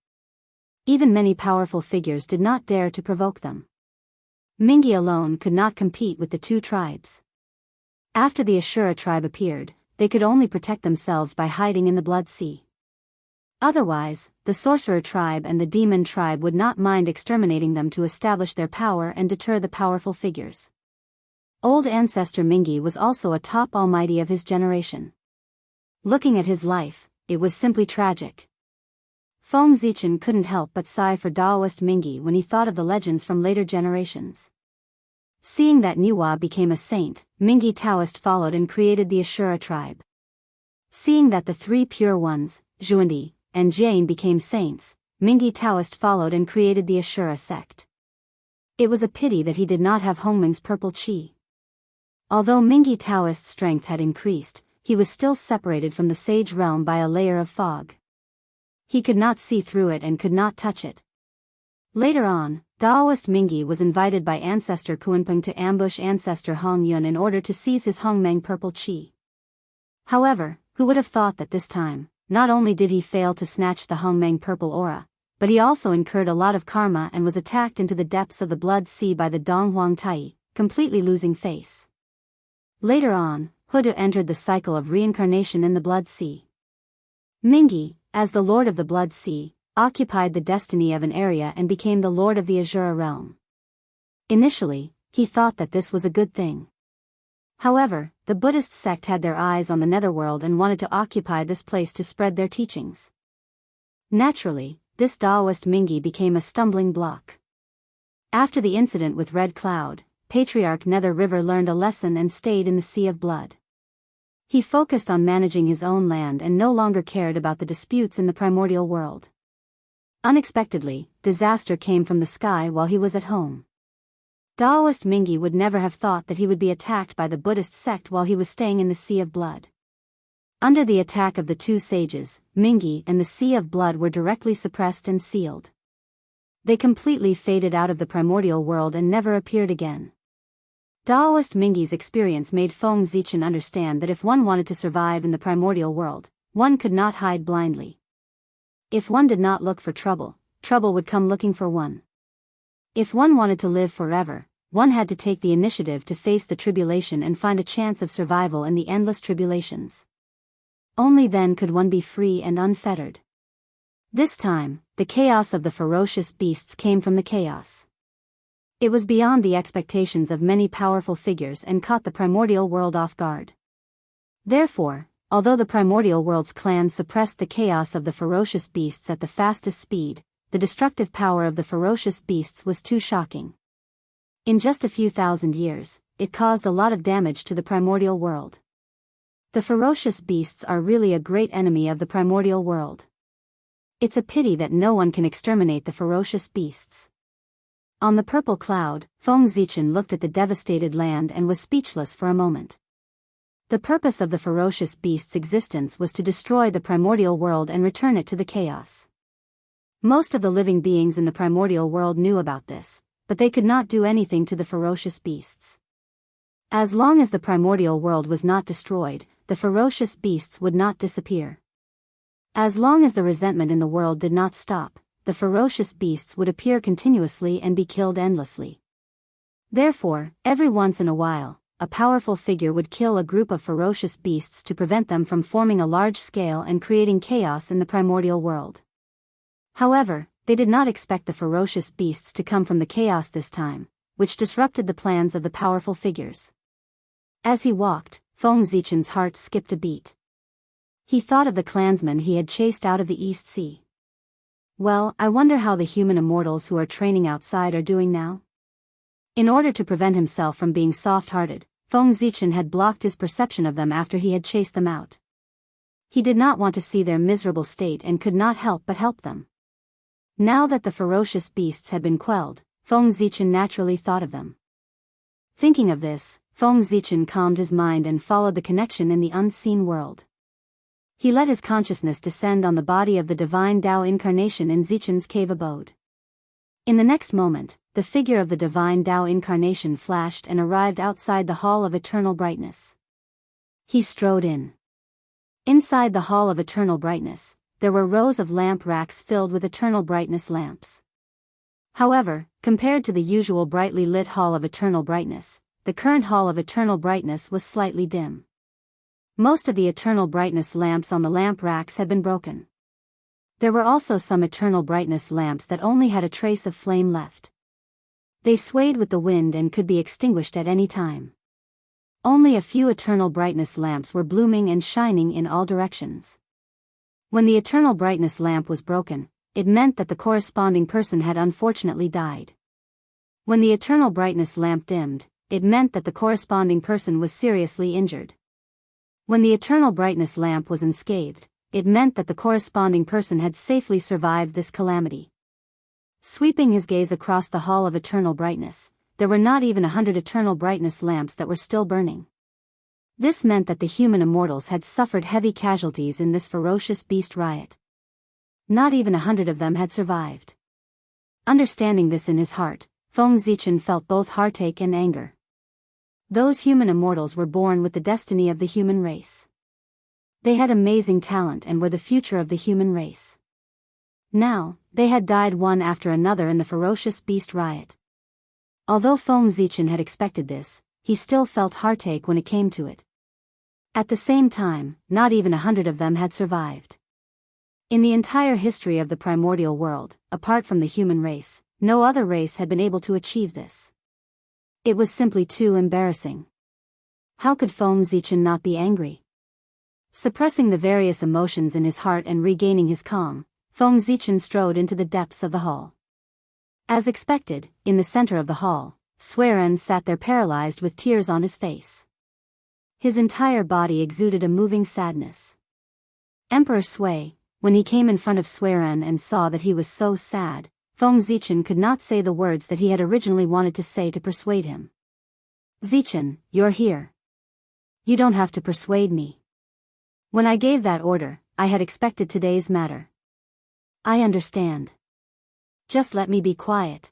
Even many powerful figures did not dare to provoke them. Mingyi alone could not compete with the two tribes. After the Ashura tribe appeared, they could only protect themselves by hiding in the Blood Sea. Otherwise, the Sorcerer tribe and the Demon tribe would not mind exterminating them to establish their power and deter the powerful figures. Old Ancestor Mingyi was also a top almighty of his generation. Looking at his life, it was simply tragic. Feng Zichen couldn't help but sigh for Daoist Mingyi when he thought of the legends from later generations. Seeing that Nuwa became a saint, Mingyi Taoist followed and created the Ashura tribe. Seeing that the three pure ones, Zhuandi and Jian became saints, Mingyi Taoist followed and created the Ashura sect. It was a pity that he did not have Hongming's purple qi. Although Mingyi Taoist's strength had increased, he was still separated from the sage realm by a layer of fog. He could not see through it and could not touch it. Later on, Daoist Mingyi was invited by Ancestor Kuanping to ambush Ancestor Hong Yun in order to seize his Hongmeng purple qi. However, who would have thought that this time, not only did he fail to snatch the Hongmeng purple aura, but he also incurred a lot of karma and was attacked into the depths of the Blood Sea by the Donghuang Tai, completely losing face. Later on, Hudu entered the cycle of reincarnation in the Blood Sea. Mingyi, as the Lord of the Blood Sea, occupied the destiny of an area and became the Lord of the Azura realm. Initially, he thought that this was a good thing. However, the Buddhist sect had their eyes on the netherworld and wanted to occupy this place to spread their teachings. Naturally, this Daoist Mingyi became a stumbling block. After the incident with Red Cloud, Patriarch Nether River learned a lesson and stayed in the Sea of Blood. He focused on managing his own land and no longer cared about the disputes in the primordial world. Unexpectedly, disaster came from the sky while he was at home. Daoist Mingyi would never have thought that he would be attacked by the Buddhist sect while he was staying in the Sea of Blood. Under the attack of the two sages, Mingyi and the Sea of Blood were directly suppressed and sealed. They completely faded out of the primordial world and never appeared again. Daoist Mingyi's experience made Feng Zichen understand that if one wanted to survive in the primordial world, one could not hide blindly. If one did not look for trouble, trouble would come looking for one. If one wanted to live forever, one had to take the initiative to face the tribulation and find a chance of survival in the endless tribulations. Only then could one be free and unfettered. This time, the chaos of the ferocious beasts came from the chaos. It was beyond the expectations of many powerful figures and caught the primordial world off guard. Therefore, although the primordial world's clans suppressed the chaos of the ferocious beasts at the fastest speed, the destructive power of the ferocious beasts was too shocking. In just a few thousand years, it caused a lot of damage to the primordial world. The ferocious beasts are really a great enemy of the primordial world. It's a pity that no one can exterminate the ferocious beasts. On the purple cloud, Feng Zichen looked at the devastated land and was speechless for a moment. The purpose of the ferocious beast's existence was to destroy the primordial world and return it to the chaos. Most of the living beings in the primordial world knew about this, but they could not do anything to the ferocious beasts. As long as the primordial world was not destroyed, the ferocious beasts would not disappear. As long as the resentment in the world did not stop, the ferocious beasts would appear continuously and be killed endlessly. Therefore, every once in a while, a powerful figure would kill a group of ferocious beasts to prevent them from forming a large scale and creating chaos in the primordial world. However, they did not expect the ferocious beasts to come from the chaos this time, which disrupted the plans of the powerful figures. As he walked, Feng Zichen's heart skipped a beat. He thought of the clansmen he had chased out of the East Sea. Well, I wonder how the human immortals who are training outside are doing now? In order to prevent himself from being soft-hearted, Feng Zichen had blocked his perception of them after he had chased them out. He did not want to see their miserable state and could not help but help them. Now that the ferocious beasts had been quelled, Feng Zichen naturally thought of them. Thinking of this, Feng Zichen calmed his mind and followed the connection in the unseen world. He let his consciousness descend on the body of the divine Tao incarnation in Zichen's cave abode. In the next moment, the figure of the divine Tao incarnation flashed and arrived outside the Hall of Eternal Brightness. He strode in. Inside the Hall of Eternal Brightness, there were rows of lamp racks filled with eternal brightness lamps. However, compared to the usual brightly lit Hall of Eternal Brightness, the current Hall of Eternal Brightness was slightly dim. Most of the eternal brightness lamps on the lamp racks had been broken. There were also some eternal brightness lamps that only had a trace of flame left. They swayed with the wind and could be extinguished at any time. Only a few eternal brightness lamps were blooming and shining in all directions. When the eternal brightness lamp was broken, it meant that the corresponding person had unfortunately died. When the eternal brightness lamp dimmed, it meant that the corresponding person was seriously injured. When the eternal brightness lamp was unscathed, it meant that the corresponding person had safely survived this calamity. Sweeping his gaze across the Hall of Eternal Brightness, there were not even 100 eternal brightness lamps that were still burning. This meant that the human immortals had suffered heavy casualties in this ferocious beast riot. Not even 100 of them had survived. Understanding this in his heart, Feng Zichen felt both heartache and anger. Those human immortals were born with the destiny of the human race. They had amazing talent and were the future of the human race. Now, they had died one after another in the ferocious beast riot. Although Feng Zichen had expected this, he still felt heartache when it came to it. At the same time, not even 100 of them had survived. In the entire history of the primordial world, apart from the human race, no other race had been able to achieve this. It was simply too embarrassing. How could Feng Zichen not be angry? Suppressing the various emotions in his heart and regaining his calm, Feng Zichen strode into the depths of the hall. As expected, in the center of the hall, Suiren sat there paralyzed with tears on his face. His entire body exuded a moving sadness. Emperor Sui, when he came in front of Suiren and saw that he was so sad, Feng Zichen could not say the words that he had originally wanted to say to persuade him. Zichen, you're here. You don't have to persuade me. When I gave that order, I had expected today's matter. I understand. Just let me be quiet.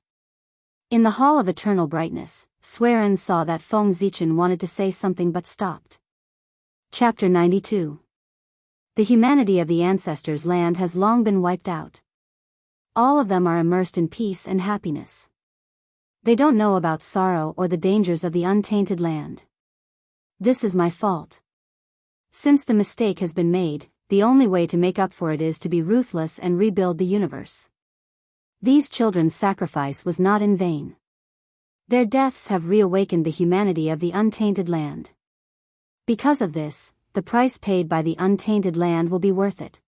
In the Hall of Eternal Brightness, Suiren saw that Feng Zichen wanted to say something but stopped. Chapter 92. The humanity of the ancestors' land has long been wiped out. All of them are immersed in peace and happiness. They don't know about sorrow or the dangers of the untainted land. This is my fault. Since the mistake has been made, the only way to make up for it is to be ruthless and rebuild the universe. These children's sacrifice was not in vain. Their deaths have reawakened the humanity of the untainted land. Because of this, the price paid by the untainted land will be worth it.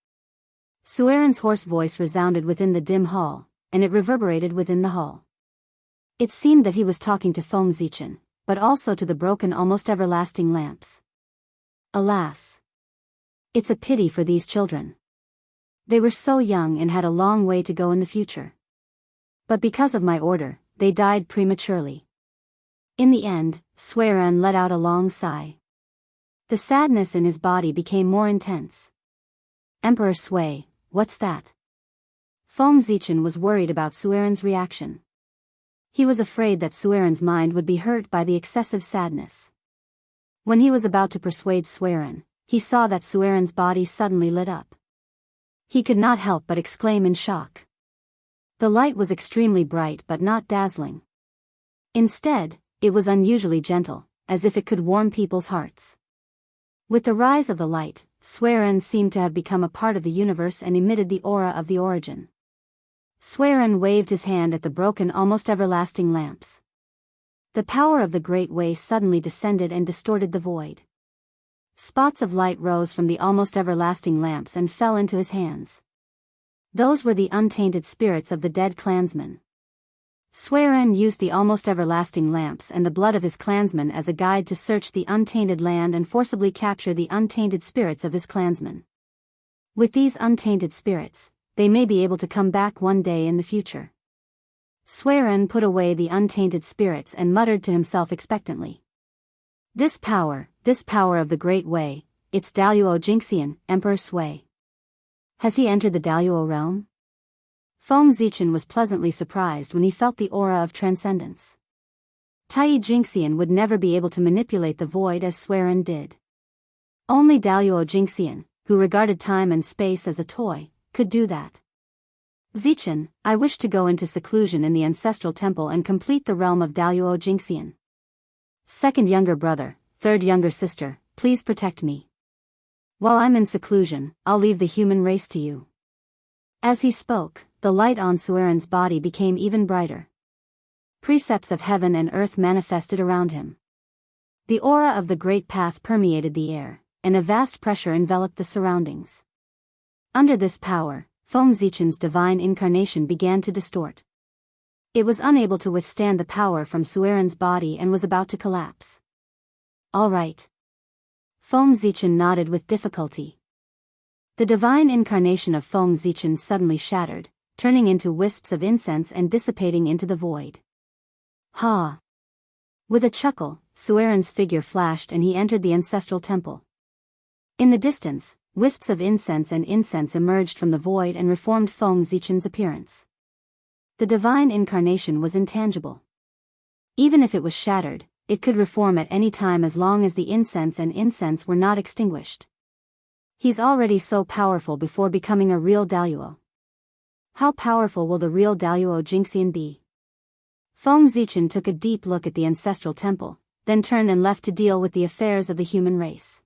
Suiren's hoarse voice resounded within the dim hall, and it reverberated within the hall. It seemed that he was talking to Feng Zichen, but also to the broken almost everlasting lamps. Alas! It's a pity for these children. They were so young and had a long way to go in the future. But because of my order, they died prematurely. In the end, Suiren let out a long sigh. The sadness in his body became more intense. Emperor Sui, what's that? Feng Zichen was worried about Suiren's reaction. He was afraid that Suiren's mind would be hurt by the excessive sadness. When he was about to persuade Suiren, he saw that Suiren's body suddenly lit up. He could not help but exclaim in shock. The light was extremely bright but not dazzling. Instead, it was unusually gentle, as if it could warm people's hearts. With the rise of the light, Suiren seemed to have become a part of the universe and emitted the aura of the origin. Suiren waved his hand at the broken almost everlasting lamps. The power of the great way suddenly descended and distorted the void. Spots of light rose from the almost everlasting lamps and fell into his hands. Those were the untainted spirits of the dead clansmen. Suiren used the almost everlasting lamps and the blood of his clansmen as a guide to search the untainted land and forcibly capture the untainted spirits of his clansmen. With these untainted spirits, they may be able to come back one day in the future. Suiren put away the untainted spirits and muttered to himself expectantly. This power of the Great Way, it's Daluo Jinxian, Emperor Sui. Has he entered the Daluo realm? Feng Zichen was pleasantly surprised when he felt the aura of transcendence. Tai Jinxian would never be able to manipulate the void as Suiren did. Only Daluo Jinxian, who regarded time and space as a toy, could do that. Zichen, I wish to go into seclusion in the ancestral temple and complete the realm of Daluo Jinxian. Second younger brother, third younger sister, please protect me. While I'm in seclusion, I'll leave the human race to you. As he spoke, the light on Suiren's body became even brighter. Precepts of heaven and earth manifested around him. The aura of the great path permeated the air, and a vast pressure enveloped the surroundings. Under this power, Feng Zichen's divine incarnation began to distort. It was unable to withstand the power from Suiren's body and was about to collapse. All right. Feng Zichen nodded with difficulty. The divine incarnation of Feng Zichen suddenly shattered, turning into wisps of incense and dissipating into the void. Ha! With a chuckle, Suiren's figure flashed and he entered the ancestral temple. In the distance, wisps of incense emerged from the void and reformed Feng Zichen's appearance. The divine incarnation was intangible. Even if it was shattered, it could reform at any time as long as the incense were not extinguished. He's already so powerful before becoming a real Daluo. How powerful will the real Daluo Jinxian be? Feng Zichen took a deep look at the ancestral temple, then turned and left to deal with the affairs of the human race.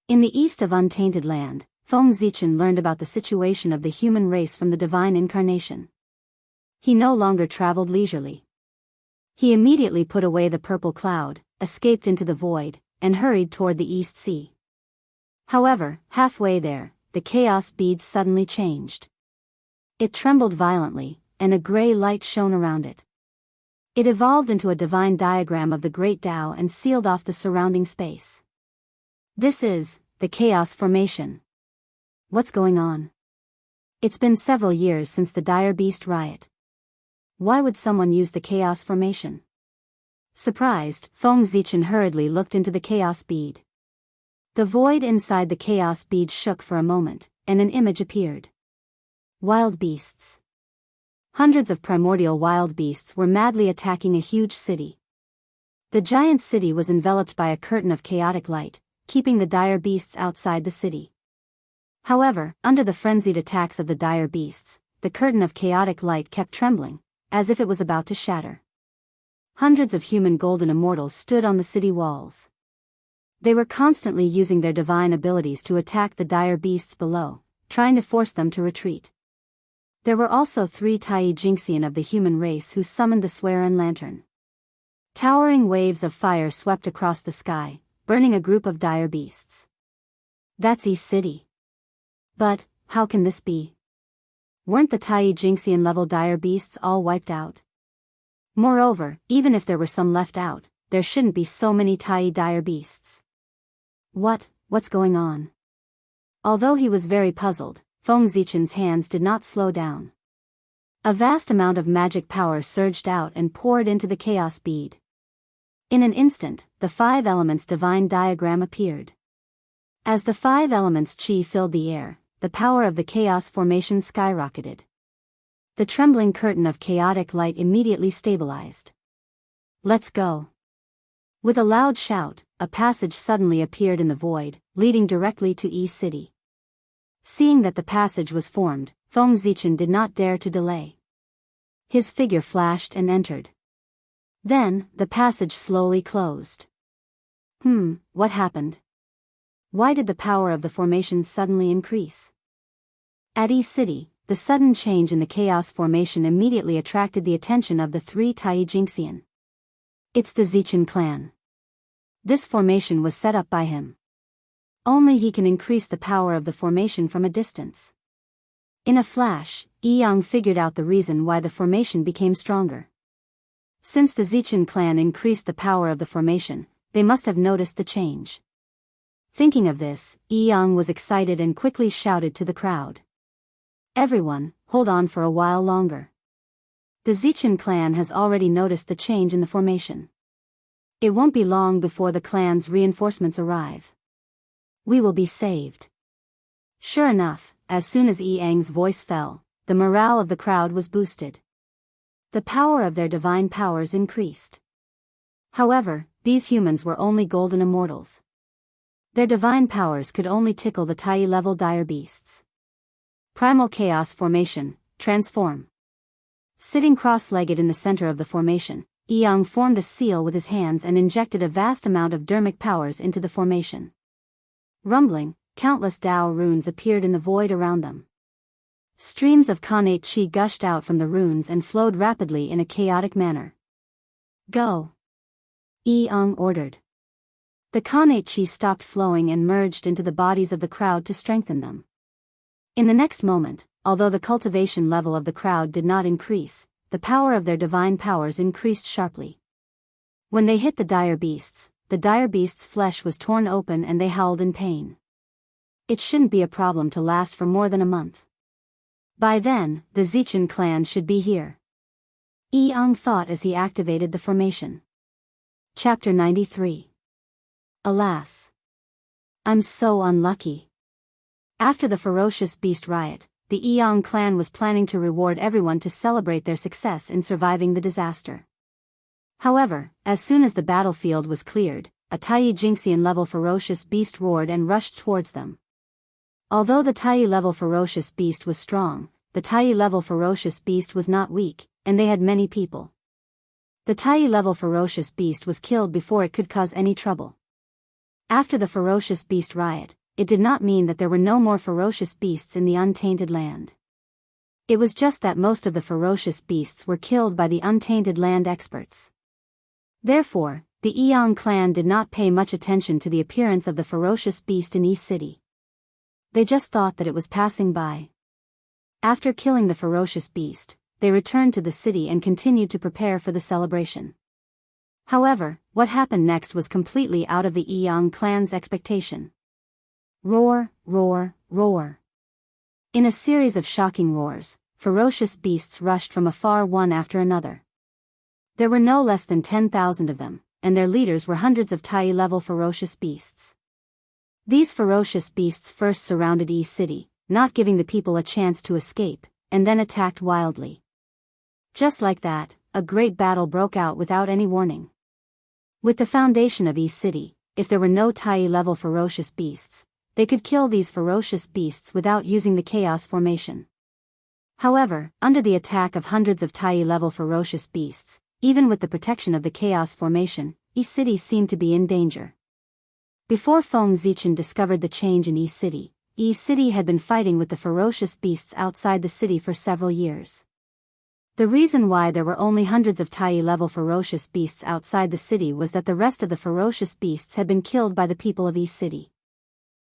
In the east of Untainted Land, Feng Zichen learned about the situation of the human race from the divine incarnation. He no longer traveled leisurely. He immediately put away the purple cloud, escaped into the void, and hurried toward the East Sea. However, halfway there, the chaos bead suddenly changed. It trembled violently, and a gray light shone around it. It evolved into a divine diagram of the Great Tao and sealed off the surrounding space. This is the Chaos Formation. What's going on? It's been several years since the Dire Beast riot. Why would someone use the Chaos Formation? Surprised, Feng Zichen hurriedly looked into the Chaos Bead. The void inside the Chaos Bead shook for a moment, and an image appeared. Wild beasts. Hundreds of primordial wild beasts were madly attacking a huge city. The giant city was enveloped by a curtain of chaotic light, keeping the dire beasts outside the city. However, under the frenzied attacks of the dire beasts, the curtain of chaotic light kept trembling, as if it was about to shatter. Hundreds of human golden immortals stood on the city walls. They were constantly using their divine abilities to attack the dire beasts below, trying to force them to retreat. There were also 3 Tai Jinxian of the human race who summoned the Suiren lantern. Towering waves of fire swept across the sky, burning a group of dire beasts. That's East City. But, how can this be? Weren't the Tai Jinxian level dire beasts all wiped out? Moreover, even if there were some left out, there shouldn't be so many Tai dire beasts. What's going on? Although he was very puzzled, Feng Zichen's hands did not slow down. A vast amount of magic power surged out and poured into the chaos bead. In an instant, the 5 elements divine diagram appeared. As the 5 elements chi filled the air, the power of the chaos formation skyrocketed. The trembling curtain of chaotic light immediately stabilized. Let's go. With a loud shout, a passage suddenly appeared in the void, leading directly to E City. Seeing that the passage was formed, Feng Zichen did not dare to delay. His figure flashed and entered. Then, the passage slowly closed. What happened? Why did the power of the formation suddenly increase? At E City, the sudden change in the chaos formation immediately attracted the attention of the 3 Tai Jinxian. It's the Zichen clan. This formation was set up by him. Only he can increase the power of the formation from a distance. In a flash, Yang figured out the reason why the formation became stronger. Since the Zichen clan increased the power of the formation, they must have noticed the change. Thinking of this, Young was excited and quickly shouted to the crowd. Everyone, hold on for a while longer. The Zichin clan has already noticed the change in the formation. It won't be long before the clan's reinforcements arrive. We will be saved. Sure enough, as soon as Yang's voice fell, the morale of the crowd was boosted. The power of their divine powers increased. However, these humans were only golden immortals. Their divine powers could only tickle the Tai-level dire beasts. Primal Chaos Formation, Transform. Sitting cross-legged in the center of the formation, Yang formed a seal with his hands and injected a vast amount of dermic powers into the formation. Rumbling, countless Tao runes appeared in the void around them. Streams of Khanate Qi gushed out from the runes and flowed rapidly in a chaotic manner. Go! Yang ordered. The Khanate Qi stopped flowing and merged into the bodies of the crowd to strengthen them. In the next moment, although the cultivation level of the crowd did not increase, the power of their divine powers increased sharply. When they hit the dire beasts' flesh was torn open and they howled in pain. It shouldn't be a problem to last for more than a month. By then, the Zichin clan should be here. Yang thought as he activated the formation. Chapter 93. Alas! I'm so unlucky. After the ferocious beast riot, the Yang clan was planning to reward everyone to celebrate their success in surviving the disaster. However, as soon as the battlefield was cleared, a Tai Jinxian level ferocious beast roared and rushed towards them. Although the Tai level ferocious beast was strong, the Tai level ferocious beast was not weak, and they had many people. The Tai level ferocious beast was killed before it could cause any trouble. After the ferocious beast riot, it did not mean that there were no more ferocious beasts in the untainted land. It was just that most of the ferocious beasts were killed by the untainted land experts. Therefore, the Yang clan did not pay much attention to the appearance of the ferocious beast in East City. They just thought that it was passing by. After killing the ferocious beast, they returned to the city and continued to prepare for the celebration. However, what happened next was completely out of the Yang clan's expectation. Roar, roar, roar. In a series of shocking roars, ferocious beasts rushed from afar one after another. There were no less than 10,000 of them, and their leaders were hundreds of Tai-level ferocious beasts. These ferocious beasts first surrounded East City, not giving the people a chance to escape, and then attacked wildly. Just like that, a great battle broke out without any warning. With the foundation of East City, if there were no Tai-level ferocious beasts, they could kill these ferocious beasts without using the chaos formation. However, under the attack of hundreds of Tai-level ferocious beasts, even with the protection of the chaos formation, East City seemed to be in danger. Before Feng Zichin discovered the change in East City had been fighting with the ferocious beasts outside the city for several years. The reason why there were only hundreds of Tai-level ferocious beasts outside the city was that the rest of the ferocious beasts had been killed by the people of East City.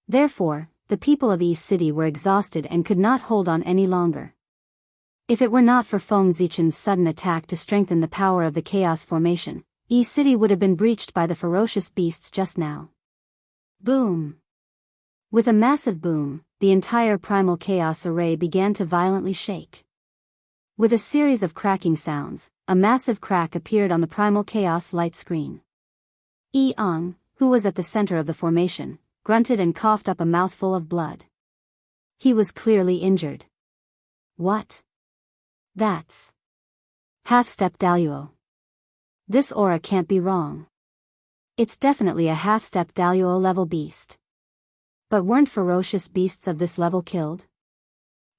Therefore, the people of East City were exhausted and could not hold on any longer. If it were not for Feng Zichin's sudden attack to strengthen the power of the chaos formation, East City would have been breached by the ferocious beasts just now. Boom! With a massive boom, the entire primal chaos array began to violently shake. With a series of cracking sounds, a massive crack appeared on the primal chaos light screen. Yang, who was at the center of the formation, grunted and coughed up a mouthful of blood. He was clearly injured. What? That's half-step Daluo. This aura can't be wrong. It's definitely a half-step Daluo level beast. But weren't ferocious beasts of this level killed?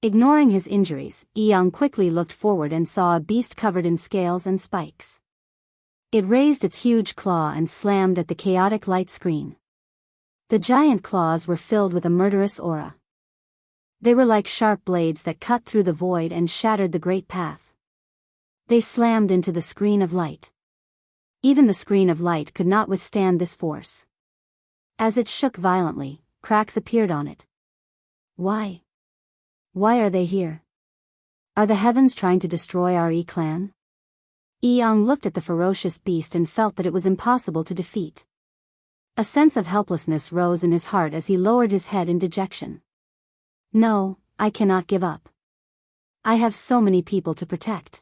Ignoring his injuries, Yang quickly looked forward and saw a beast covered in scales and spikes. It raised its huge claw and slammed at the chaotic light screen. The giant claws were filled with a murderous aura. They were like sharp blades that cut through the void and shattered the great path. They slammed into the screen of light. Even the screen of light could not withstand this force. As it shook violently, cracks appeared on it. Why? Why are they here? Are the heavens trying to destroy our clan? Yang looked at the ferocious beast and felt that it was impossible to defeat. A sense of helplessness rose in his heart as he lowered his head in dejection. No, I cannot give up. I have so many people to protect.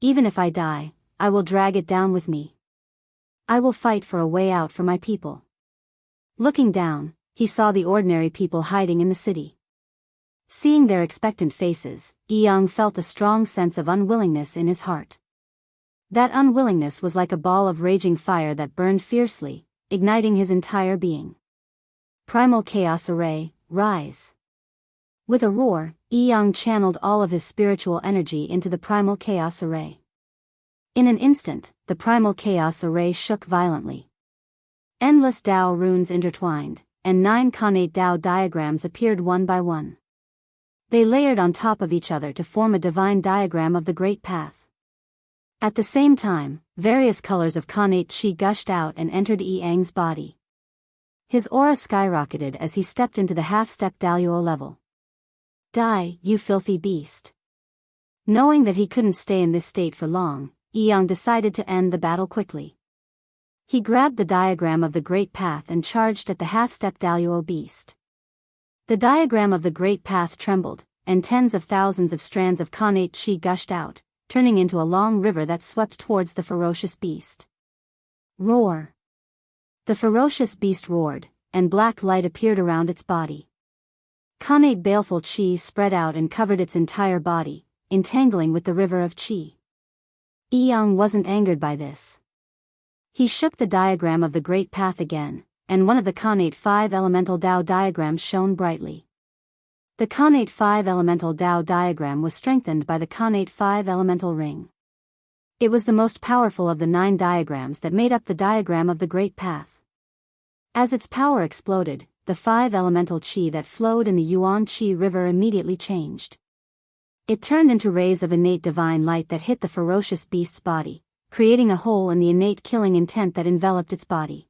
Even if I die, I will drag it down with me. I will fight for a way out for my people. Looking down, he saw the ordinary people hiding in the city. Seeing their expectant faces, Young felt a strong sense of unwillingness in his heart. That unwillingness was like a ball of raging fire that burned fiercely, igniting his entire being. Primal Chaos Array, rise. With a roar, Young channeled all of his spiritual energy into the Primal Chaos Array. In an instant, the Primal Chaos Array shook violently. Endless Tao runes intertwined, and 9 connate Tao diagrams appeared one by one. They layered on top of each other to form a divine diagram of the Great Path. At the same time, various colors of connate chi gushed out and entered Yang's body. His aura skyrocketed as he stepped into the half-step Daluo level. Die, you filthy beast. Knowing that he couldn't stay in this state for long, Yang decided to end the battle quickly. He grabbed the diagram of the Great Path and charged at the half-step Daluo beast. The diagram of the Great Path trembled, and tens of thousands of strands of connate chi gushed out, turning into a long river that swept towards the ferocious beast. Roar! The ferocious beast roared, and black light appeared around its body. Connate baleful chi spread out and covered its entire body, entangling with the river of chi. Yang wasn't angered by this. He shook the diagram of the Great Path again, and one of the connate 5 elemental Tao diagrams shone brightly. The connate 5 elemental Tao diagram was strengthened by the connate 5 elemental ring. It was the most powerful of the 9 diagrams that made up the diagram of the Great Path. As its power exploded, the 5 elemental chi that flowed in the Yuan Chi River immediately changed. It turned into rays of innate divine light that hit the ferocious beast's body, creating a hole in the innate killing intent that enveloped its body.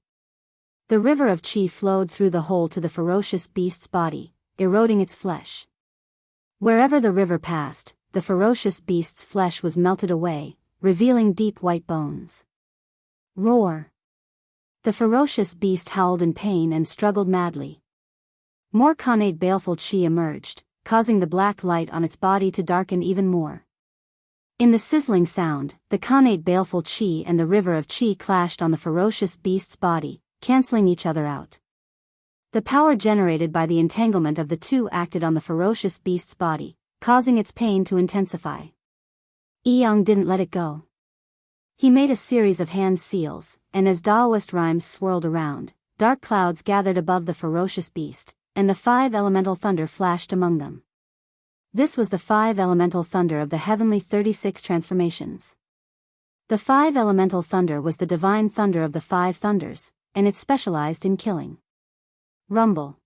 The river of chi flowed through the hole to the ferocious beast's body, eroding its flesh. Wherever the river passed, the ferocious beast's flesh was melted away, revealing deep white bones. Roar! The ferocious beast howled in pain and struggled madly. More connate baleful chi emerged, causing the black light on its body to darken even more. In the sizzling sound, the connate baleful chi and the river of chi clashed on the ferocious beast's body, canceling each other out. The power generated by the entanglement of the two acted on the ferocious beast's body, causing its pain to intensify. Yang didn't let it go. He made a series of hand seals, and as Taoist rhymes swirled around, dark clouds gathered above the ferocious beast, and the 5 elemental thunder flashed among them. This was the 5 elemental thunder of the heavenly 36 transformations. The 5 elemental thunder was the divine thunder of the 5 thunders, and it specialized in killing. Rumble.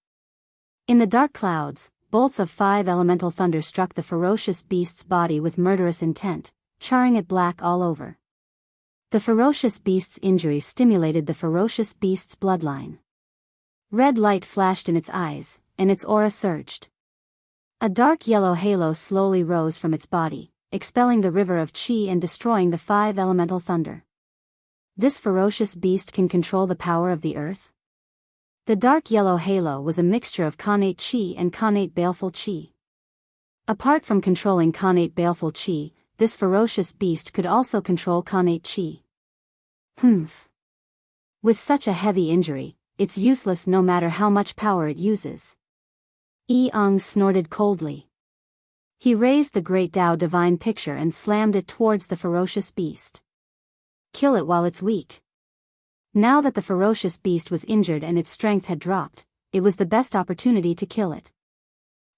In the dark clouds, bolts of 5 elemental thunder struck the ferocious beast's body with murderous intent, charring it black all over. The ferocious beast's injury stimulated the ferocious beast's bloodline. Red light flashed in its eyes, and its aura surged. A dark yellow halo slowly rose from its body, expelling the river of chi and destroying the 5 elemental thunder. This ferocious beast can control the power of the earth? The dark yellow halo was a mixture of connate chi and connate baleful chi. Apart from controlling connate baleful chi, this ferocious beast could also control connate chi. Humph. With such a heavy injury, it's useless no matter how much power it uses. Yang snorted coldly. He raised the Great Tao Divine Picture and slammed it towards the ferocious beast. Kill it while it's weak. Now that the ferocious beast was injured and its strength had dropped, it was the best opportunity to kill it.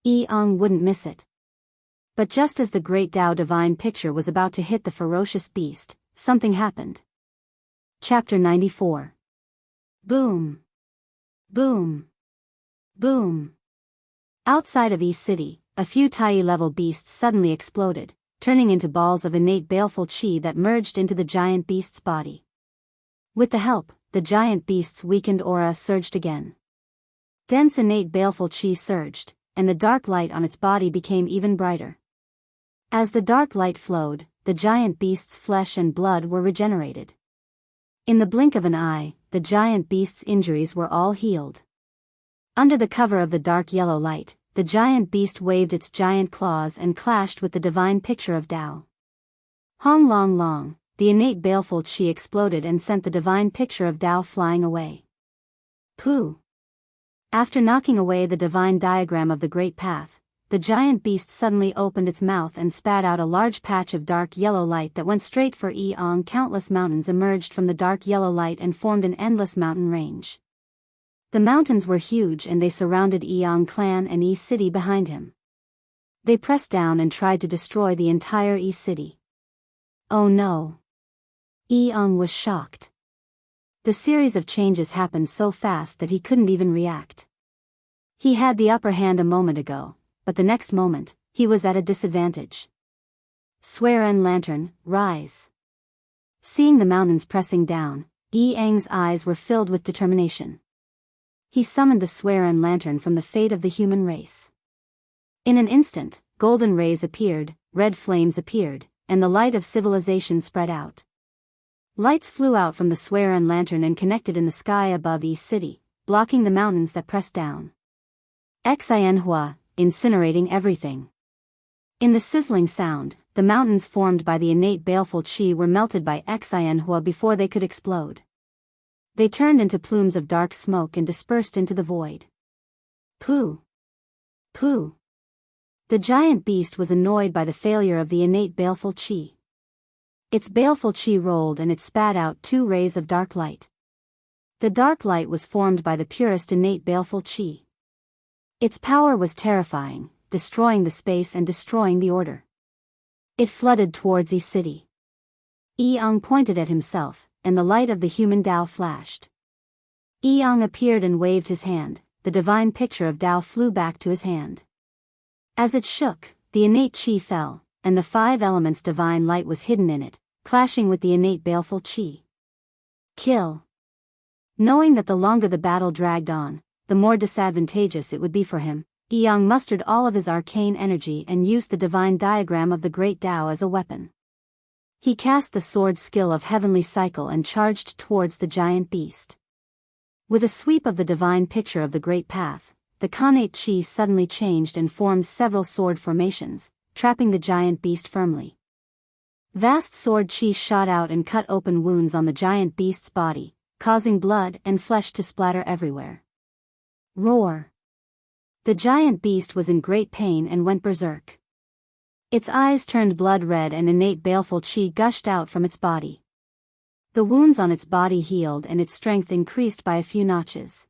Yang wouldn't miss it. But just as the Great Tao Divine Picture was about to hit the ferocious beast, something happened. Chapter 94. Boom. Boom. Boom. Outside of East City, a few Tai-level beasts suddenly exploded, turning into balls of innate baleful chi that merged into the giant beast's body. With the help, the giant beast's weakened aura surged again. Dense innate baleful chi surged, and the dark light on its body became even brighter. As the dark light flowed, the giant beast's flesh and blood were regenerated. In the blink of an eye, the giant beast's injuries were all healed. Under the cover of the dark yellow light, the giant beast waved its giant claws and clashed with the divine picture of Tao. Hong Long Long, the innate baleful chi exploded and sent the divine picture of Tao flying away. Pooh! After knocking away the divine diagram of the Great Path, the giant beast suddenly opened its mouth and spat out a large patch of dark yellow light that went straight for Eong. Countless mountains emerged from the dark yellow light and formed an endless mountain range. The mountains were huge and they surrounded Eong clan and E City behind him. They pressed down and tried to destroy the entire E City. Oh no! Eong was shocked. The series of changes happened so fast that he couldn't even react. He had the upper hand a moment ago, but the next moment, he was at a disadvantage. Swear-en lantern, rise. Seeing the mountains pressing down, Eong's eyes were filled with determination. He summoned the swear-en lantern from the fate of the human race. In an instant, golden rays appeared, red flames appeared, and the light of civilization spread out. Lights flew out from the swear-en lantern and connected in the sky above East City, blocking the mountains that pressed down. Xianhua, incinerating everything. In the sizzling sound, the mountains formed by the innate baleful chi were melted by Xianhua before they could explode. They turned into plumes of dark smoke and dispersed into the void. Pooh! Pooh! The giant beast was annoyed by the failure of the innate baleful chi. Its baleful chi rolled and it spat out 2 rays of dark light. The dark light was formed by the purest innate baleful chi. Its power was terrifying, destroying the space and destroying the order. It flooded towards E City. Eong pointed at himself, and the light of the human Tao flashed. Eong appeared and waved his hand, the divine picture of Tao flew back to his hand. As it shook, the innate chi fell, and the 5 elements divine light was hidden in it, clashing with the innate baleful chi. Kill. Knowing that the longer the battle dragged on, the more disadvantageous it would be for him, Eong mustered all of his arcane energy and used the divine diagram of the Great Tao as a weapon. He cast the sword skill of Heavenly Cycle and charged towards the giant beast. With a sweep of the divine picture of the Great Path, the Khanate chi suddenly changed and formed several sword formations, trapping the giant beast firmly. Vast sword chi shot out and cut open wounds on the giant beast's body, causing blood and flesh to splatter everywhere. Roar! The giant beast was in great pain and went berserk. Its eyes turned blood red and innate baleful chi gushed out from its body. The wounds on its body healed and its strength increased by a few notches.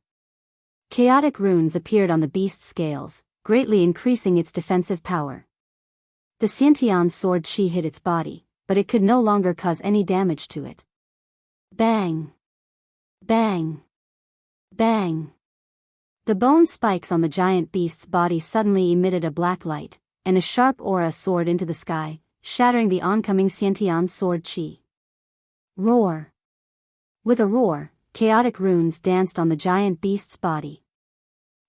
Chaotic runes appeared on the beast's scales, greatly increasing its defensive power. The Xiantian sword chi hit its body, but it could no longer cause any damage to it. Bang! Bang! Bang! The bone spikes on the giant beast's body suddenly emitted a black light, and a sharp aura soared into the sky, shattering the oncoming Xiantian sword chi. Roar! With a roar, chaotic runes danced on the giant beast's body.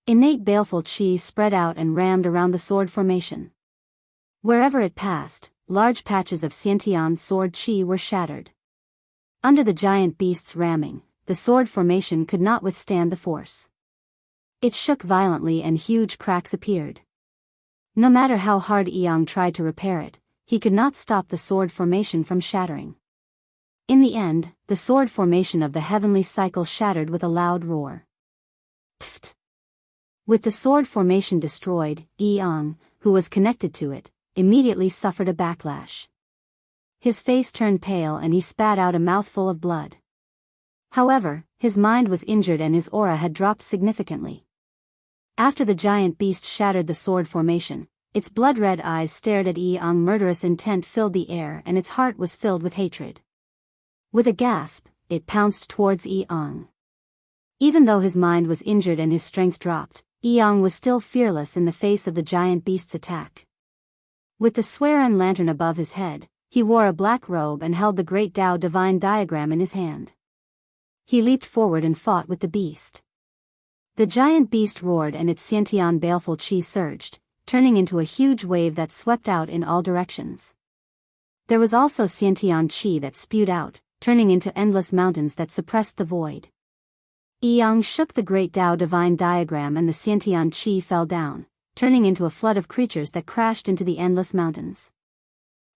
Innate baleful chi spread out and rammed around the sword formation. Wherever it passed, large patches of Xiantian sword chi were shattered. Under the giant beast's ramming, the sword formation could not withstand the force. It shook violently and huge cracks appeared. No matter how hard Eong tried to repair it, he could not stop the sword formation from shattering. In the end, the sword formation of the Heavenly Cycle shattered with a loud roar. Pfft! With the sword formation destroyed, Eong, who was connected to it, immediately suffered a backlash. His face turned pale and he spat out a mouthful of blood. However, his mind was injured and his aura had dropped significantly. After the giant beast shattered the sword formation, its blood-red eyes stared at Eong. Murderous intent filled the air and its heart was filled with hatred. With a gasp, it pounced towards Eong. Even though his mind was injured and his strength dropped, Eong was still fearless in the face of the giant beast's attack. With the swear-en lantern above his head, he wore a black robe and held the Great Tao divine diagram in his hand. He leaped forward and fought with the beast. The giant beast roared and its Xiantian baleful chi surged, turning into a huge wave that swept out in all directions. There was also Xiantian chi that spewed out, turning into endless mountains that suppressed the void. Yang shook the great Tao divine diagram and the Xiantian Qi fell down, turning into a flood of creatures that crashed into the endless mountains.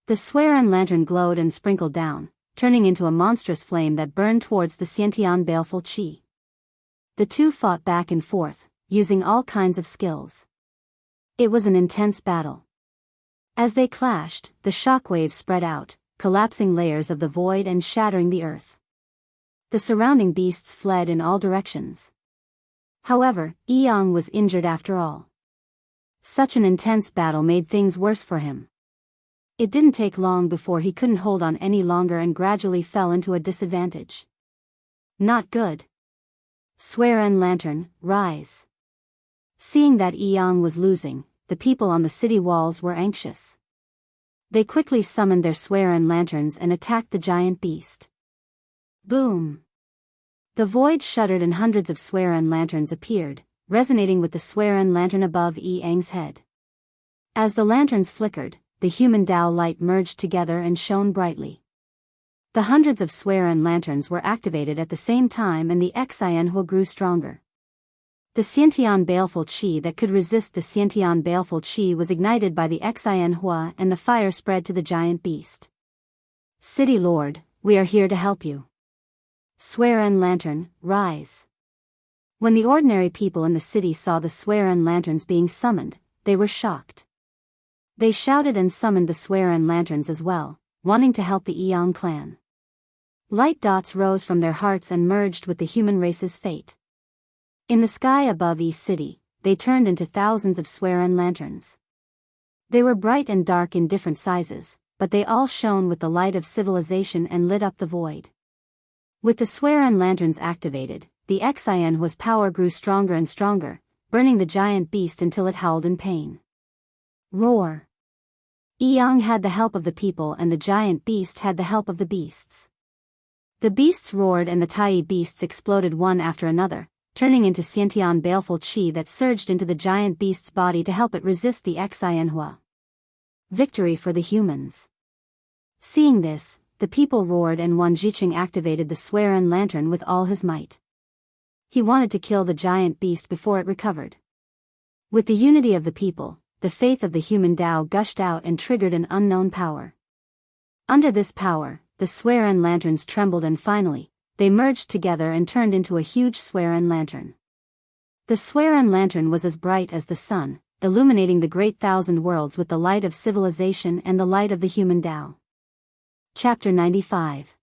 The Swearan lantern glowed and sprinkled down, turning into a monstrous flame that burned towards the Xiantian baleful Qi. The two fought back and forth, using all kinds of skills. It was an intense battle. As they clashed, the shockwaves spread out, collapsing layers of the void and shattering the earth. The surrounding beasts fled in all directions. However, Yang was injured after all. Such an intense battle made things worse for him. It didn't take long before he couldn't hold on any longer and gradually fell into a disadvantage. Not good. Swearan lantern, rise. Seeing that Yang was losing, the people on the city walls were anxious. They quickly summoned their Swearan lanterns and attacked the giant beast. Boom! The void shuddered and hundreds of Swearan lanterns appeared, resonating with the Swearan lantern above Yang's head. As the lanterns flickered, the human Tao light merged together and shone brightly. The hundreds of Swearan lanterns were activated at the same time and the Xianhua grew stronger. The Xiantian baleful Qi that could resist the Xiantian baleful Qi was ignited by the Xianhua and the fire spread to the giant beast. City Lord, we are here to help you. Swearan lantern, rise. When the ordinary people in the city saw the Swearan lanterns being summoned, they were shocked. They shouted and summoned the Swearan lanterns as well, wanting to help the Yang clan. Light dots rose from their hearts and merged with the human race's fate. In the sky above East City, they turned into thousands of Swearan lanterns. They were bright and dark in different sizes, but they all shone with the light of civilization and lit up the void. With the Swearan lanterns activated, the Xianhua's power grew stronger and stronger, burning the giant beast until it howled in pain. Roar! Yang had the help of the people and the giant beast had the help of the beasts. The beasts roared and the Tai beasts exploded one after another, turning into Xiantian baleful Qi that surged into the giant beast's body to help it resist the Xianhua. Victory for the humans. Seeing this, the people roared and Wan Jiqing activated the Swearan lantern with all his might. He wanted to kill the giant beast before it recovered. With the unity of the people, the faith of the human Tao gushed out and triggered an unknown power. Under this power, the Swearan lanterns trembled and finally, they merged together and turned into a huge Swearan lantern. The Swearan lantern was as bright as the sun, illuminating the great thousand worlds with the light of civilization and the light of the human Tao. Chapter 95.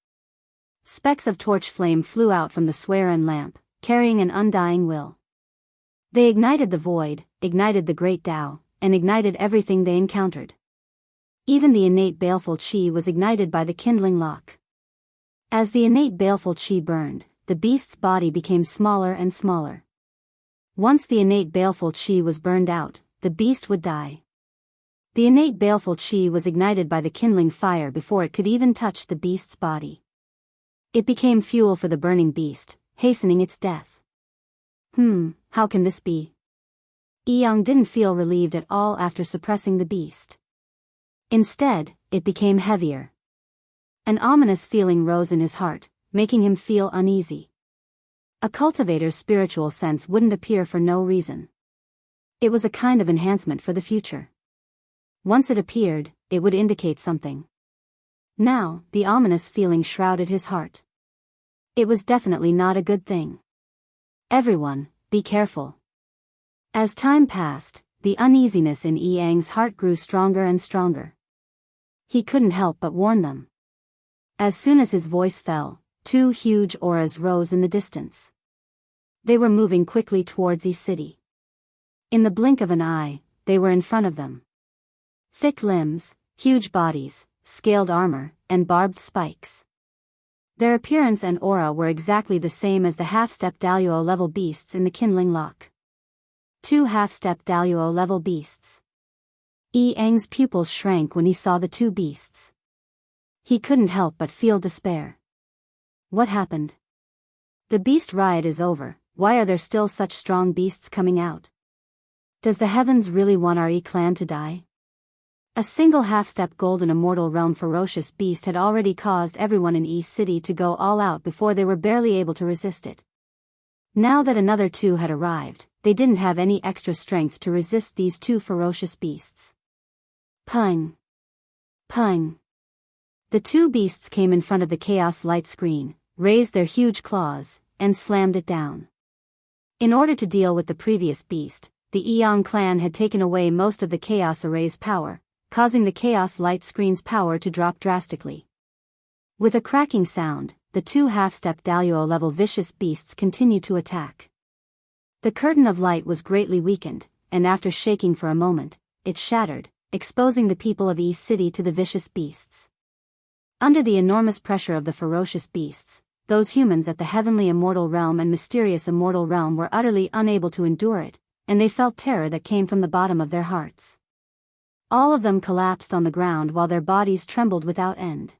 Specks of torch flame flew out from the Swearan lamp, carrying an undying will. They ignited the void, ignited the great Tao, and ignited everything they encountered. Even the innate baleful Qi was ignited by the kindling lock. As the innate baleful Qi burned, the beast's body became smaller and smaller. Once the innate baleful Qi was burned out, the beast would die. The innate baleful Qi was ignited by the kindling fire before it could even touch the beast's body. It became fuel for the burning beast, hastening its death. How can this be? Yang didn't feel relieved at all after suppressing the beast. Instead, it became heavier. An ominous feeling rose in his heart, making him feel uneasy. A cultivator's spiritual sense wouldn't appear for no reason. It was a kind of enhancement for the future. Once it appeared, it would indicate something. Now, the ominous feeling shrouded his heart. It was definitely not a good thing. Everyone, be careful. As time passed, the uneasiness in Yang's heart grew stronger and stronger. He couldn't help but warn them. As soon as his voice fell, two huge auras rose in the distance. They were moving quickly towards East City. In the blink of an eye, they were in front of them. Thick limbs, huge bodies, scaled armor, and barbed spikes. Their appearance and aura were exactly the same as the half-step Daluo-level beasts in the kindling lock. Two half-step Daluo-level beasts. Yang's pupils shrank when he saw the two beasts. He couldn't help but feel despair. What happened? The beast riot is over, why are there still such strong beasts coming out? Does the heavens really want our clan to die? A single half-step golden immortal realm ferocious beast had already caused everyone in East City to go all out before they were barely able to resist it. Now that another two had arrived, they didn't have any extra strength to resist these two ferocious beasts. Pung! Pung! The two beasts came in front of the chaos light screen, raised their huge claws, and slammed it down. In order to deal with the previous beast, the Eon clan had taken away most of the chaos array's power, causing the chaos light screen's power to drop drastically. With a cracking sound, the two half-step Daluo-level vicious beasts continued to attack. The curtain of light was greatly weakened, and after shaking for a moment, it shattered, exposing the people of East City to the vicious beasts. Under the enormous pressure of the ferocious beasts, those humans at the heavenly immortal realm and mysterious immortal realm were utterly unable to endure it, and they felt terror that came from the bottom of their hearts. All of them collapsed on the ground while their bodies trembled without end.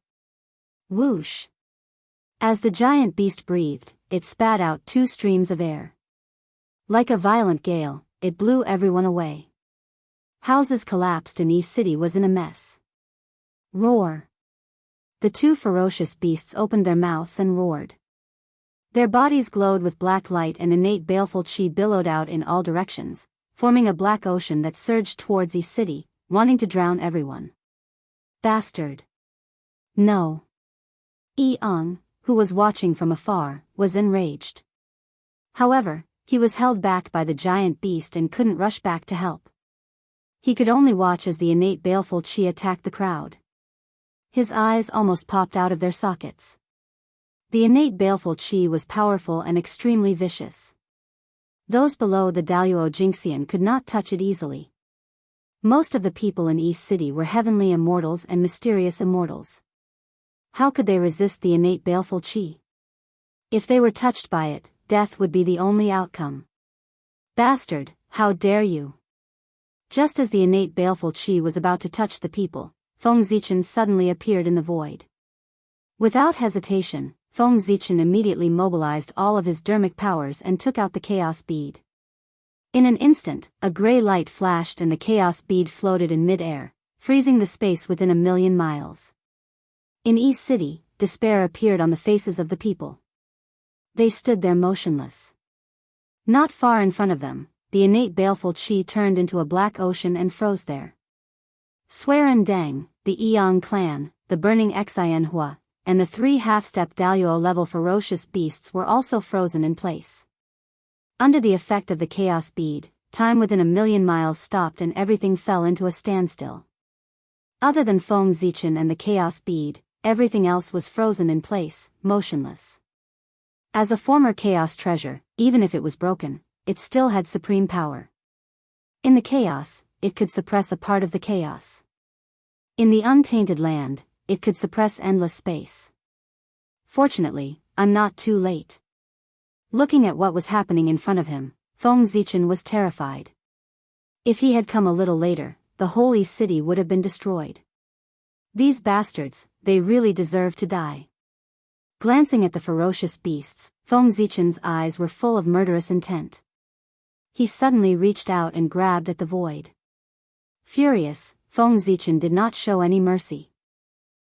Whoosh! As the giant beast breathed, it spat out two streams of air. Like a violent gale, it blew everyone away. Houses collapsed and East City was in a mess. Roar! The two ferocious beasts opened their mouths and roared. Their bodies glowed with black light and innate baleful chi billowed out in all directions, forming a black ocean that surged towards East City, wanting to drown everyone. Bastard! No! Eon, who was watching from afar, was enraged. However, he was held back by the giant beast and couldn't rush back to help. He could only watch as the innate baleful chi attacked the crowd. His eyes almost popped out of their sockets. The innate baleful chi was powerful and extremely vicious. Those below the Daluo Jinxian could not touch it easily. Most of the people in East City were heavenly immortals and mysterious immortals. How could they resist the innate baleful chi? If they were touched by it, death would be the only outcome. Bastard, how dare you! Just as the innate baleful chi was about to touch the people, Feng Zichen suddenly appeared in the void. Without hesitation, Feng Zichen immediately mobilized all of his dermic powers and took out the chaos bead. In an instant, a gray light flashed and the chaos bead floated in mid-air, freezing the space within 1,000,000 miles. In East City, despair appeared on the faces of the people. They stood there motionless. Not far in front of them, the innate baleful chi turned into a black ocean and froze there. Swearen Deng, the Eon clan, the burning Xianhua, and the three half-step Daluo-level ferocious beasts were also frozen in place. Under the effect of the chaos bead, time within 1,000,000 miles stopped and everything fell into a standstill. Other than Feng Zichen and the chaos bead, everything else was frozen in place, motionless. As a former chaos treasure, even if it was broken, it still had supreme power. In the chaos, it could suppress a part of the chaos. In the untainted land, it could suppress endless space. Fortunately, I'm not too late. Looking at what was happening in front of him, Feng Zichen was terrified. If he had come a little later, the whole East City would have been destroyed. These bastards, they really deserve to die. Glancing at the ferocious beasts, Feng Zichen's eyes were full of murderous intent. He suddenly reached out and grabbed at the void. Furious, Feng Zichen did not show any mercy.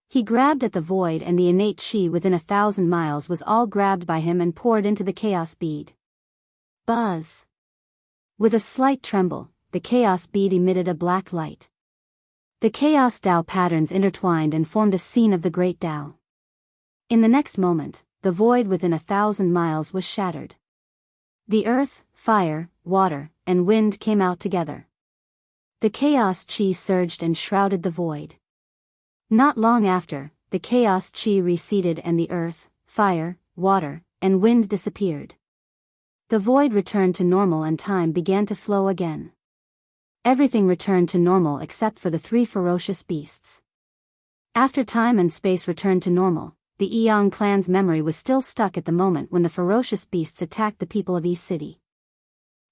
He grabbed at the void and the innate chi within 1,000 miles was all grabbed by him and poured into the chaos bead. Buzz! With a slight tremble, the chaos bead emitted a black light. The chaos Tao patterns intertwined and formed a scene of the great Tao. In the next moment, the void within 1,000 miles was shattered. The earth, fire, water, and wind came out together. The chaos chi surged and shrouded the void. Not long after, the chaos chi receded and the earth, fire, water, and wind disappeared. The void returned to normal and time began to flow again. Everything returned to normal except for the three ferocious beasts. After time and space returned to normal, the Eon clan's memory was still stuck at the moment when the ferocious beasts attacked the people of East City.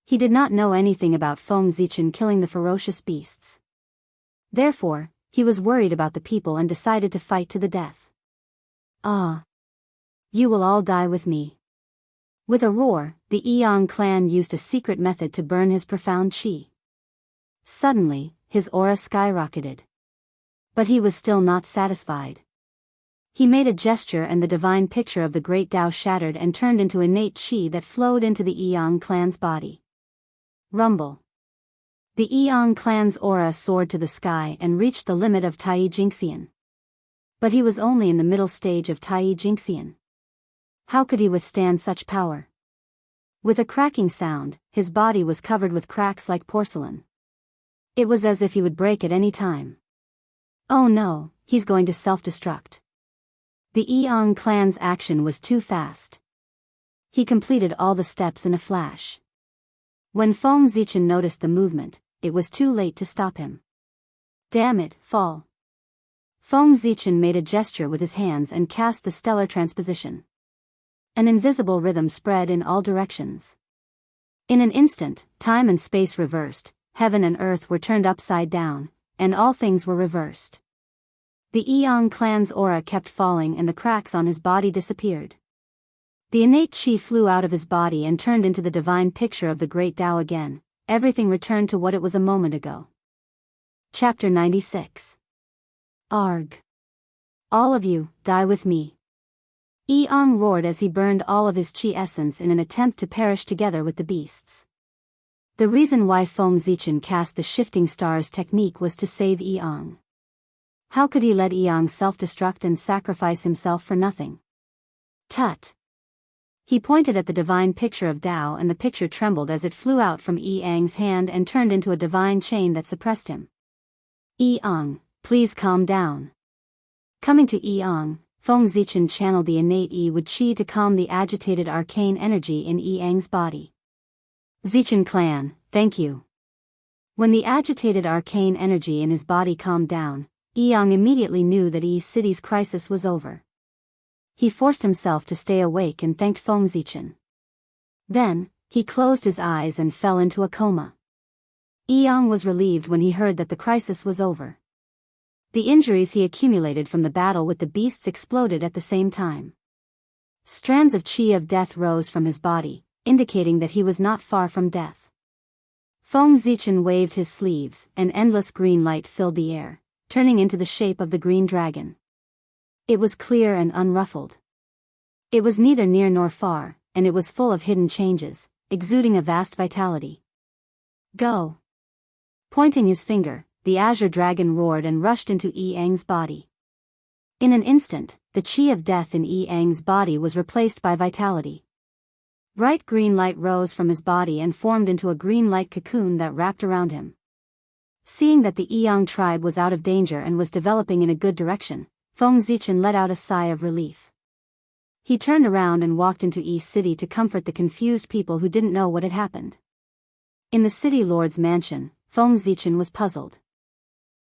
He did not know anything about Feng Zichen killing the ferocious beasts. Therefore, he was worried about the people and decided to fight to the death. Ah! You will all die with me. With a roar, the Eon clan used a secret method to burn his profound chi. Suddenly, his aura skyrocketed. But he was still not satisfied. He made a gesture and the divine picture of the great Tao shattered and turned into innate chi that flowed into the Eong clan's body. Rumble. The Eong clan's aura soared to the sky and reached the limit of Tai Jinxian. But he was only in the middle stage of Tai Jinxian. How could he withstand such power? With a cracking sound, his body was covered with cracks like porcelain. It was as if he would break at any time. Oh no, he's going to self-destruct. The Eong clan's action was too fast. He completed all the steps in a flash. When Feng Zichen noticed the movement, it was too late to stop him. Damn it, fall. Feng Zichen made a gesture with his hands and cast the stellar transposition. An invisible rhythm spread in all directions. In an instant, time and space reversed, heaven and earth were turned upside down, and all things were reversed. The Eong clan's aura kept falling and the cracks on his body disappeared. The innate chi flew out of his body and turned into the divine picture of the great Tao again. Everything returned to what it was a moment ago. Chapter 96. Arg. All of you, die with me. Eong roared as he burned all of his chi essence in an attempt to perish together with the beasts. The reason why Feng Zichen cast the shifting stars technique was to save Eong. How could he let Eong self-destruct and sacrifice himself for nothing? Tut. He pointed at the divine picture of Tao and the picture trembled as it flew out from Eong's hand and turned into a divine chain that suppressed him. Eong, please calm down. Coming to Eong, Feng Zichen channeled the innate Wu Qi to calm the agitated arcane energy in Eong's body. Zichen clan, thank you. When the agitated arcane energy in his body calmed down, Eong immediately knew that Yi City's crisis was over. He forced himself to stay awake and thanked Feng Zichen. Then, he closed his eyes and fell into a coma. Eong was relieved when he heard that the crisis was over. The injuries he accumulated from the battle with the beasts exploded at the same time. Strands of chi of death rose from his body, indicating that he was not far from death. Feng Zichen waved his sleeves, and endless green light filled the air, turning into the shape of the green dragon. It was clear and unruffled. It was neither near nor far, and it was full of hidden changes, exuding a vast vitality. Go! Pointing his finger, the azure dragon roared and rushed into Eong's body. In an instant, the chi of death in Eong's body was replaced by vitality. Bright green light rose from his body and formed into a green light cocoon that wrapped around him. Seeing that the Eong tribe was out of danger and was developing in a good direction, Feng Zichen let out a sigh of relief. He turned around and walked into Yi City to comfort the confused people who didn't know what had happened. In the city lord's mansion, Feng Zichen was puzzled.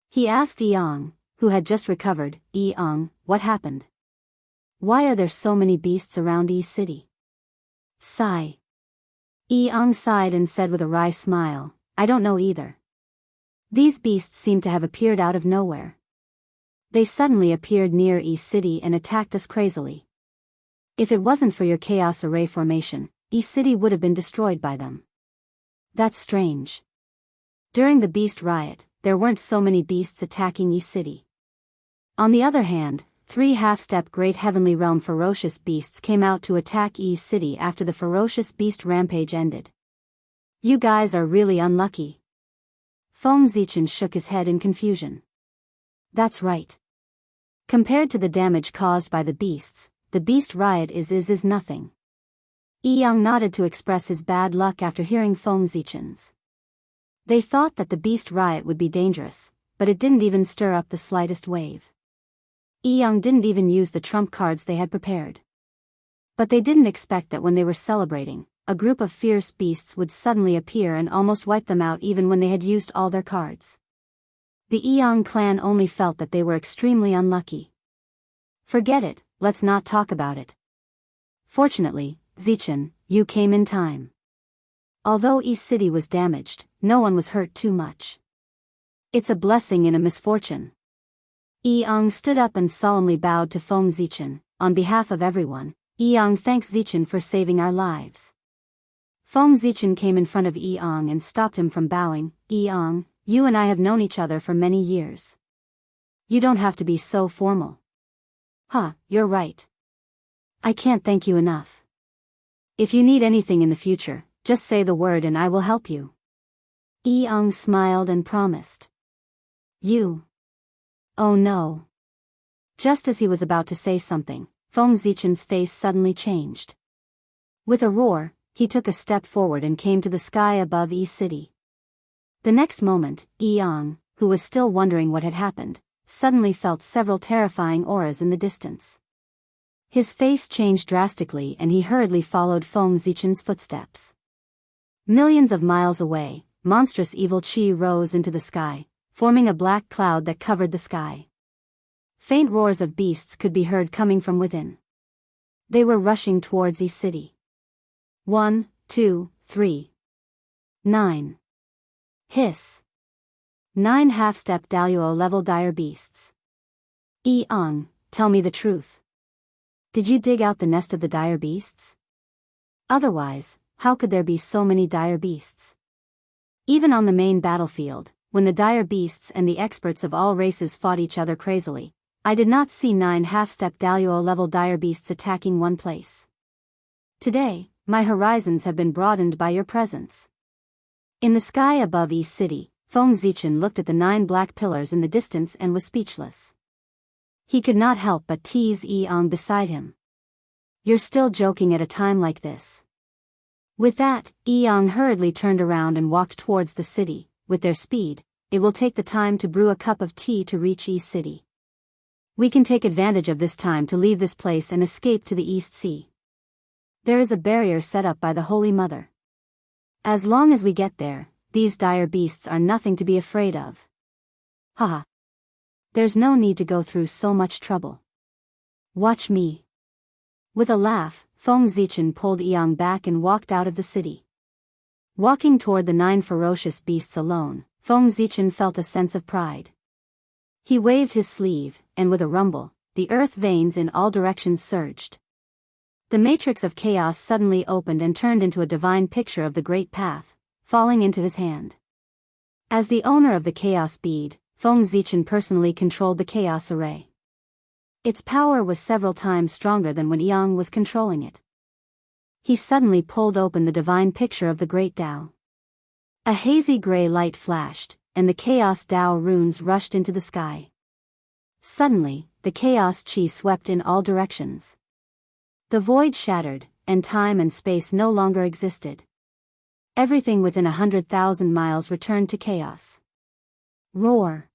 He asked Eong, who had just recovered, Eong, what happened? Why are there so many beasts around Yi City? Sigh. Eong sighed and said with a wry smile, I don't know either. These beasts seem to have appeared out of nowhere. They suddenly appeared near Yi City and attacked us crazily. If it wasn't for your chaos array formation, Yi City would have been destroyed by them. That's strange. During the beast riot, there weren't so many beasts attacking Yi City. On the other hand, 3 half-step great heavenly realm ferocious beasts came out to attack Yi City after the ferocious beast rampage ended. You guys are really unlucky. Feng Zichen shook his head in confusion. That's right. Compared to the damage caused by the beasts, the beast riot is nothing. Eong nodded to express his bad luck after hearing Feng Zichen's. They thought that the beast riot would be dangerous, but it didn't even stir up the slightest wave. Eong didn't even use the trump cards they had prepared. But they didn't expect that when they were celebrating, a group of fierce beasts would suddenly appear and almost wipe them out even when they had used all their cards. The Eong clan only felt that they were extremely unlucky. Forget it, let's not talk about it. Fortunately, Zichen, you came in time. Although Yi City was damaged, no one was hurt too much. It's a blessing in a misfortune. Eong stood up and solemnly bowed to Feng Zichen. On behalf of everyone, Eong thanks Zichen for saving our lives. Feng Zichen came in front of Eong and stopped him from bowing. Eong, you and I have known each other for many years. You don't have to be so formal. You're right. I can't thank you enough. If you need anything in the future, just say the word and I will help you. Eong smiled and promised. You. Oh no. Just as he was about to say something, Feng Zichen's face suddenly changed. With a roar, he took a step forward and came to the sky above Yi City. The next moment, Eong, who was still wondering what had happened, suddenly felt several terrifying auras in the distance. His face changed drastically and he hurriedly followed Feng Zichen's footsteps. Millions of miles away, monstrous evil qi rose into the sky, forming a black cloud that covered the sky. Faint roars of beasts could be heard coming from within. They were rushing towards Yi City. 1, 2, 3. 9. Hiss. 9 half-step Daluo-level dire beasts. Eong, tell me the truth. Did you dig out the nest of the dire beasts? Otherwise, how could there be so many dire beasts? Even on the main battlefield, when the dire beasts and the experts of all races fought each other crazily, I did not see 9 half-step Daluo-level dire beasts attacking one place. Today, my horizons have been broadened by your presence. In the sky above Yi City, Feng Zichen looked at the 9 black pillars in the distance and was speechless. He could not help but tease Eong beside him. You're still joking at a time like this. With that, Eong hurriedly turned around and walked towards the city. With their speed, it will take the time to brew a cup of tea to reach Yi City. We can take advantage of this time to leave this place and escape to the East Sea. There is a barrier set up by the Holy Mother. As long as we get there, these dire beasts are nothing to be afraid of. Haha. There's no need to go through so much trouble. Watch me. With a laugh, Feng Zichen pulled Eong back and walked out of the city. Walking toward the 9 ferocious beasts alone, Feng Zichen felt a sense of pride. He waved his sleeve, and with a rumble, the earth veins in all directions surged. The matrix of chaos suddenly opened and turned into a divine picture of the Great Path, falling into his hand. As the owner of the Chaos Bead, Feng Zichen personally controlled the Chaos Array. Its power was several times stronger than when Eong was controlling it. He suddenly pulled open the divine picture of the Great Tao. A hazy gray light flashed, and the Chaos Tao runes rushed into the sky. Suddenly, the Chaos Qi swept in all directions. The void shattered, and time and space no longer existed. Everything within 100,000 miles returned to chaos. Roar.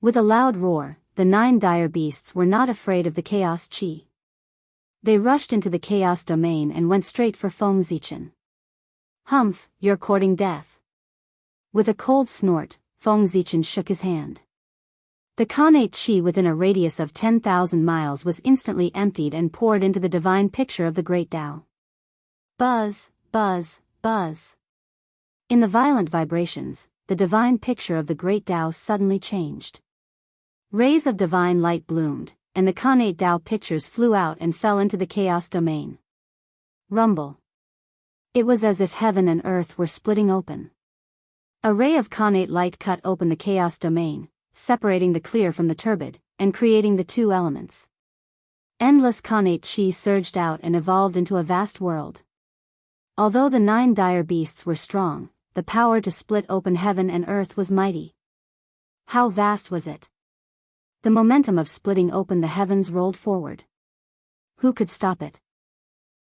With a loud roar, the 9 dire beasts were not afraid of the Chaos Qi. They rushed into the Chaos domain and went straight for Feng Zichen. Humph, you're courting death. With a cold snort, Feng Zichen shook his hand. The Khanate Qi within a radius of 10,000 miles was instantly emptied and poured into the divine picture of the Great Tao. Buzz, buzz, buzz. In the violent vibrations, the divine picture of the Great Tao suddenly changed. Rays of divine light bloomed, and the Khanate Tao pictures flew out and fell into the chaos domain. Rumble. It was as if heaven and earth were splitting open. A ray of Khanate light cut open the chaos domain, separating the clear from the turbid, and creating the 2 elements. Endless Khanate Qi surged out and evolved into a vast world. Although the 9 dire beasts were strong, the power to split open heaven and earth was mighty. How vast was it? The momentum of splitting open the heavens rolled forward. Who could stop it?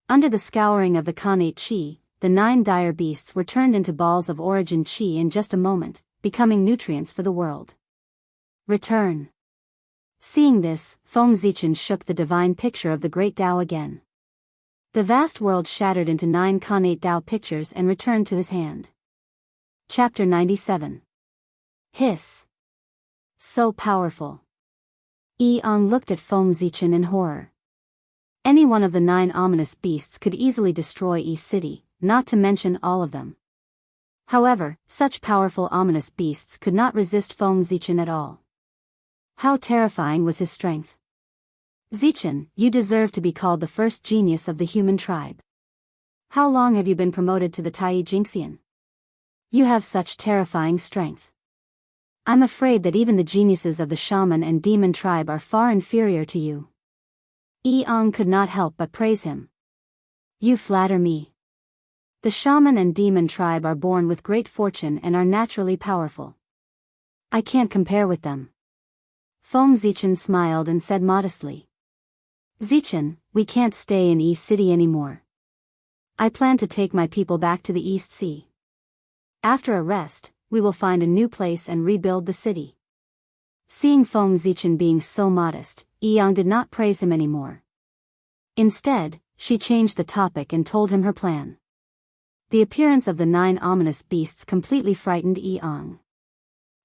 Under the scouring of the Khanate Qi, the 9 dire beasts were turned into balls of origin Qi in just a moment, becoming nutrients for the world. Return. Seeing this, Feng Zichen shook the divine picture of the Great Tao again. The vast world shattered into 9 Khanate Tao pictures and returned to his hand. Chapter 97. Hiss. So powerful. Eong looked at Feng Zichen in horror. Any one of the 9 ominous beasts could easily destroy Yi City, not to mention all of them. However, such powerful ominous beasts could not resist Feng Zichen at all. How terrifying was his strength. Zichen, you deserve to be called the first genius of the human tribe. How long have you been promoted to the Tai Jingxian? You have such terrifying strength. I'm afraid that even the geniuses of the shaman and demon tribe are far inferior to you. Eong could not help but praise him. You flatter me. The shaman and demon tribe are born with great fortune and are naturally powerful. I can't compare with them. Feng Zichen smiled and said modestly. Zichen, we can't stay in East City anymore. I plan to take my people back to the East Sea. After a rest, we will find a new place and rebuild the city. Seeing Feng Zichen being so modest, Eong did not praise him anymore. Instead, she changed the topic and told him her plan. The appearance of the 9 ominous beasts completely frightened Eong.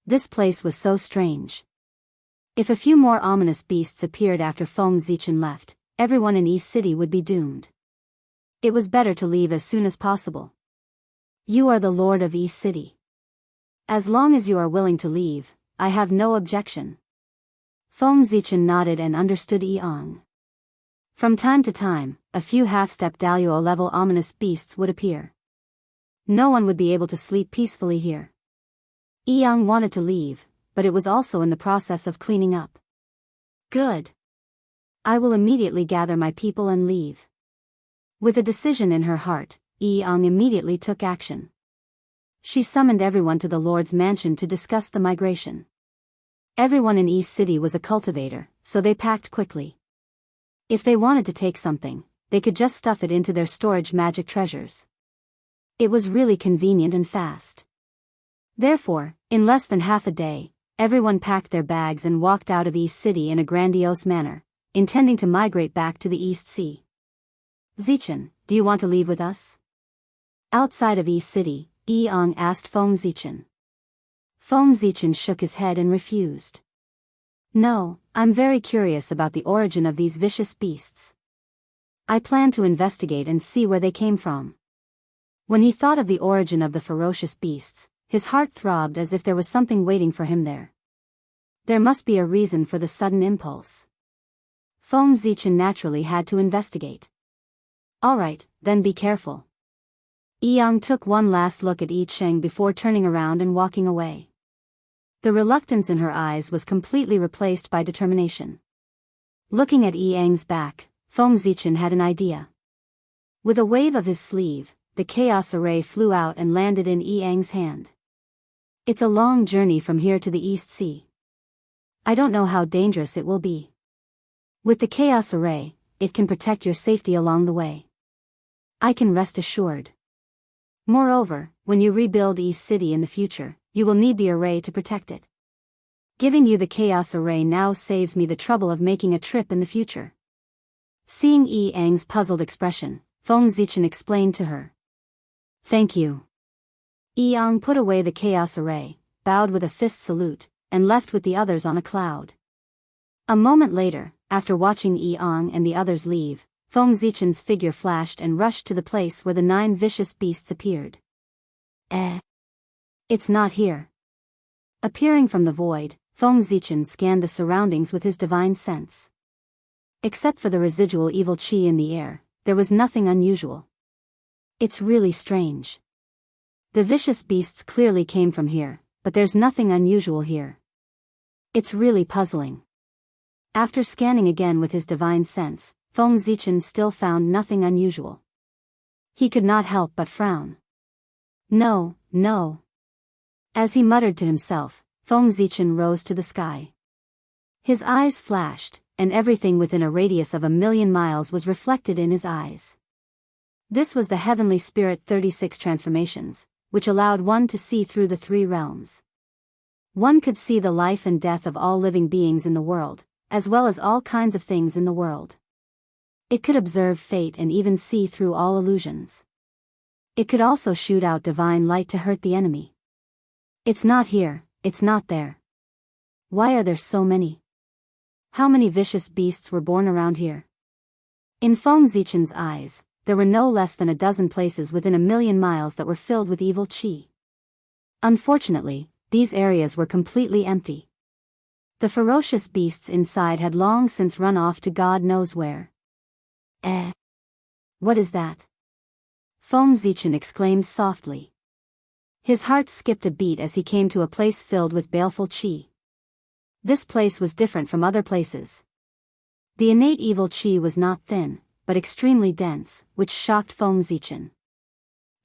This place was so strange. If a few more ominous beasts appeared after Feng Zichen left, everyone in East City would be doomed. It was better to leave as soon as possible. You are the Lord of East City. As long as you are willing to leave, I have no objection. Feng Zichen nodded and understood Eong. From time to time, a few half-step Daluo-level ominous beasts would appear. No one would be able to sleep peacefully here. Eong wanted to leave, but it was also in the process of cleaning up. Good. I will immediately gather my people and leave. With a decision in her heart, Eong immediately took action. She summoned everyone to the Lord's mansion to discuss the migration. Everyone in East City was a cultivator, so they packed quickly. If they wanted to take something, they could just stuff it into their storage magic treasures. It was really convenient and fast. Therefore, in less than half a day, everyone packed their bags and walked out of East City in a grandiose manner, intending to migrate back to the East Sea. Zichen, do you want to leave with us? Outside of East City, Eong asked Feng Zichen. Feng Zichen shook his head and refused. No, I'm very curious about the origin of these vicious beasts. I plan to investigate and see where they came from. When he thought of the origin of the ferocious beasts, his heart throbbed as if there was something waiting for him there. There must be a reason for the sudden impulse. Feng Zichen naturally had to investigate. Alright, then be careful. Eong took one last look at Yi Cheng before turning around and walking away. The reluctance in her eyes was completely replaced by determination. Looking at Eong's back, Feng Zichen had an idea. With a wave of his sleeve, the chaos array flew out and landed in Eong's hand. It's a long journey from here to the East Sea. I don't know how dangerous it will be. With the chaos array, it can protect your safety along the way. I can rest assured. Moreover, when you rebuild East City in the future, you will need the array to protect it. Giving you the chaos array now saves me the trouble of making a trip in the future. Seeing Eong's puzzled expression, Feng Zichen explained to her. Thank you. Eong put away the chaos array, bowed with a fist salute, and left with the others on a cloud. A moment later, after watching Eong and the others leave, Feng Zichen's figure flashed and rushed to the place where the 9 vicious beasts appeared. It's not here. Appearing from the void, Feng Zichen scanned the surroundings with his divine sense. Except for the residual evil qi in the air, there was nothing unusual. It's really strange. The vicious beasts clearly came from here, but there's nothing unusual here. It's really puzzling. After scanning again with his divine sense, Feng Zichen still found nothing unusual. He could not help but frown. No. As he muttered to himself, Feng Zichen rose to the sky. His eyes flashed, and everything within a radius of 1,000,000 miles was reflected in his eyes. This was the Heavenly Spirit 36 transformations, which allowed one to see through the 3 realms. One could see the life and death of all living beings in the world, as well as all kinds of things in the world. It could observe fate and even see through all illusions. It could also shoot out divine light to hurt the enemy. It's not here, it's not there. Why are there so many? How many vicious beasts were born around here? In Feng Zichen's eyes, there were no less than a dozen places within 1,000,000 miles that were filled with evil qi. Unfortunately, these areas were completely empty. The ferocious beasts inside had long since run off to God knows where. What is that? Feng Zichen exclaimed softly. His heart skipped a beat as he came to a place filled with baleful qi. This place was different from other places. The innate evil qi was not thin, but extremely dense, which shocked Feng Zichen.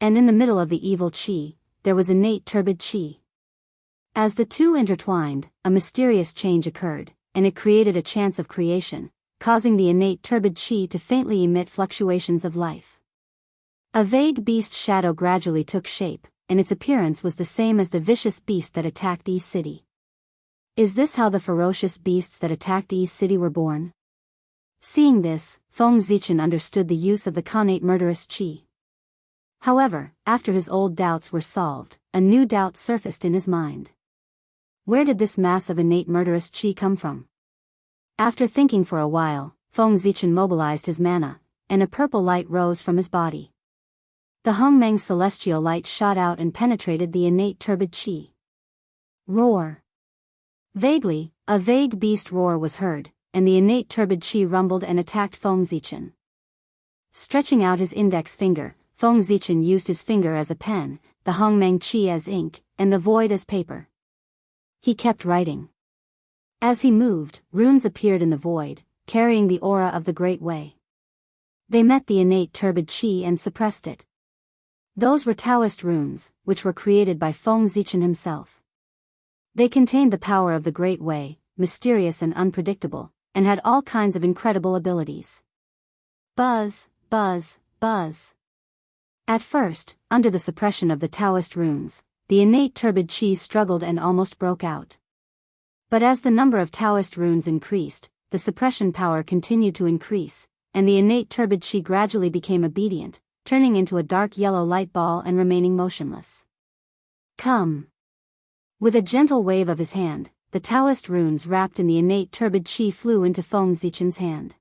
And in the middle of the evil qi, there was innate turbid qi. As the two intertwined, a mysterious change occurred, and it created a chance of creation, causing the innate turbid qi to faintly emit fluctuations of life. A vague beast shadow gradually took shape, and its appearance was the same as the vicious beast that attacked Yi City. Is this how the ferocious beasts that attacked Yi City were born? Seeing this, Feng Zichen understood the use of the connate murderous qi. However, after his old doubts were solved, a new doubt surfaced in his mind. Where did this mass of innate murderous qi come from? After thinking for a while, Feng Zichen mobilized his mana, and a purple light rose from his body. The Hongmeng celestial light shot out and penetrated the innate turbid qi. Roar! Vaguely, a vague beast roar was heard, and the innate turbid qi rumbled and attacked Feng Zichen. Stretching out his index finger, Feng Zichen used his finger as a pen, the Hongmeng qi as ink, and the void as paper. He kept writing. As he moved, runes appeared in the void, carrying the aura of the Great Way. They met the innate turbid qi and suppressed it. Those were Taoist runes, which were created by Feng Zichen himself. They contained the power of the Great Way, mysterious and unpredictable, and had all kinds of incredible abilities. Buzz, buzz, buzz. At first, under the suppression of the Taoist runes, the innate turbid qi struggled and almost broke out. But as the number of Taoist runes increased, the suppression power continued to increase, and the innate turbid qi gradually became obedient, turning into a dark yellow light ball and remaining motionless. Come! With a gentle wave of his hand, the Taoist runes wrapped in the innate turbid qi flew into Feng Zichen's hand.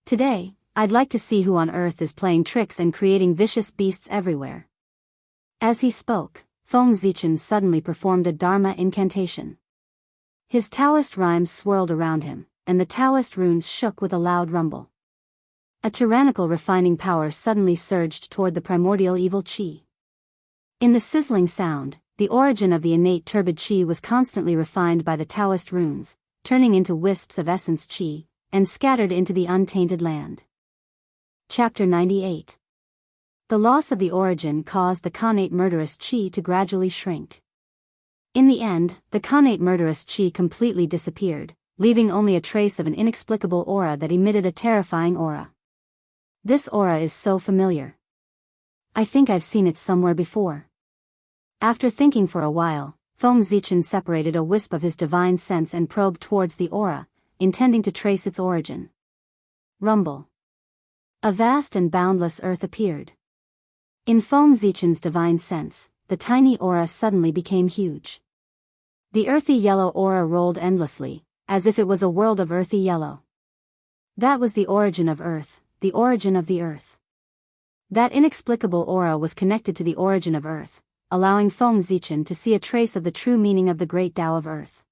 Today, I'd like to see who on earth is playing tricks and creating vicious beasts everywhere. As he spoke, Feng Zichen suddenly performed a Dharma incantation. His Taoist rhymes swirled around him, and the Taoist runes shook with a loud rumble. A tyrannical refining power suddenly surged toward the primordial evil qi. In the sizzling sound, the origin of the innate turbid qi was constantly refined by the Taoist runes, turning into wisps of essence qi, and scattered into the untainted land. Chapter 98. The loss of the origin caused the connate murderous qi to gradually shrink. In the end, the connate murderous qi completely disappeared, leaving only a trace of an inexplicable aura that emitted a terrifying aura. This aura is so familiar. I think I've seen it somewhere before. After thinking for a while, Feng Zichen separated a wisp of his divine sense and probed towards the aura, intending to trace its origin. Rumble. A vast and boundless earth appeared. In Feng Zichen's divine sense, the tiny aura suddenly became huge. The earthy yellow aura rolled endlessly, as if it was a world of earthy yellow. That was the origin of Earth, the origin of the Earth. That inexplicable aura was connected to the origin of Earth, allowing Feng Zichen to see a trace of the true meaning of the great Tao of Earth.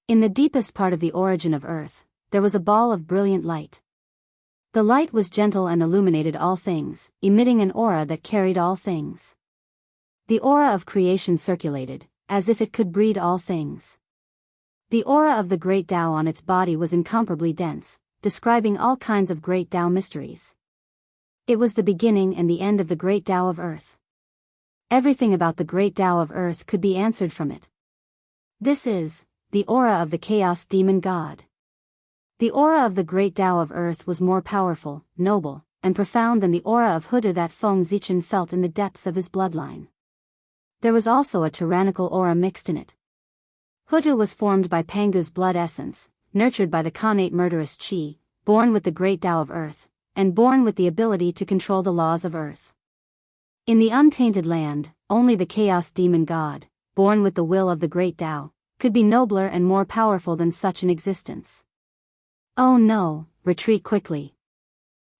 In the deepest part of the origin of Earth, there was a ball of brilliant light. The light was gentle and illuminated all things, emitting an aura that carried all things. The aura of creation circulated, as if it could breed all things. The aura of the great Tao on its body was incomparably dense, describing all kinds of great Tao mysteries. It was the beginning and the end of the great Tao of Earth. Everything about the great Tao of Earth could be answered from it. This is the aura of the Chaos Demon God. The aura of the great Tao of Earth was more powerful, noble, and profound than the aura of Huda that Feng Zichen felt in the depths of his bloodline. There was also a tyrannical aura mixed in it. Huda was formed by Pangu's blood essence, nurtured by the connate murderous qi, born with the great Tao of Earth, and born with the ability to control the laws of Earth. In the untainted land, only the Chaos Demon God, born with the will of the great Tao, could be nobler and more powerful than such an existence. Oh no, retreat quickly.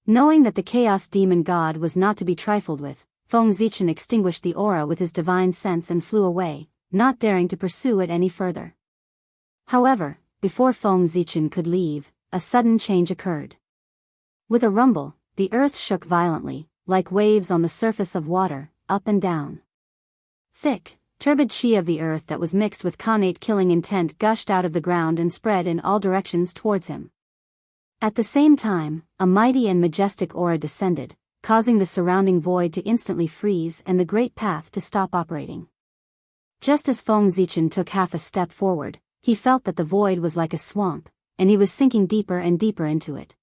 Knowing that the Chaos Demon God was not to be trifled with, Feng Zichen extinguished the aura with his divine sense and flew away, not daring to pursue it any further. However, before Feng Zichen could leave, a sudden change occurred. With a rumble, the earth shook violently, like waves on the surface of water, up and down. Thick, turbid qi of the earth that was mixed with connate killing intent gushed out of the ground and spread in all directions towards him. At the same time, a mighty and majestic aura descended, causing the surrounding void to instantly freeze and the great path to stop operating. Just as Feng Zichen took half a step forward, he felt that the void was like a swamp, and he was sinking deeper and deeper into it.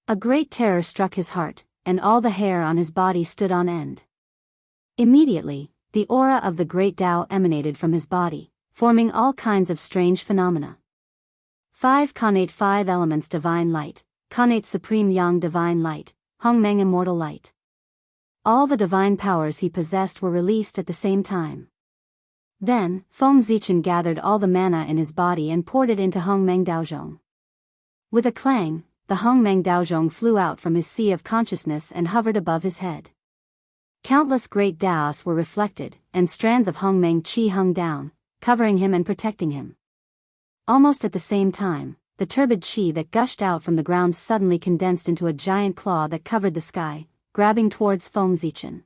A great terror struck his heart, and all the hair on his body stood on end. Immediately, the aura of the great Tao emanated from his body, forming all kinds of strange phenomena. 5 Connate 5 Elements Divine Light, Connate Supreme Yang Divine Light, Hongmeng Immortal Light. All the divine powers he possessed were released at the same time. Then, Feng Zichen gathered all the mana in his body and poured it into Hongmeng Daozhong. With a clang, the Hongmeng Daozhong flew out from his sea of consciousness and hovered above his head. Countless great Daos were reflected, and strands of Hongmeng Qi hung down, covering him and protecting him. Almost at the same time, the turbid Qi that gushed out from the ground suddenly condensed into a giant claw that covered the sky, grabbing towards Feng Zichen.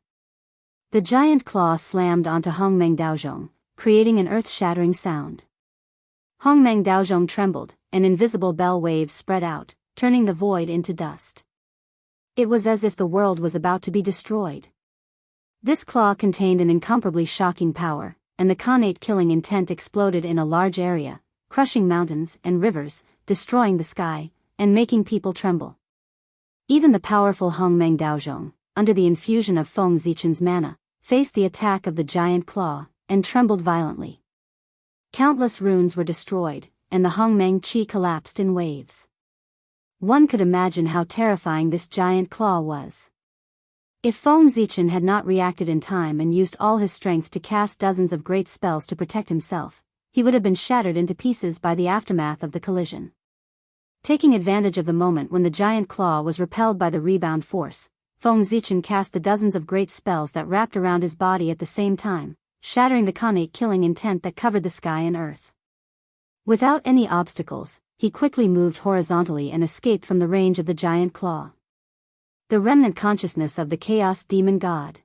The giant claw slammed onto Hongmeng Daozhong, creating an earth-shattering sound. Hongmeng Daozhong trembled, and invisible bell waves spread out, turning the void into dust. It was as if the world was about to be destroyed. This claw contained an incomparably shocking power, and the Connate killing intent exploded in a large area, crushing mountains and rivers, destroying the sky, and making people tremble. Even the powerful Hongmeng Daozhong, under the infusion of Feng Zichen's mana, faced the attack of the giant claw, and trembled violently. Countless runes were destroyed, and the Hongmeng Qi collapsed in waves. One could imagine how terrifying this giant claw was. If Feng Zichen had not reacted in time and used all his strength to cast dozens of great spells to protect himself, he would have been shattered into pieces by the aftermath of the collision. Taking advantage of the moment when the giant claw was repelled by the rebound force, Feng Zichen cast the dozens of great spells that wrapped around his body at the same time, shattering the Connate killing intent that covered the sky and earth. Without any obstacles, he quickly moved horizontally and escaped from the range of the giant claw. The remnant consciousness of the Chaos Demon God.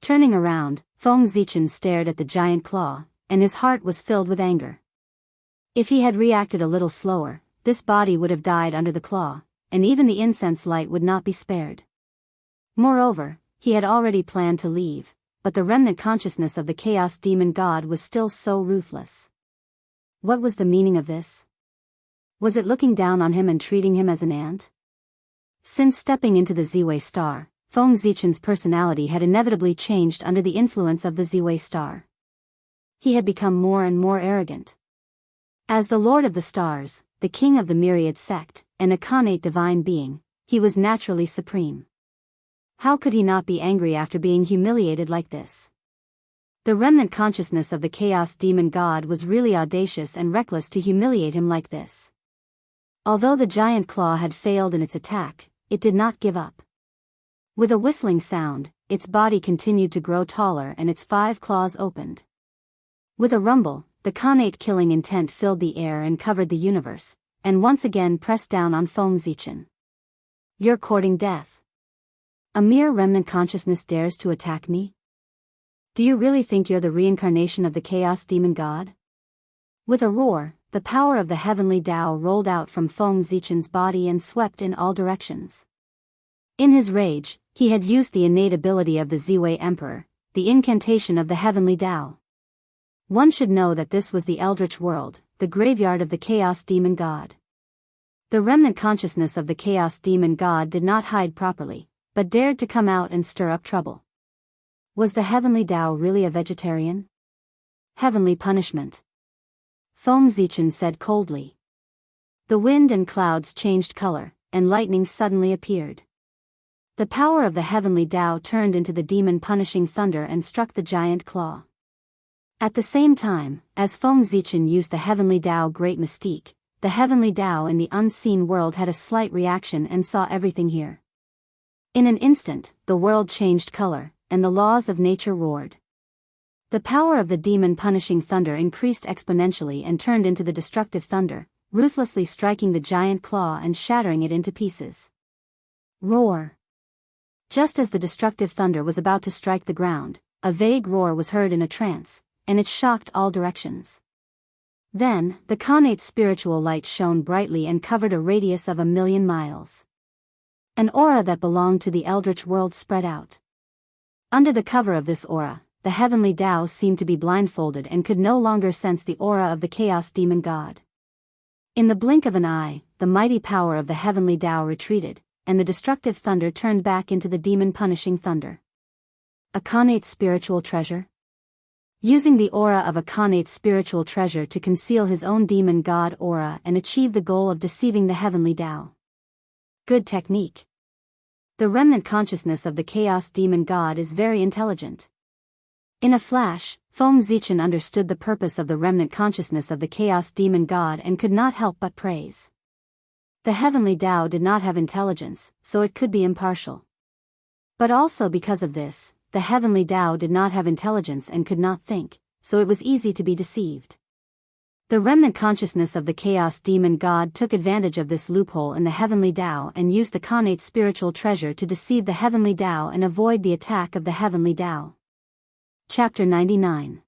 Turning around, Feng Zichen stared at the giant claw, and his heart was filled with anger. If he had reacted a little slower, this body would have died under the claw, and even the incense light would not be spared. Moreover, he had already planned to leave, but the remnant consciousness of the Chaos Demon God was still so ruthless. What was the meaning of this? Was it looking down on him and treating him as an ant? Since stepping into the Ziwei star, Feng Zichen's personality had inevitably changed under the influence of the Ziwei star. He had become more and more arrogant. As the Lord of the Stars, the King of the Myriad Sect, and a Connate divine being, he was naturally supreme. How could he not be angry after being humiliated like this? The remnant consciousness of the Chaos Demon God was really audacious and reckless to humiliate him like this. Although the giant claw had failed in its attack, it did not give up. With a whistling sound, its body continued to grow taller and its 5 claws opened. With a rumble, the Connate killing intent filled the air and covered the universe, and once again pressed down on Feng Zichen. You're courting death. A mere remnant consciousness dares to attack me? Do you really think you're the reincarnation of the Chaos Demon God? With a roar, the power of the heavenly Tao rolled out from Feng Zichen's body and swept in all directions. In his rage, he had used the innate ability of the Ziwei Emperor, the incantation of the heavenly Tao. One should know that this was the Eldritch World, the graveyard of the Chaos Demon God. The remnant consciousness of the Chaos Demon God did not hide properly, but dared to come out and stir up trouble. Was the heavenly Tao really a vegetarian? Heavenly punishment. Feng Zichen said coldly. The wind and clouds changed color, and lightning suddenly appeared. The power of the heavenly Tao turned into the demon-punishing thunder and struck the giant claw. At the same time, as Feng Zichen used the heavenly Tao great mystique, the heavenly Tao in the unseen world had a slight reaction and saw everything here. In an instant, the world changed color, and the laws of nature roared. The power of the demon-punishing thunder increased exponentially and turned into the destructive thunder, ruthlessly striking the giant claw and shattering it into pieces. Roar! Just as the destructive thunder was about to strike the ground, a vague roar was heard in a trance, and it shocked all directions. Then, the Khanate spiritual light shone brightly and covered a radius of 1,000,000 miles. An aura that belonged to the eldritch world spread out. Under the cover of this aura, the heavenly Tao seemed to be blindfolded and could no longer sense the aura of the chaos demon god. In the blink of an eye, the mighty power of the heavenly Tao retreated, and the destructive thunder turned back into the demon-punishing thunder. A Khanate spiritual treasure? Using the aura of a Khanate spiritual treasure to conceal his own demon god aura and achieve the goal of deceiving the heavenly Tao. Good technique. The remnant consciousness of the chaos demon god is very intelligent. In a flash, Feng Zichen understood the purpose of the remnant consciousness of the chaos demon god and could not help but praise. The heavenly Tao did not have intelligence, so it could be impartial. But also because of this, the heavenly Tao did not have intelligence and could not think, so it was easy to be deceived. The remnant consciousness of the chaos demon god took advantage of this loophole in the heavenly Tao and used the Khanate spiritual treasure to deceive the heavenly Tao and avoid the attack of the heavenly Tao. Chapter 99.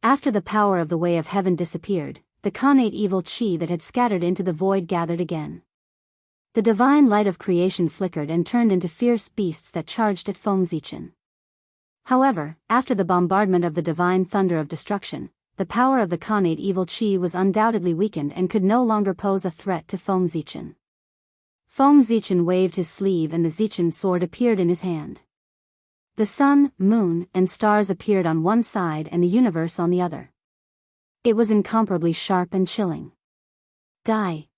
After the power of the Way of Heaven disappeared, the Khanate evil chi that had scattered into the void gathered again. The divine light of creation flickered and turned into fierce beasts that charged at Feng Zichen. However, after the bombardment of the divine thunder of destruction, the power of the Khanate evil chi was undoubtedly weakened and could no longer pose a threat to Feng Zichen. Feng Zichen waved his sleeve and the Zichen sword appeared in his hand. The sun, moon, and stars appeared on one side and the universe on the other. It was incomparably sharp and chilling. Die.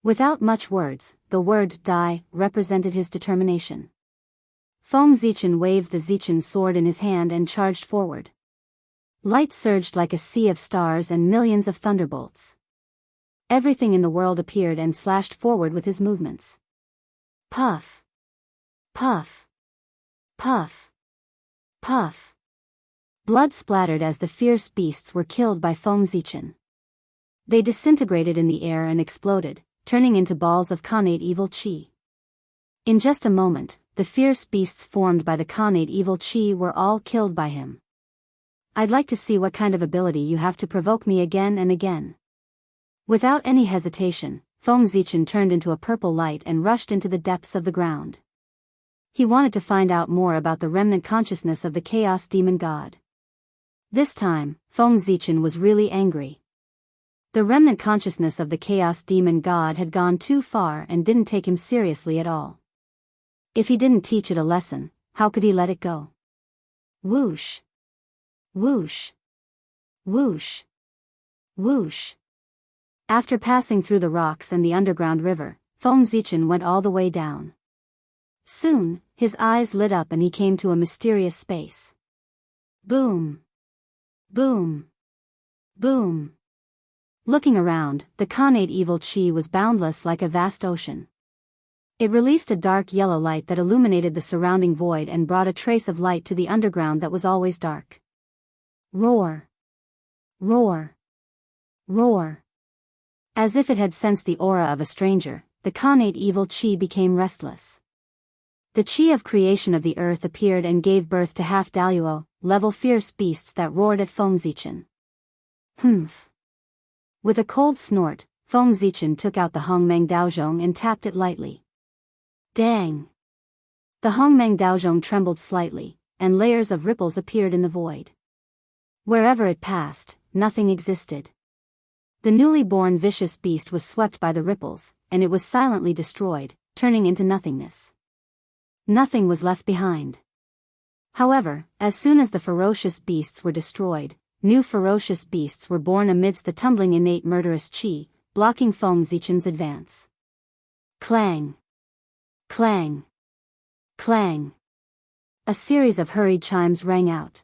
Without much words, the word die represented his determination. Feng Zichen waved the Zichen sword in his hand and charged forward. Light surged like a sea of stars and millions of thunderbolts. Everything in the world appeared and slashed forward with his movements. Puff. Puff. Puff. Puff. Blood splattered as the fierce beasts were killed by Feng Zichen. They disintegrated in the air and exploded, turning into balls of Khanate evil chi. In just a moment, the fierce beasts formed by the Khanate evil chi were all killed by him. I'd like to see what kind of ability you have to provoke me again and again. Without any hesitation, Feng Zichen turned into a purple light and rushed into the depths of the ground. He wanted to find out more about the remnant consciousness of the chaos demon god. This time, Feng Zichen was really angry. The remnant consciousness of the chaos demon god had gone too far and didn't take him seriously at all. If he didn't teach it a lesson, how could he let it go? Whoosh. Whoosh. Whoosh. Whoosh. After passing through the rocks and the underground river, Feng Zichen went all the way down. Soon, his eyes lit up and he came to a mysterious space. Boom. Boom. Boom. Looking around, the Khanate evil chi was boundless like a vast ocean. It released a dark yellow light that illuminated the surrounding void and brought a trace of light to the underground that was always dark. Roar. Roar. Roar. As if it had sensed the aura of a stranger, the Khanate evil chi became restless. The chi of creation of the earth appeared and gave birth to half-daluo, level fierce beasts that roared at Feng Zichen. Humph. With a cold snort, Feng Zichen took out the Hongmeng Daozhong and tapped it lightly. Dang! The Hongmeng Daozhong trembled slightly, and layers of ripples appeared in the void. Wherever it passed, nothing existed. The newly born vicious beast was swept by the ripples, and it was silently destroyed, turning into nothingness. Nothing was left behind. However, as soon as the ferocious beasts were destroyed, new ferocious beasts were born amidst the tumbling innate murderous chi, blocking Feng Zichen's advance. Clang! Clang! Clang! A series of hurried chimes rang out.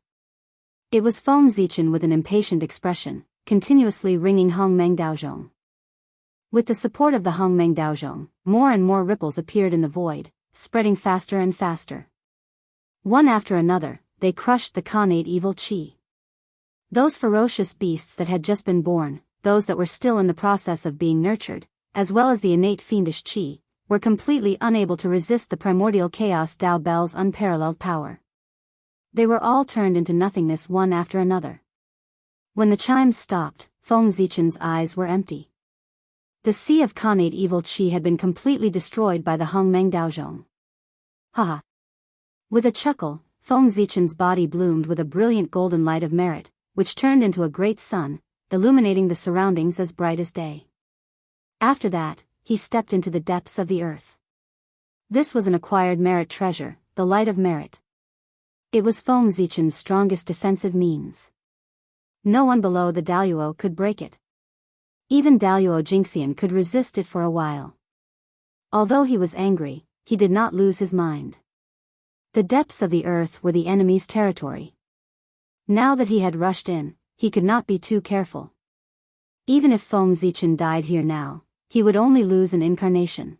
It was Feng Zichen with an impatient expression, continuously ringing Hongmeng Daozhong. With the support of the Hongmeng Daozhong, more and more ripples appeared in the void, spreading faster and faster. One after another, they crushed the Khanate evil chi. Those ferocious beasts that had just been born, those that were still in the process of being nurtured, as well as the innate fiendish chi, were completely unable to resist the primordial chaos Dao Bell's unparalleled power. They were all turned into nothingness one after another. When the chimes stopped, Feng Zichen's eyes were empty. The sea of Khanate evil qi had been completely destroyed by the Hongmeng Daozhong. Haha. With a chuckle, Feng Zichen's body bloomed with a brilliant golden light of merit, which turned into a great sun, illuminating the surroundings as bright as day. After that, he stepped into the depths of the earth. This was an acquired merit treasure, the light of merit. It was Feng Zichen's strongest defensive means. No one below the Daluo could break it. Even Daluo Jingxian could resist it for a while. Although he was angry, he did not lose his mind. The depths of the earth were the enemy's territory. Now that he had rushed in, he could not be too careful. Even if Feng Zichen died here now, he would only lose an incarnation.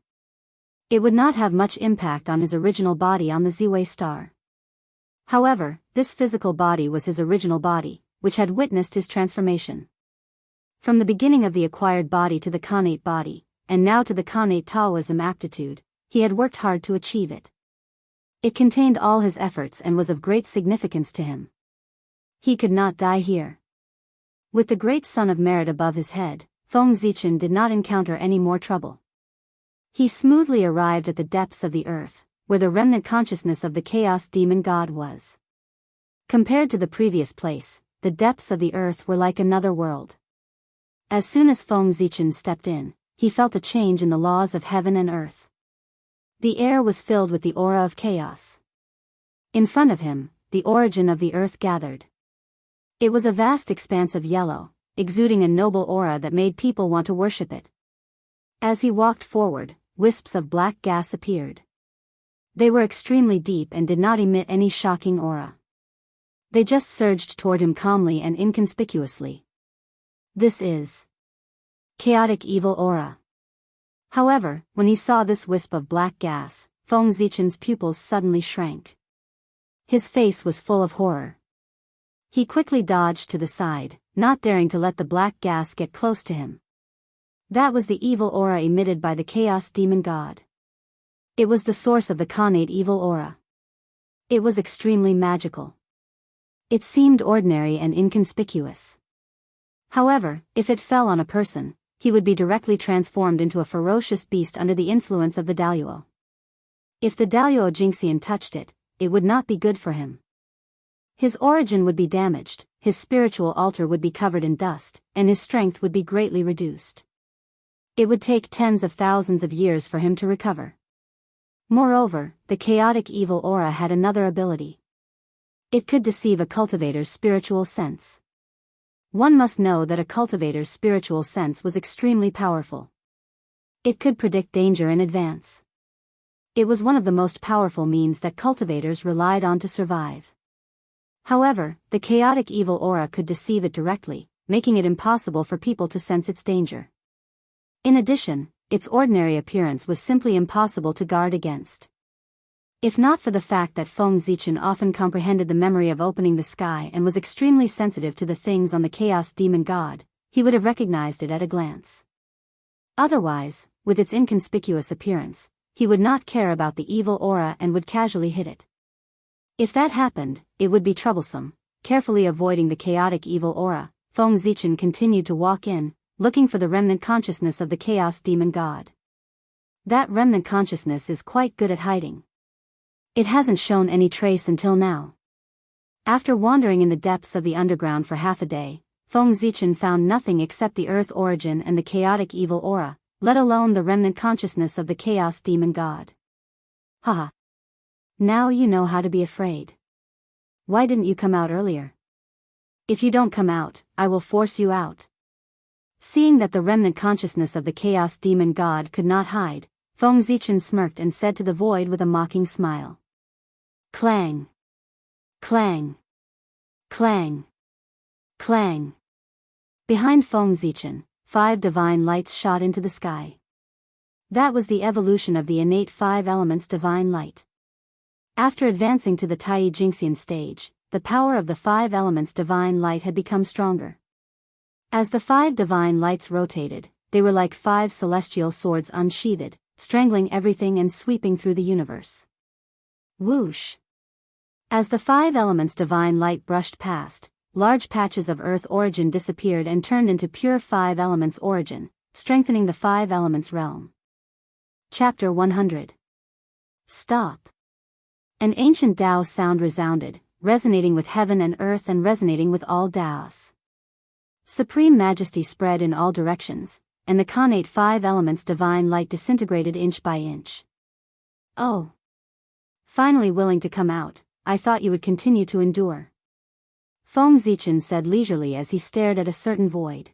It would not have much impact on his original body on the Ziwei star. However, this physical body was his original body, which had witnessed his transformation. From the beginning of the acquired body to the Khanate body, and now to the Khanate Taoism aptitude, he had worked hard to achieve it. It contained all his efforts and was of great significance to him. He could not die here. With the great sun of merit above his head, Feng Zichen did not encounter any more trouble. He smoothly arrived at the depths of the earth, where the remnant consciousness of the Chaos Demon God was. Compared to the previous place, the depths of the earth were like another world. As soon as Feng Zichen stepped in, he felt a change in the laws of heaven and earth. The air was filled with the aura of chaos. In front of him, the origin of the earth gathered. It was a vast expanse of yellow, exuding a noble aura that made people want to worship it. As he walked forward, wisps of black gas appeared. They were extremely deep and did not emit any shocking aura. They just surged toward him calmly and inconspicuously. This is chaotic evil aura. However, when he saw this wisp of black gas, Feng Zichen's pupils suddenly shrank. His face was full of horror. He quickly dodged to the side, not daring to let the black gas get close to him. That was the evil aura emitted by the Chaos Demon God. It was the source of the Khanate evil aura. It was extremely magical. It seemed ordinary and inconspicuous. However, if it fell on a person, he would be directly transformed into a ferocious beast under the influence of the Daluo. If the Daluo Jingxian touched it, it would not be good for him. His origin would be damaged, his spiritual altar would be covered in dust, and his strength would be greatly reduced. It would take tens of thousands of years for him to recover. Moreover, the chaotic evil aura had another ability. It could deceive a cultivator's spiritual sense. One must know that a cultivator's spiritual sense was extremely powerful. It could predict danger in advance. It was one of the most powerful means that cultivators relied on to survive. However, the chaotic evil aura could deceive it directly, making it impossible for people to sense its danger. In addition, its ordinary appearance was simply impossible to guard against. If not for the fact that Feng Zichen often comprehended the memory of opening the sky and was extremely sensitive to the things on the Chaos Demon God, he would have recognized it at a glance. Otherwise, with its inconspicuous appearance, he would not care about the evil aura and would casually hit it. If that happened, it would be troublesome. Carefully avoiding the chaotic evil aura, Feng Zichen continued to walk in, looking for the remnant consciousness of the Chaos Demon God. That remnant consciousness is quite good at hiding. It hasn't shown any trace until now. After wandering in the depths of the underground for half a day, Feng Zichen found nothing except the earth origin and the chaotic evil aura, let alone the remnant consciousness of the Chaos Demon God. Haha. Now you know how to be afraid. Why didn't you come out earlier? If you don't come out, I will force you out. Seeing that the remnant consciousness of the Chaos Demon God could not hide, Feng Zichen smirked and said to the void with a mocking smile. Clang! Clang! Clang! Clang! Behind Feng Zichen, 5 divine lights shot into the sky. That was the evolution of the innate 5 elements divine light. After advancing to the Tai Jingxian stage, the power of the 5 elements divine light had become stronger. As the 5 divine lights rotated, they were like 5 celestial swords unsheathed, strangling everything and sweeping through the universe. Whoosh! As the 5 elements divine light brushed past, large patches of earth origin disappeared and turned into pure five elements origin, strengthening the five elements realm. Chapter 100. Stop. An ancient Tao sound resounded, resonating with heaven and earth and resonating with all Taos. Supreme majesty spread in all directions, and the connate five elements divine light disintegrated inch by inch. Oh. Finally willing to come out, I thought you would continue to endure. Feng Zichen said leisurely as he stared at a certain void.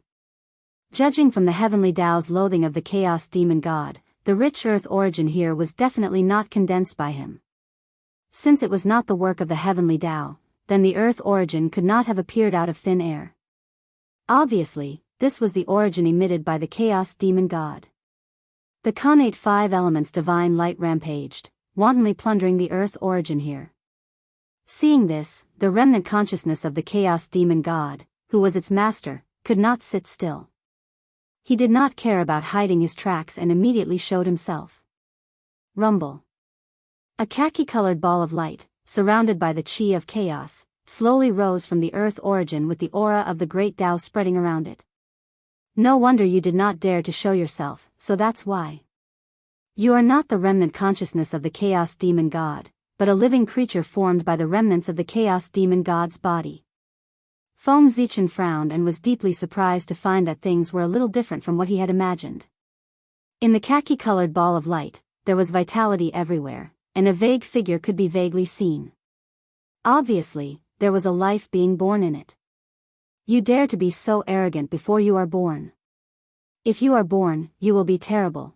Judging from the heavenly Tao's loathing of the chaos demon god, the rich earth origin here was definitely not condensed by him. Since it was not the work of the heavenly Tao, then the earth origin could not have appeared out of thin air. Obviously, this was the origin emitted by the chaos demon god. The connate five elements divine light rampaged, wantonly plundering the earth origin here. Seeing this, the remnant consciousness of the chaos demon god, who was its master, could not sit still. He did not care about hiding his tracks and immediately showed himself. Rumble. A khaki-colored ball of light, surrounded by the chi of chaos, slowly rose from the earth origin with the aura of the great Tao spreading around it. No wonder you did not dare to show yourself, so that's why. You are not the remnant consciousness of the chaos demon god, but a living creature formed by the remnants of the chaos demon god's body. Feng Zichen frowned and was deeply surprised to find that things were a little different from what he had imagined. In the khaki-colored ball of light, there was vitality everywhere, and a vague figure could be vaguely seen. Obviously, there was a life being born in it. You dare to be so arrogant before you are born. If you are born, you will be terrible.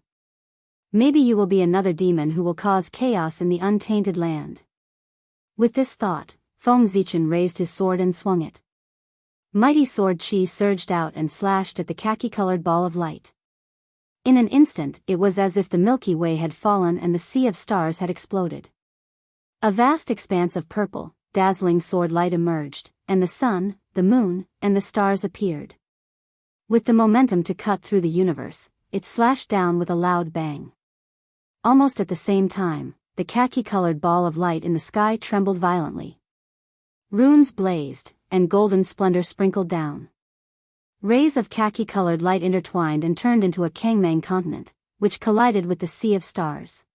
Maybe you will be another demon who will cause chaos in the untainted land. With this thought, Feng Zichen raised his sword and swung it. Mighty sword chi surged out and slashed at the khaki-colored ball of light. In an instant, it was as if the Milky Way had fallen and the sea of stars had exploded. A vast expanse of purple, dazzling sword light emerged, and the sun, the moon, and the stars appeared. With the momentum to cut through the universe, it slashed down with a loud bang. Almost at the same time, the khaki-colored ball of light in the sky trembled violently. Runes blazed, and golden splendor sprinkled down. Rays of khaki-colored light intertwined and turned into a Kangmang continent, which collided with the sea of stars.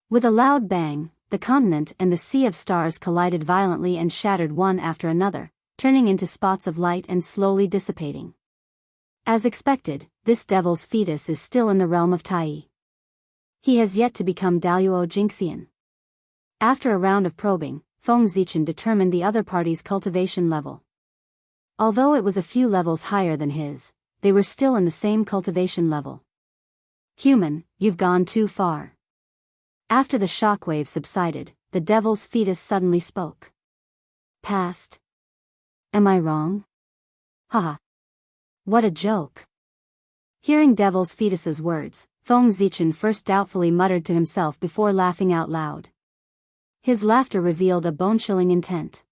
With a loud bang, the continent and the sea of stars collided violently and shattered one after another, turning into spots of light and slowly dissipating. As expected, this devil's fetus is still in the realm of Tai. He has yet to become Daluo Jinxian. After a round of probing, Feng Zichen determined the other party's cultivation level. Although it was a few levels higher than his, they were still in the same cultivation level. Human, you've gone too far. After the shockwave subsided, the devil's fetus suddenly spoke. Past. Am I wrong? Haha. What a joke. Hearing devil's fetus's words, Feng Zichen first doubtfully muttered to himself before laughing out loud. His laughter revealed a bone-chilling intent.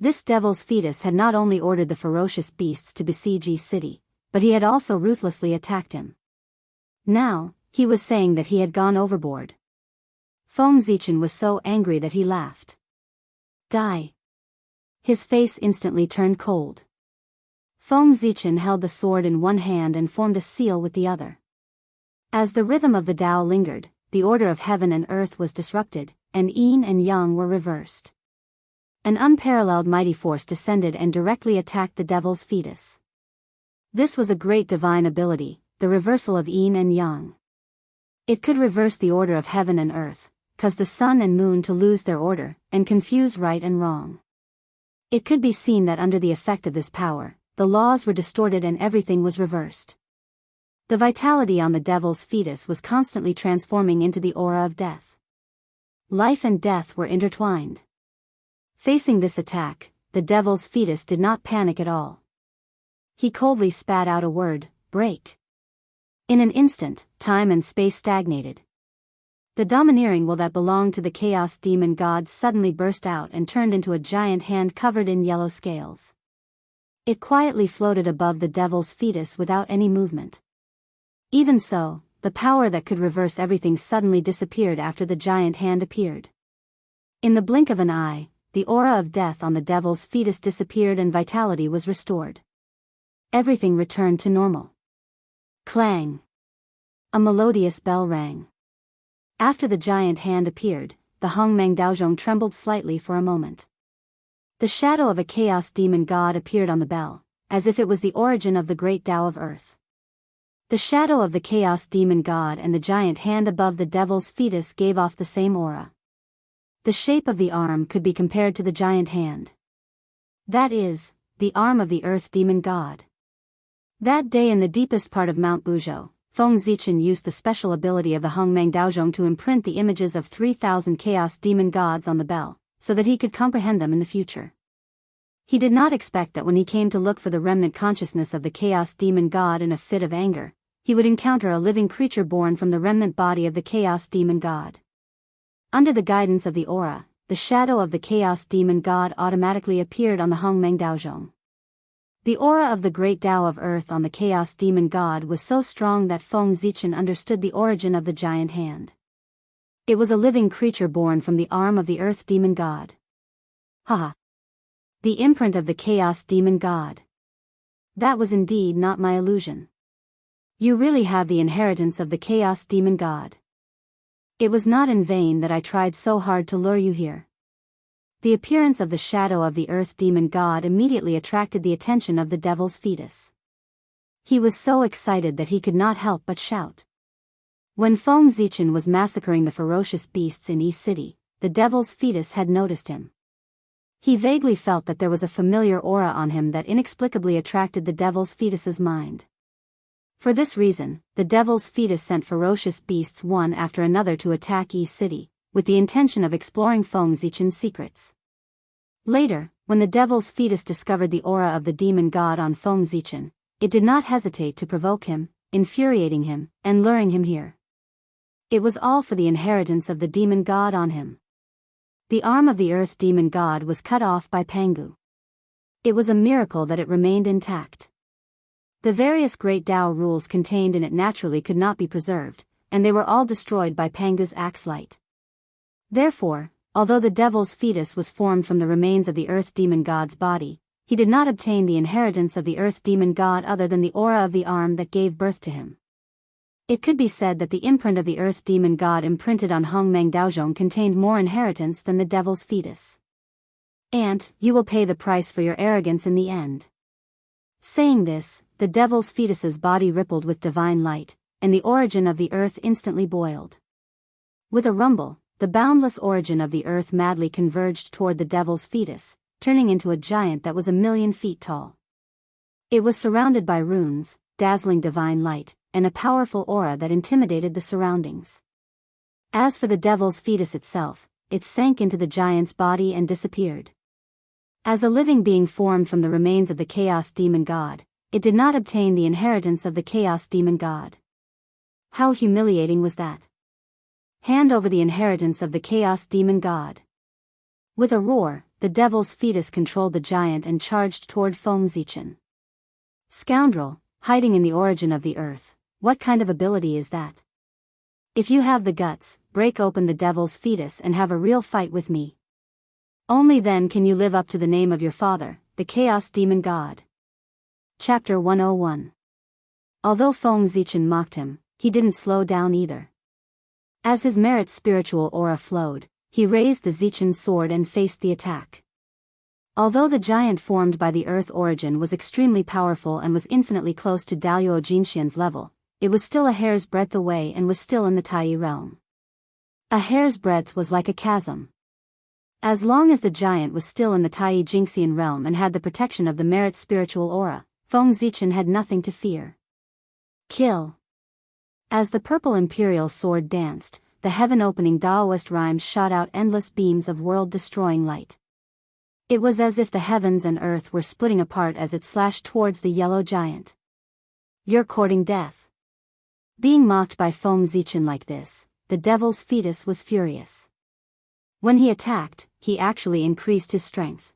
This devil's fetus had not only ordered the ferocious beasts to besiege Yi City, but he had also ruthlessly attacked him. Now, he was saying that he had gone overboard. Feng Zichen was so angry that he laughed. Die. His face instantly turned cold. Feng Zichen held the sword in one hand and formed a seal with the other. As the rhythm of the Tao lingered, the order of heaven and earth was disrupted, and yin and yang were reversed. An unparalleled mighty force descended and directly attacked the devil's fetus. This was a great divine ability, the reversal of yin and yang. It could reverse the order of heaven and earth, cause the sun and moon to lose their order, and confuse right and wrong. It could be seen that under the effect of this power, the laws were distorted and everything was reversed. The vitality on the devil's fetus was constantly transforming into the aura of death. Life and death were intertwined. Facing this attack, the devil's fetus did not panic at all. He coldly spat out a word, break. In an instant, time and space stagnated. The domineering will that belonged to the chaos demon god suddenly burst out and turned into a giant hand covered in yellow scales. It quietly floated above the devil's fetus without any movement. Even so, the power that could reverse everything suddenly disappeared after the giant hand appeared. In the blink of an eye, the aura of death on the devil's fetus disappeared and vitality was restored. Everything returned to normal. Clang! A melodious bell rang. After the giant hand appeared, the Hongmeng Daozhong trembled slightly for a moment. The shadow of a chaos demon god appeared on the bell, as if it was the origin of the great Tao of Earth. The shadow of the chaos demon god and the giant hand above the devil's fetus gave off the same aura. The shape of the arm could be compared to the giant hand. That is, the arm of the earth demon god. That day in the deepest part of Mount Buzhou, Feng Zichen used the special ability of the Hongmeng Daozhong to imprint the images of 3,000 chaos demon gods on the bell, so that he could comprehend them in the future. He did not expect that when he came to look for the remnant consciousness of the chaos demon god in a fit of anger, he would encounter a living creature born from the remnant body of the chaos demon god. Under the guidance of the aura, the shadow of the chaos demon god automatically appeared on the Hongmeng Daozhong. The aura of the great Tao of Earth on the chaos demon god was so strong that Feng Zichen understood the origin of the giant hand. It was a living creature born from the arm of the earth demon god. Haha! The imprint of the chaos demon god. That was indeed not my illusion. You really have the inheritance of the chaos demon god. It was not in vain that I tried so hard to lure you here. The appearance of the shadow of the earth demon god immediately attracted the attention of the devil's fetus. He was so excited that he could not help but shout. When Feng Zichen was massacring the ferocious beasts in East City, the devil's fetus had noticed him. He vaguely felt that there was a familiar aura on him that inexplicably attracted the devil's fetus's mind. For this reason, the devil's fetus sent ferocious beasts one after another to attack East City, with the intention of exploring Feng Zichen's secrets. Later, when the devil's fetus discovered the aura of the demon god on Feng Zichen, it did not hesitate to provoke him, infuriating him, and luring him here. It was all for the inheritance of the demon god on him. The arm of the earth demon god was cut off by Pangu. It was a miracle that it remained intact. The various great Tao rules contained in it naturally could not be preserved, and they were all destroyed by Pangu's axe light. Therefore, although the devil's fetus was formed from the remains of the earth demon god's body, he did not obtain the inheritance of the earth demon god other than the aura of the arm that gave birth to him. It could be said that the imprint of the earth demon god imprinted on Hongmeng Daozhong contained more inheritance than the devil's fetus. And, you will pay the price for your arrogance in the end. Saying this, the devil's fetus's body rippled with divine light, and the origin of the earth instantly boiled. With a rumble, the boundless origin of the earth madly converged toward the devil's fetus, turning into a giant that was 1,000,000 feet tall. It was surrounded by runes, dazzling divine light, and a powerful aura that intimidated the surroundings. As for the devil's fetus itself, it sank into the giant's body and disappeared. As a living being formed from the remains of the chaos demon god, it did not obtain the inheritance of the chaos demon god. How humiliating was that? Hand over the inheritance of the chaos demon god. With a roar, the devil's fetus controlled the giant and charged toward Feng Zichen. Scoundrel, hiding in the origin of the earth, what kind of ability is that? If you have the guts, break open the devil's fetus and have a real fight with me. Only then can you live up to the name of your father, the chaos demon god. Chapter 101. Although Feng Zichen mocked him, he didn't slow down either. As his merit's spiritual aura flowed, he raised the Zichen sword and faced the attack. Although the giant formed by the earth origin was extremely powerful and was infinitely close to Daluo Jinxian's level, it was still a hair's breadth away and was still in the Tai realm. A hair's breadth was like a chasm. As long as the giant was still in the Tai Jinxian realm and had the protection of the merit's spiritual aura, Feng Zichen had nothing to fear. Kill. As the purple imperial sword danced, the heaven-opening Daoist rhymes shot out endless beams of world-destroying light. It was as if the heavens and earth were splitting apart as it slashed towards the yellow giant. You're courting death. Being mocked by Feng Zichen like this, the devil's fetus was furious. When he attacked, he actually increased his strength.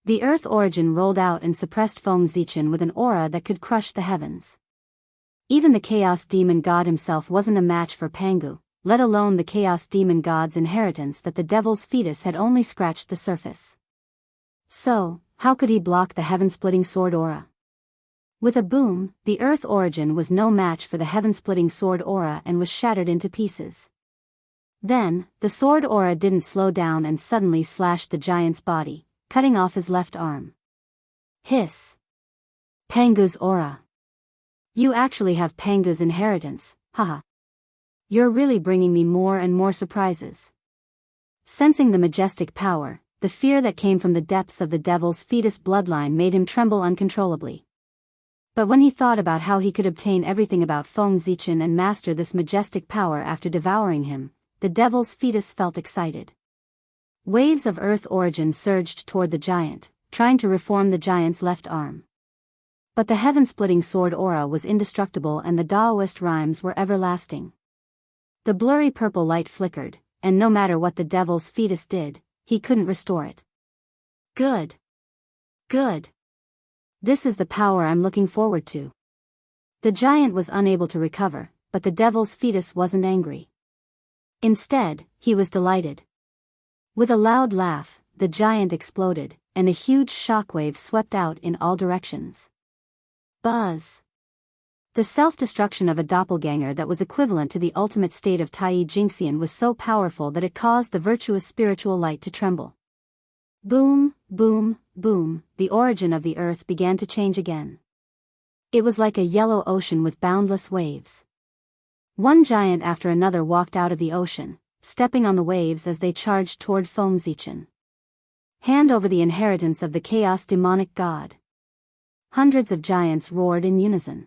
The earth origin rolled out and suppressed Feng Zichen with an aura that could crush the heavens. Even the chaos demon god himself wasn't a match for Pangu, let alone the Chaos Demon God's inheritance, that the devil's fetus had only scratched the surface. So, how could he block the heaven-splitting sword aura? With a boom, the Earth origin was no match for the heaven-splitting sword aura and was shattered into pieces. Then, the sword aura didn't slow down and suddenly slashed the giant's body, cutting off his left arm. Hiss. Pangu's aura. You actually have Pangu's inheritance, haha. You're really bringing me more and more surprises. Sensing the majestic power, the fear that came from the depths of the devil's fetus bloodline made him tremble uncontrollably. But when he thought about how he could obtain everything about Feng Zichen and master this majestic power after devouring him, the devil's fetus felt excited. Waves of Earth origin surged toward the giant, trying to reform the giant's left arm. But the heaven-splitting sword aura was indestructible and the Taoist rhymes were everlasting. The blurry purple light flickered, and no matter what the devil's fetus did, he couldn't restore it. Good. Good. This is the power I'm looking forward to. The giant was unable to recover, but the devil's fetus wasn't angry. Instead, he was delighted. With a loud laugh, the giant exploded, and a huge shockwave swept out in all directions. Buzz. The self-destruction of a doppelganger that was equivalent to the ultimate state of Tai Jingxian was so powerful that it caused the virtuous spiritual light to tremble. Boom, boom, boom, the origin of the earth began to change again. It was like a yellow ocean with boundless waves. One giant after another walked out of the ocean, stepping on the waves as they charged toward Feng Zichen. Hand over the inheritance of the chaos demonic god. Hundreds of giants roared in unison.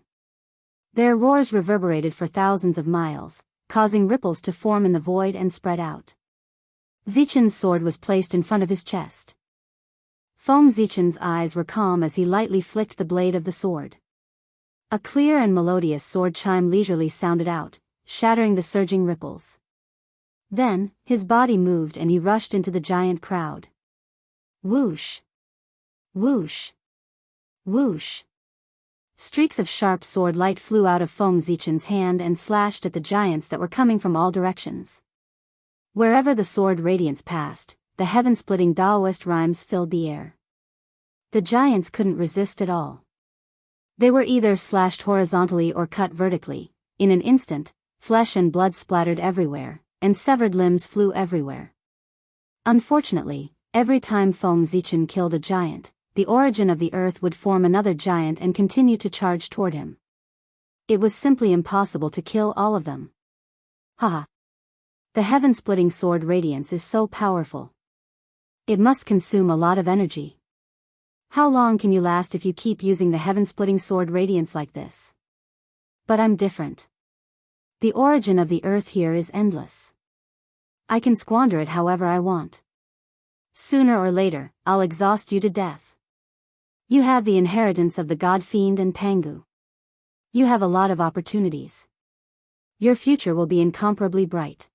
Their roars reverberated for thousands of miles, causing ripples to form in the void and spread out. Zichen's sword was placed in front of his chest. Feng Zichen's eyes were calm as he lightly flicked the blade of the sword. A clear and melodious sword chime leisurely sounded out, shattering the surging ripples. Then, his body moved and he rushed into the giant crowd. Whoosh! Whoosh! Whoosh! Streaks of sharp sword light flew out of Feng Zichen's hand and slashed at the giants that were coming from all directions. Wherever the sword radiance passed, the heaven-splitting Taoist rhymes filled the air. The giants couldn't resist at all. They were either slashed horizontally or cut vertically. In an instant, flesh and blood splattered everywhere, and severed limbs flew everywhere. Unfortunately, every time Feng Zichen killed a giant, the origin of the earth would form another giant and continue to charge toward him. It was simply impossible to kill all of them. Haha. The heaven-splitting sword radiance is so powerful. It must consume a lot of energy. How long can you last if you keep using the heaven-splitting sword radiance like this? But I'm different. The origin of the earth here is endless. I can squander it however I want. Sooner or later, I'll exhaust you to death. You have the inheritance of the God Fiend and Pangu. You have a lot of opportunities. Your future will be incomparably bright.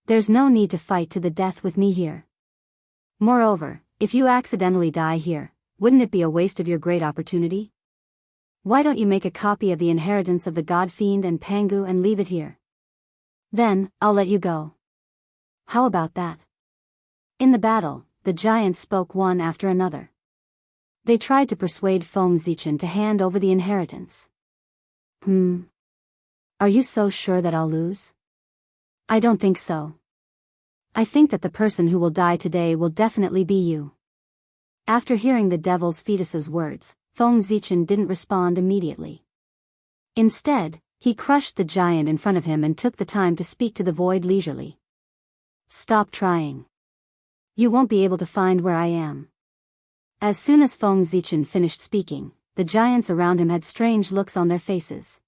There's no need to fight to the death with me here. Moreover, if you accidentally die here, wouldn't it be a waste of your great opportunity? Why don't you make a copy of the inheritance of the God Fiend and Pangu and leave it here? Then, I'll let you go. How about that? In the battle, the giants spoke one after another. They tried to persuade Feng Zichen to hand over the inheritance. Are you so sure that I'll lose? I don't think so. I think that the person who will die today will definitely be you. After hearing the devil's fetus's words, Feng Zichen didn't respond immediately. Instead, he crushed the giant in front of him and took the time to speak to the void leisurely. Stop trying. You won't be able to find where I am. As soon as Feng Zichen finished speaking, the giants around him had strange looks on their faces.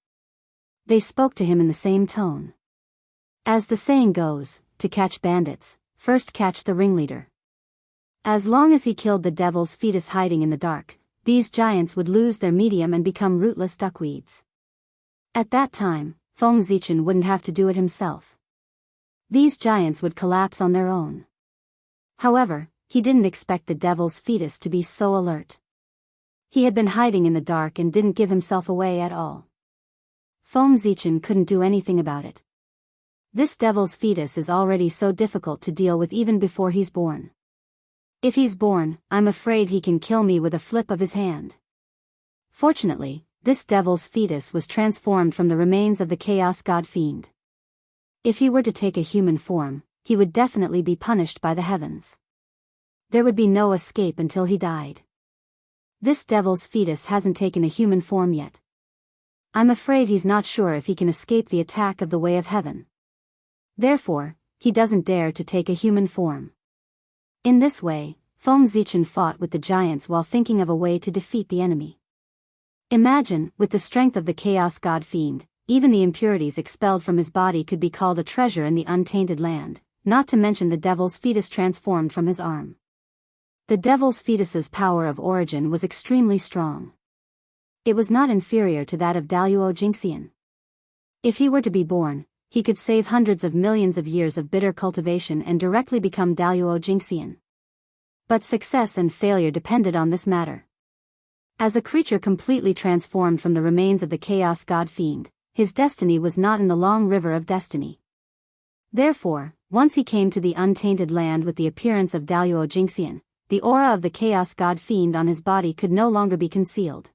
They spoke to him in the same tone. As the saying goes, to catch bandits, first catch the ringleader. As long as he killed the devil's fetus hiding in the dark, these giants would lose their medium and become rootless duckweeds. At that time, Feng Zichen wouldn't have to do it himself. These giants would collapse on their own. However, he didn't expect the devil's fetus to be so alert. He had been hiding in the dark and didn't give himself away at all. Feng Zichen couldn't do anything about it. This devil's fetus is already so difficult to deal with even before he's born. If he's born, I'm afraid he can kill me with a flip of his hand. Fortunately, this devil's fetus was transformed from the remains of the chaos god fiend. If he were to take a human form, he would definitely be punished by the heavens. There would be no escape until he died. This devil's fetus hasn't taken a human form yet. I'm afraid he's not sure if he can escape the attack of the way of heaven. Therefore, he doesn't dare to take a human form. In this way, Feng Zichen fought with the giants while thinking of a way to defeat the enemy. Imagine, with the strength of the chaos god fiend, even the impurities expelled from his body could be called a treasure in the untainted land, not to mention the devil's fetus transformed from his arm. The devil's fetus's power of origin was extremely strong. It was not inferior to that of Daluo Jingxian. If he were to be born, he could save hundreds of millions of years of bitter cultivation and directly become Daluo Jingxian. But success and failure depended on this matter. As a creature completely transformed from the remains of the chaos god fiend, his destiny was not in the long river of destiny. Therefore, once he came to the untainted land with the appearance of Daluo Jingxian, the aura of the chaos god fiend on his body could no longer be concealed.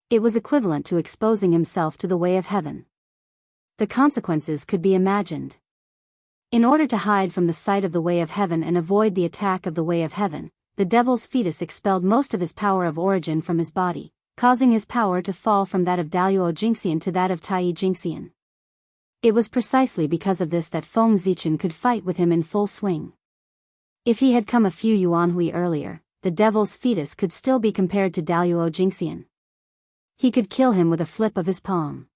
It was equivalent to exposing himself to the way of heaven. The consequences could be imagined. In order to hide from the sight of the way of heaven and avoid the attack of the way of heaven, the devil's fetus expelled most of his power of origin from his body, causing his power to fall from that of Daluo Jingxian to that of Tai Jingxian. It was precisely because of this that Feng Zichen could fight with him in full swing. If he had come a few yuanhui earlier, the devil's fetus could still be compared to Daluo Jingxian. He could kill him with a flip of his palm.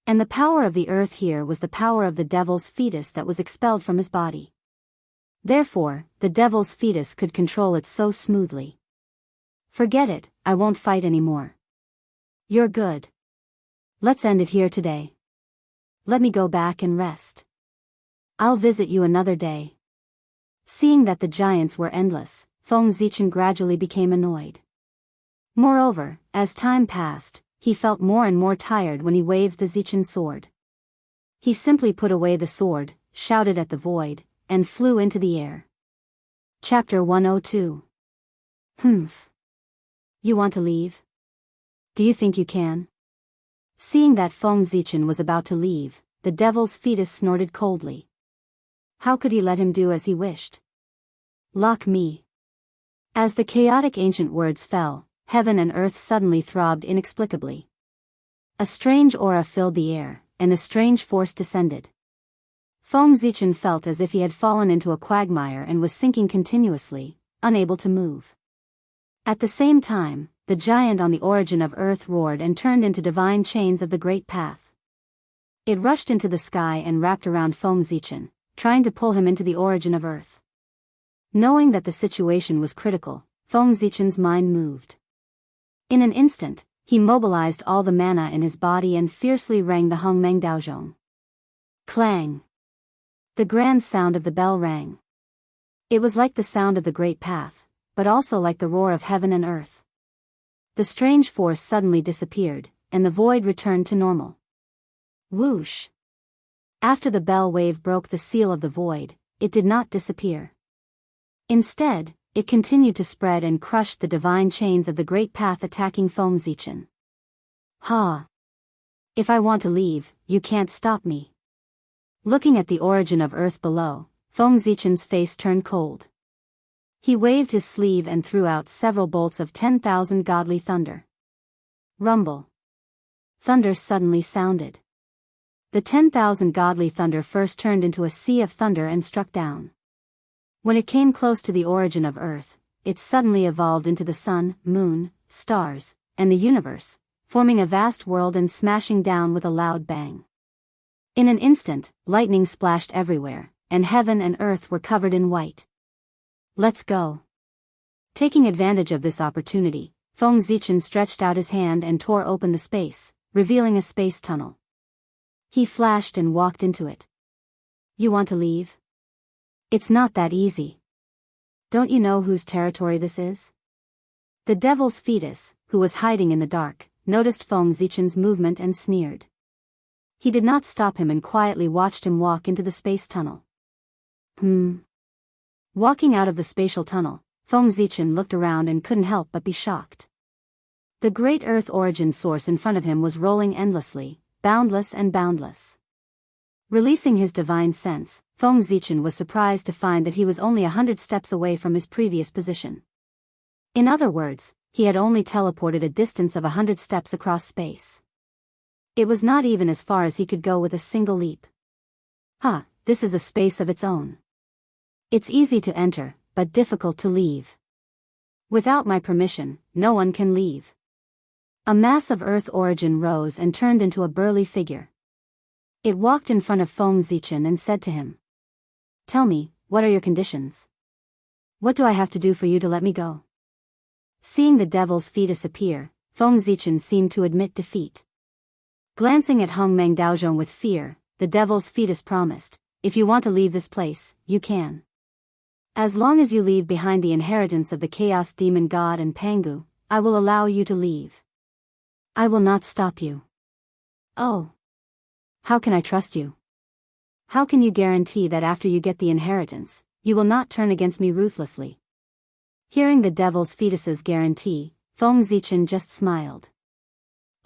And the power of the earth here was the power of the devil's fetus that was expelled from his body. Therefore, the devil's fetus could control it so smoothly. Forget it, I won't fight anymore. You're good. Let's end it here today. Let me go back and rest. I'll visit you another day. Seeing that the giants were endless, Feng Zichen gradually became annoyed. Moreover, as time passed, he felt more and more tired when he waved the Zichen sword. He simply put away the sword, shouted at the void, and flew into the air. Chapter 102. Humph. You want to leave? Do you think you can? Seeing that Feng Zichen was about to leave, the devil's fetus snorted coldly. How could he let him do as he wished? Lock me. As the chaotic ancient words fell, heaven and earth suddenly throbbed inexplicably. A strange aura filled the air, and a strange force descended. Feng Zichen felt as if he had fallen into a quagmire and was sinking continuously, unable to move. At the same time, the giant on the origin of earth roared and turned into divine chains of the great path. It rushed into the sky and wrapped around Feng Zichen, trying to pull him into the origin of earth. Knowing that the situation was critical, Feng Zichen's mind moved. In an instant, he mobilized all the mana in his body and fiercely rang the Hongmeng Daozhong. Clang! The grand sound of the bell rang. It was like the sound of the great path, but also like the roar of heaven and earth. The strange force suddenly disappeared, and the void returned to normal. Whoosh! After the bell wave broke the seal of the void, it did not disappear. Instead, it continued to spread and crushed the divine chains of the great path attacking Feng Zichen. Ha! If I want to leave, you can't stop me. Looking at the origin of earth below, Feng Zichen's face turned cold. He waved his sleeve and threw out several bolts of 10,000 godly thunder. Rumble. Thunder suddenly sounded. The 10,000 godly thunder first turned into a sea of thunder and struck down. When it came close to the origin of earth, it suddenly evolved into the sun, moon, stars, and the universe, forming a vast world and smashing down with a loud bang. In an instant, lightning splashed everywhere, and heaven and earth were covered in white. Let's go. Taking advantage of this opportunity, Feng Zichen stretched out his hand and tore open the space, revealing a space tunnel. He flashed and walked into it. You want to leave? It's not that easy. Don't you know whose territory this is? The devil's fetus, who was hiding in the dark, noticed Feng Zichen's movement and sneered. he did not stop him and quietly watched him walk into the space tunnel. Walking out of the spatial tunnel, Feng Zichen looked around and couldn't help but be shocked. The great Earth origin source in front of him was rolling endlessly, boundless and boundless. Releasing his divine sense, Feng Zichen was surprised to find that he was only 100 steps away from his previous position. In other words, he had only teleported a distance of 100 steps across space. It was not even as far as he could go with a single leap. This is a space of its own. It's easy to enter, but difficult to leave. Without my permission, no one can leave. A mass of Earth origin rose and turned into a burly figure. It walked in front of Feng Zichen and said to him, "Tell me, what are your conditions? What do I have to do for you to let me go?" Seeing the devil's fetus appear, Feng Zichen seemed to admit defeat. Glancing at Hongmeng Daozhong with fear, the devil's fetus promised, "If you want to leave this place, you can. As long as you leave behind the inheritance of the Chaos Demon God and Pangu, I will allow you to leave. I will not stop you." "Oh. How can I trust you? How can you guarantee that after you get the inheritance, you will not turn against me ruthlessly?" Hearing the devil's fetus's guarantee, Feng Zichen just smiled.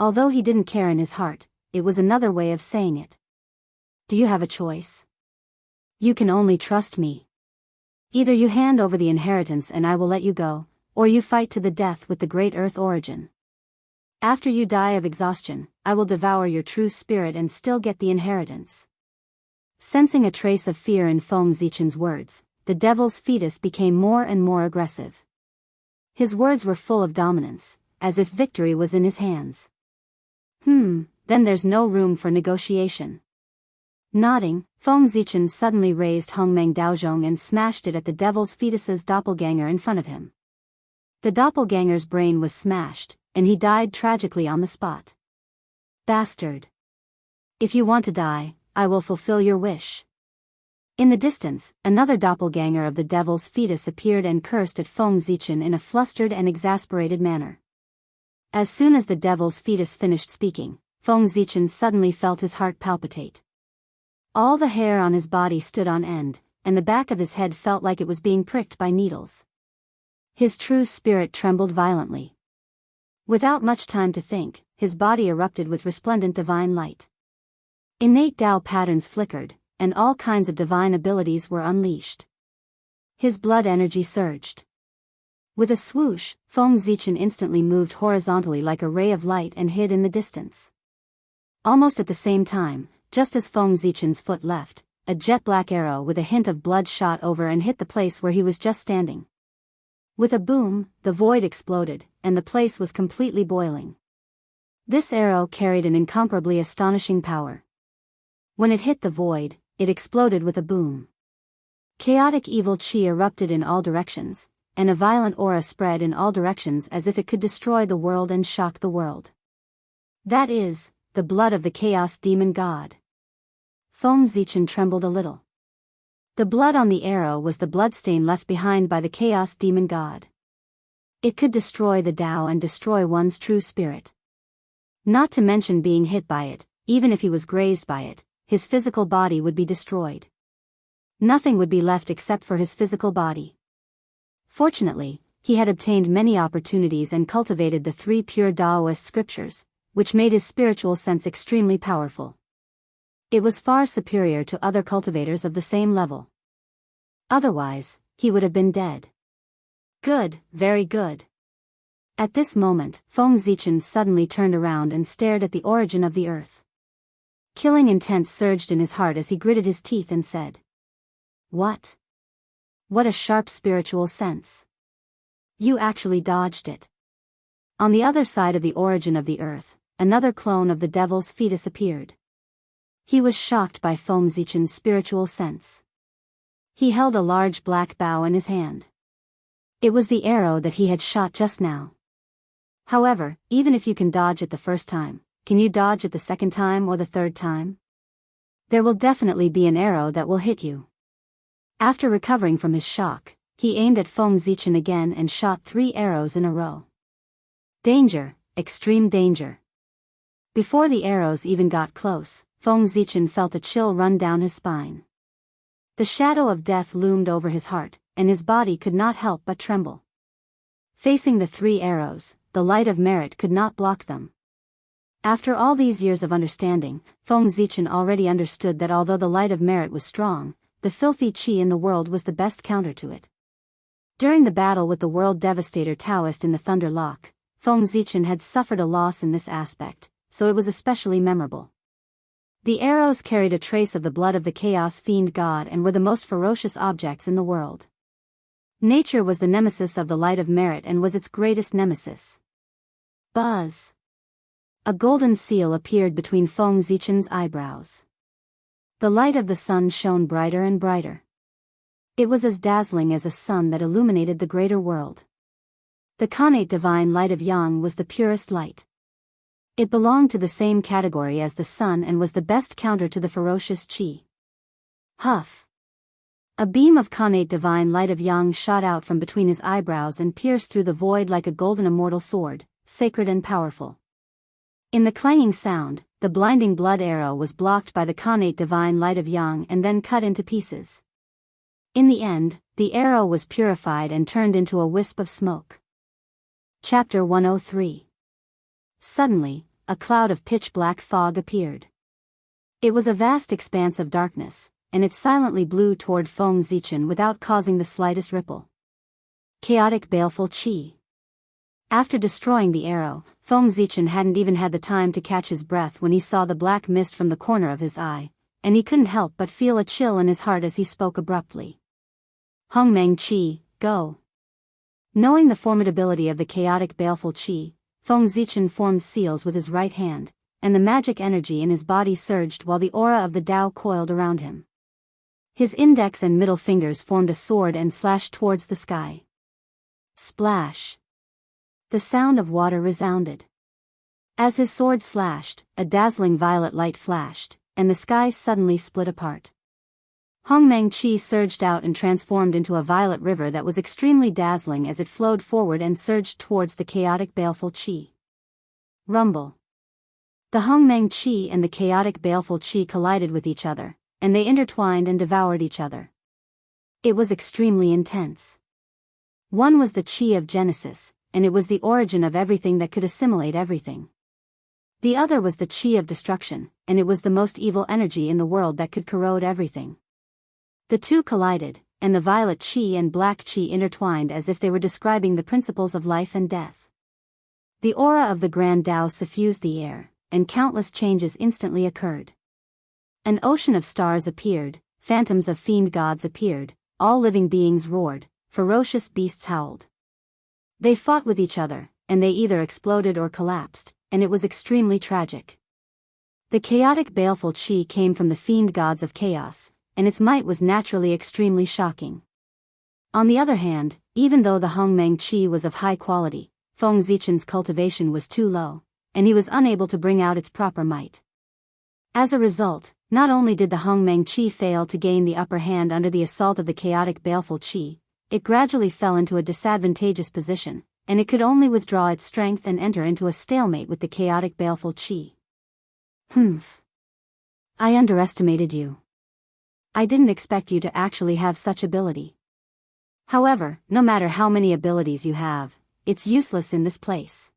Although he didn't care in his heart, it was another way of saying it. "Do you have a choice? You can only trust me. Either you hand over the inheritance and I will let you go, or you fight to the death with the great Earth origin. After you die of exhaustion, I will devour your true spirit and still get the inheritance." Sensing a trace of fear in Feng Zichen's words, the devil's fetus became more and more aggressive. His words were full of dominance, as if victory was in his hands. Then there's no room for negotiation. Nodding, Feng Zichen suddenly raised Hongmeng Daozhong and smashed it at the devil's fetus's doppelganger in front of him. The doppelganger's brain was smashed, and he died tragically on the spot. "Bastard. If you want to die, I will fulfill your wish." In the distance, another doppelganger of the devil's fetus appeared and cursed at Feng Zichen in a flustered and exasperated manner. As soon as the devil's fetus finished speaking, Feng Zichen suddenly felt his heart palpitate. All the hair on his body stood on end, and the back of his head felt like it was being pricked by needles. His true spirit trembled violently. Without much time to think, his body erupted with resplendent divine light. Innate Tao patterns flickered, and all kinds of divine abilities were unleashed. His blood energy surged. With a swoosh, Feng Zichen instantly moved horizontally like a ray of light and hid in the distance. Almost at the same time, just as Feng Zichen's foot left, a jet-black arrow with a hint of blood shot over and hit the place where he was just standing. With a boom, the void exploded, and the place was completely boiling. This arrow carried an incomparably astonishing power. When it hit the void, it exploded with a boom. Chaotic evil chi erupted in all directions, and a violent aura spread in all directions as if it could destroy the world and shock the world. That is, the blood of the Chaos Demon God. Feng Zichen trembled a little. The blood on the arrow was the bloodstain left behind by the Chaos Demon God. It could destroy the Tao and destroy one's true spirit. Not to mention being hit by it, even if he was grazed by it, his physical body would be destroyed. Nothing would be left except for his physical body. Fortunately, he had obtained many opportunities and cultivated the 3 pure Taoist scriptures, which made his spiritual sense extremely powerful. It was far superior to other cultivators of the same level. Otherwise, he would have been dead. Good, very good. At this moment, Feng Zichen suddenly turned around and stared at the origin of the earth. Killing intent surged in his heart as he gritted his teeth and said, "What? What a sharp spiritual sense. You actually dodged it." On the other side of the origin of the earth, another clone of the devil's fetus appeared. He was shocked by Feng Zichen's spiritual sense. He held a large black bow in his hand. It was the arrow that he had shot just now. However, even if you can dodge it the first time, can you dodge it the second time or the third time? There will definitely be an arrow that will hit you. After recovering from his shock, he aimed at Feng Zichen again and shot 3 arrows in a row. Danger, extreme danger. Before the arrows even got close, Feng Zichen felt a chill run down his spine. The shadow of death loomed over his heart, and his body could not help but tremble. Facing the 3 arrows, the light of merit could not block them. After all these years of understanding, Feng Zichen already understood that although the light of merit was strong, the filthy qi in the world was the best counter to it. During the battle with the world devastator Taoist in the Thunder Lock, Feng Zichen had suffered a loss in this aspect, so it was especially memorable. The arrows carried a trace of the blood of the Chaos Fiend God and were the most ferocious objects in the world. Nature was the nemesis of the light of merit and was its greatest nemesis. Buzz! A golden seal appeared between Feng Zichen's eyebrows. The light of the sun shone brighter and brighter. It was as dazzling as a sun that illuminated the greater world. The connate divine light of Yang was the purest light. It belonged to the same category as the sun and was the best counter to the ferocious qi. Huff! A beam of connate divine light of Yang shot out from between his eyebrows and pierced through the void like a golden immortal sword, sacred and powerful. In the clanging sound, the blinding blood arrow was blocked by the connate divine light of Yang and then cut into pieces. In the end, the arrow was purified and turned into a wisp of smoke. Chapter 103. Suddenly, a cloud of pitch-black fog appeared. It was a vast expanse of darkness, and it silently blew toward Feng Zichen without causing the slightest ripple. Chaotic baleful qi. After destroying the arrow, Feng Zichen hadn't even had the time to catch his breath when he saw the black mist from the corner of his eye, and he couldn't help but feel a chill in his heart as he spoke abruptly. Hongmeng qi, go. Knowing the formidability of the chaotic baleful qi, Feng Zichen formed seals with his right hand, and the magic energy in his body surged while the aura of the Tao coiled around him. His index and middle fingers formed a sword and slashed towards the sky. Splash! The sound of water resounded. As his sword slashed, a dazzling violet light flashed, and the sky suddenly split apart. Hongmeng qi surged out and transformed into a violet river that was extremely dazzling as it flowed forward and surged towards the chaotic baleful qi. Rumble. The Hongmeng qi and the chaotic baleful qi collided with each other, and they intertwined and devoured each other. It was extremely intense. One was the qi of Genesis, and it was the origin of everything that could assimilate everything. The other was the qi of destruction, and it was the most evil energy in the world that could corrode everything. The two collided, and the violet qi and black qi intertwined as if they were describing the principles of life and death. The aura of the Grand Tao suffused the air, and countless changes instantly occurred. An ocean of stars appeared, phantoms of fiend gods appeared, all living beings roared, ferocious beasts howled. They fought with each other, and they either exploded or collapsed, and it was extremely tragic. The chaotic baleful qi came from the fiend gods of chaos, and its might was naturally extremely shocking. On the other hand, even though the Hongmeng qi was of high quality, Feng Zichen's cultivation was too low, and he was unable to bring out its proper might. As a result, not only did the Hongmeng qi fail to gain the upper hand under the assault of the chaotic baleful qi, it gradually fell into a disadvantageous position, and it could only withdraw its strength and enter into a stalemate with the chaotic baleful qi. Humph. I underestimated you. I didn't expect you to actually have such ability. However, no matter how many abilities you have, it's useless in this place.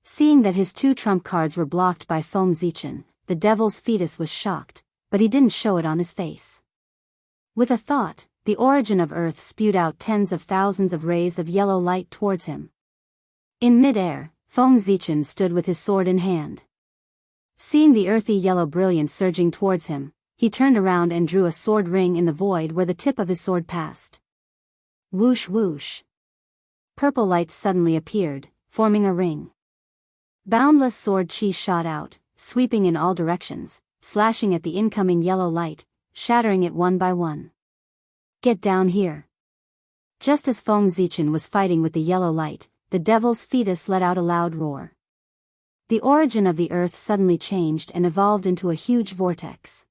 Seeing that his 2 trump cards were blocked by Feng Zichen, the devil's fetus was shocked, but he didn't show it on his face. With a thought, the origin of Earth spewed out tens of thousands of rays of yellow light towards him. In mid-air, Feng Zichen stood with his sword in hand. Seeing the earthy yellow brilliance surging towards him, he turned around and drew a sword ring in the void where the tip of his sword passed. Whoosh whoosh. Purple light suddenly appeared, forming a ring. Boundless sword qi shot out, sweeping in all directions, slashing at the incoming yellow light, shattering it one by one. Get down here. Just as Feng Zichen was fighting with the yellow light, the devil's fetus let out a loud roar. The origin of the earth suddenly changed and evolved into a huge vortex.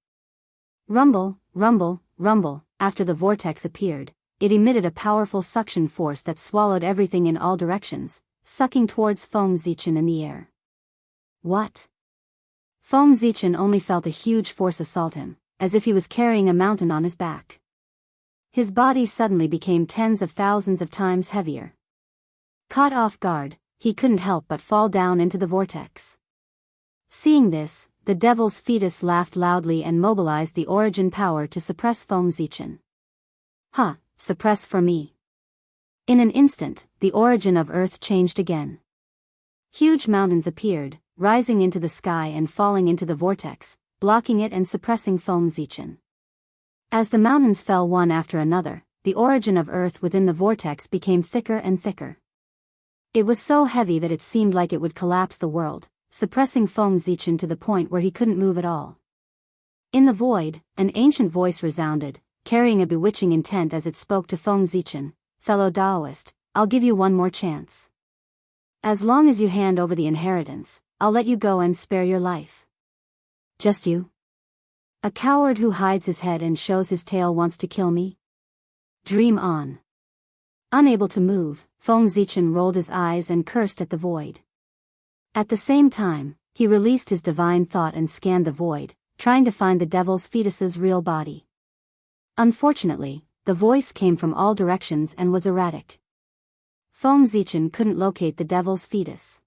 Rumble, rumble, rumble. After the vortex appeared, it emitted a powerful suction force that swallowed everything in all directions, sucking towards Feng Zichen in the air. What? Feng Zichen only felt a huge force assault him, as if he was carrying a mountain on his back. His body suddenly became tens of thousands of times heavier. Caught off guard, he couldn't help but fall down into the vortex. Seeing this, the devil's fetus laughed loudly and mobilized the origin power to suppress Feng Zichen. "Ha, suppress for me." In an instant, the origin of Earth changed again. Huge mountains appeared, rising into the sky and falling into the vortex, blocking it and suppressing Feng Zichen. As the mountains fell one after another, the origin of Earth within the vortex became thicker and thicker. It was so heavy that it seemed like it would collapse the world, suppressing Feng Zichen to the point where he couldn't move at all. In the void, an ancient voice resounded, carrying a bewitching intent as it spoke to Feng Zichen. "Fellow Taoist, I'll give you one more chance. As long as you hand over the inheritance, I'll let you go and spare your life." "Just you? A coward who hides his head and shows his tail wants to kill me? Dream on." Unable to move, Feng Zichen rolled his eyes and cursed at the void. At the same time, he released his divine thought and scanned the void, trying to find the devil's fetus's real body. Unfortunately, the voice came from all directions and was erratic. Feng Zichen couldn't locate the devil's fetus.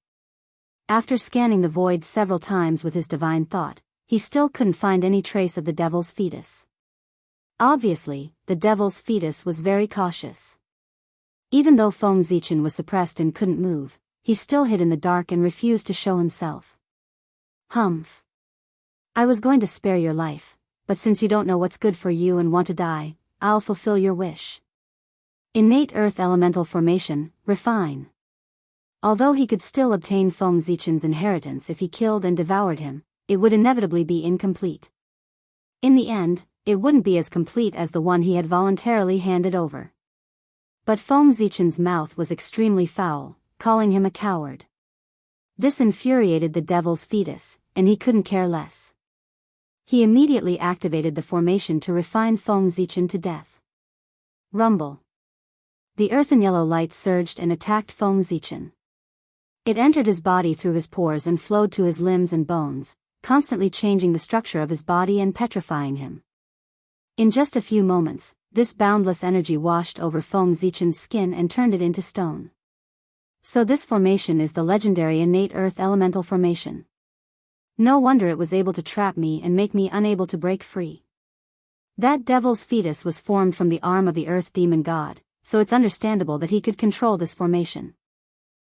After scanning the void several times with his divine thought, he still couldn't find any trace of the devil's fetus. Obviously, the devil's fetus was very cautious. Even though Feng Zichen was suppressed and couldn't move, he still hid in the dark and refused to show himself. "Humph. I was going to spare your life, but since you don't know what's good for you and want to die, I'll fulfill your wish. Innate Earth Elemental Formation, refine." Although he could still obtain Feng Zichen's inheritance if he killed and devoured him, it would inevitably be incomplete. In the end, it wouldn't be as complete as the one he had voluntarily handed over. But Feng Zichen's mouth was extremely foul, calling him a coward. This infuriated the devil's fetus, and he couldn't care less. He immediately activated the formation to refine Feng Zichen to death. Rumble. The earth and yellow light surged and attacked Feng Zichen. It entered his body through his pores and flowed to his limbs and bones, constantly changing the structure of his body and petrifying him. In just a few moments, this boundless energy washed over Feng Zichen's skin and turned it into stone. So this formation is the legendary innate earth elemental formation. No wonder it was able to trap me and make me unable to break free. That devil's fetus was formed from the arm of the earth demon god, so it's understandable that he could control this formation.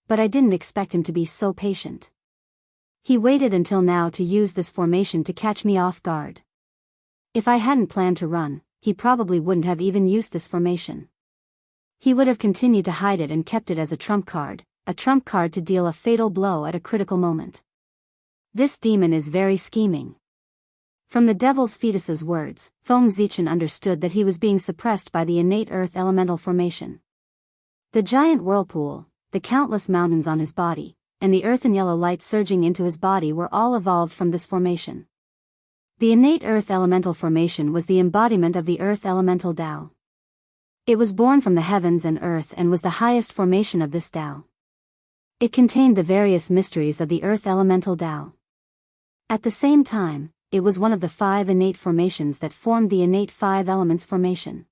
But I didn't expect him to be so patient. He waited until now to use this formation to catch me off guard. If I hadn't planned to run, he probably wouldn't have even used this formation. He would have continued to hide it and kept it as a trump card to deal a fatal blow at a critical moment. This demon is very scheming. From the devil's fetus's words, Feng Zichen understood that he was being suppressed by the innate earth elemental formation. The giant whirlpool, the countless mountains on his body, and the earth and yellow light surging into his body were all evolved from this formation. The innate earth elemental formation was the embodiment of the earth elemental Tao. It was born from the heavens and earth and was the highest formation of this Tao. It contained the various mysteries of the earth elemental Tao. At the same time, it was one of the 5 innate formations that formed the innate 5 elements formation.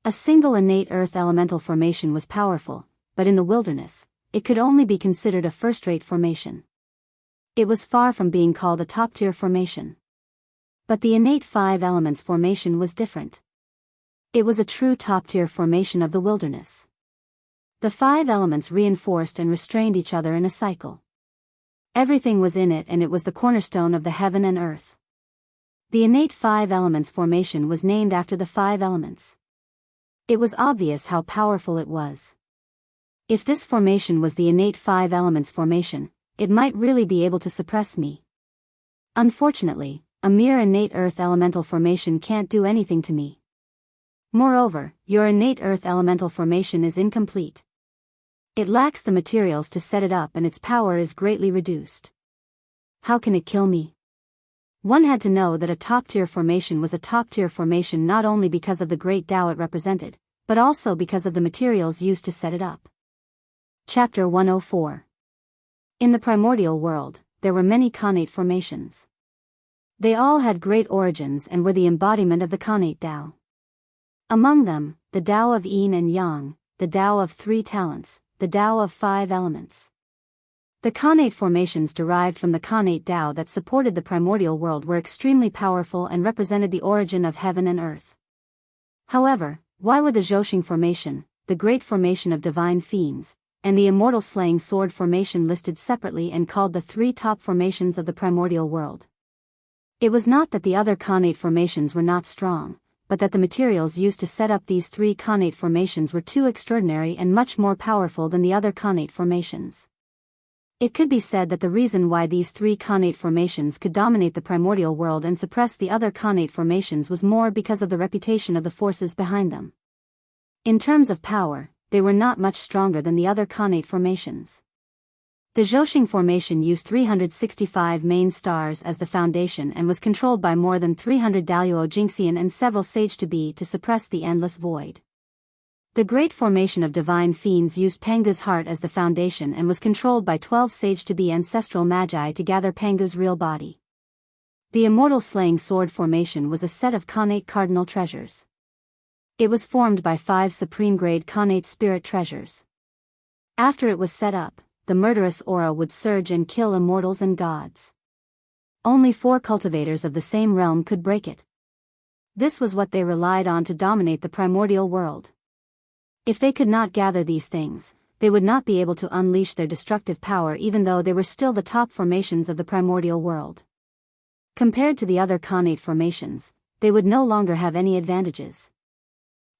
A single innate earth elemental formation was powerful, but in the wilderness, it could only be considered a first-rate formation. It was far from being called a top-tier formation. But the innate 5 elements formation was different. It was a true top-tier formation of the wilderness. The 5 elements reinforced and restrained each other in a cycle. Everything was in it and it was the cornerstone of the heaven and earth. The innate 5 elements formation was named after the 5 elements. It was obvious how powerful it was. If this formation was the innate 5 elements formation, it might really be able to suppress me. Unfortunately, a mere innate earth elemental formation can't do anything to me. Moreover, your innate earth elemental formation is incomplete. It lacks the materials to set it up and its power is greatly reduced. How can it kill me? One had to know that a top-tier formation was a top-tier formation not only because of the great Tao it represented, but also because of the materials used to set it up. Chapter 104. In the primordial world, there were many connate formations. They all had great origins and were the embodiment of the connate Tao. Among them, the Tao of Yin and Yang, the Tao of 3 talents, the Tao of 5 elements. The connate formations derived from the connate Tao that supported the primordial world were extremely powerful and represented the origin of heaven and earth. However, why were the Zhoshing formation, the great formation of divine fiends, and the immortal slaying sword formation listed separately and called the 3 top formations of the primordial world? It was not that the other connate formations were not strong, but that the materials used to set up these 3 connate formations were too extraordinary and much more powerful than the other connate formations. It could be said that the reason why these 3 connate formations could dominate the primordial world and suppress the other connate formations was more because of the reputation of the forces behind them. In terms of power, they were not much stronger than the other connate formations. The Zhoshing formation used 365 main stars as the foundation and was controlled by more than 300 Daluo Jingxian and several sage to be to suppress the endless void. The great formation of divine fiends used Panga's heart as the foundation and was controlled by 12 sage to be ancestral magi to gather Panga's real body. The immortal slaying sword formation was a set of connate cardinal treasures. It was formed by 5 supreme grade connate spirit treasures. After it was set up, the murderous aura would surge and kill immortals and gods. Only 4 cultivators of the same realm could break it. This was what they relied on to dominate the primordial world. If they could not gather these things, they would not be able to unleash their destructive power even though they were still the top formations of the primordial world. Compared to the other connate formations, they would no longer have any advantages.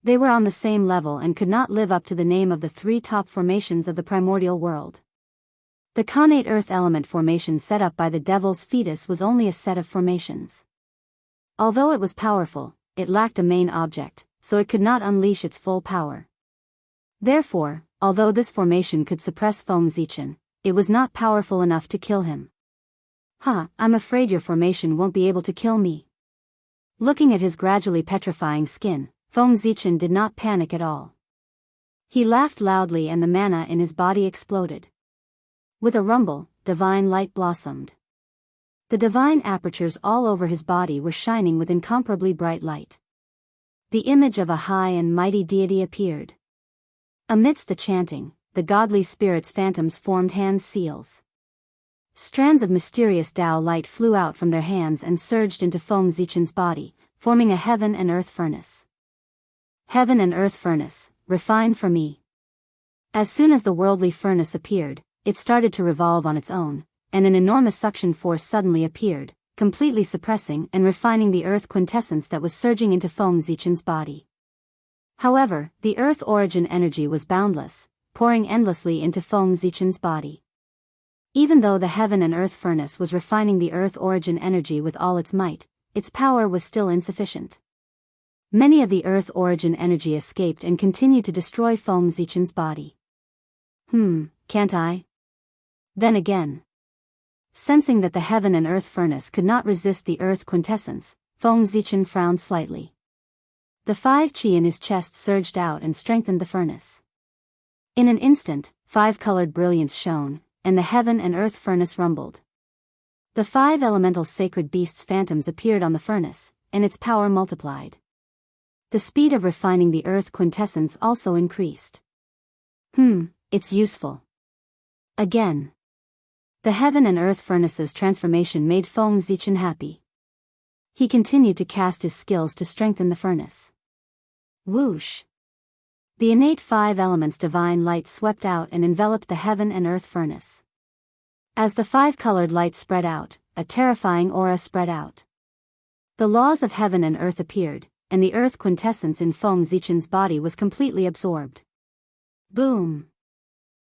They were on the same level and could not live up to the name of the 3 top formations of the primordial world. The connate earth element formation set up by the devil's fetus was only a set of formations. Although it was powerful, it lacked a main object, so it could not unleash its full power. Therefore, although this formation could suppress Feng Zichen, it was not powerful enough to kill him. I'm afraid your formation won't be able to kill me. Looking at his gradually petrifying skin, Feng Zichen did not panic at all. He laughed loudly and the mana in his body exploded. With a rumble, divine light blossomed. The divine apertures all over his body were shining with incomparably bright light. The image of a high and mighty deity appeared. Amidst the chanting, the godly spirits' phantoms formed hand seals. Strands of mysterious Tao light flew out from their hands and surged into Feng Zichen's body, forming a heaven and earth furnace. Heaven and earth furnace, refined for me. As soon as the worldly furnace appeared, it started to revolve on its own, and an enormous suction force suddenly appeared, completely suppressing and refining the earth quintessence that was surging into Feng Zichen's body. However, the earth origin energy was boundless, pouring endlessly into Feng Zichen's body. Even though the heaven and earth furnace was refining the earth origin energy with all its might, its power was still insufficient. Many of the earth origin energy escaped and continued to destroy Feng Zichen's body. Can't I? Then again. Sensing that the heaven and earth furnace could not resist the earth quintessence, Feng Zichen frowned slightly. The 5 qi in his chest surged out and strengthened the furnace. In an instant, 5 colored brilliance shone, and the heaven and earth furnace rumbled. The 5 elemental sacred beasts' phantoms appeared on the furnace, and its power multiplied. The speed of refining the earth quintessence also increased. It's useful. Again. The heaven and earth furnace's transformation made Feng Zichen happy. He continued to cast his skills to strengthen the furnace. Whoosh! The innate 5 elements divine light swept out and enveloped the heaven and earth furnace. As the 5-colored light spread out, a terrifying aura spread out. The laws of heaven and earth appeared, and the earth quintessence in Feng Zichen's body was completely absorbed. Boom!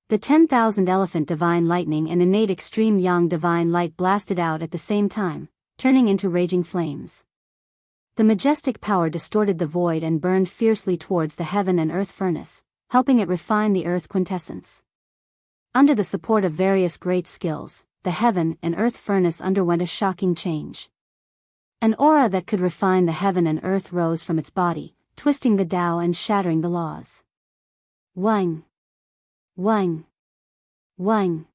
The 10,000 elephant divine lightning and innate extreme yang divine light blasted out at the same time, turning into raging flames. The majestic power distorted the void and burned fiercely towards the heaven and earth furnace, helping it refine the earth quintessence. Under the support of various great skills, the heaven and earth furnace underwent a shocking change. An aura that could refine the heaven and earth rose from its body, twisting the Tao and shattering the laws. Wang! Wang! Wang!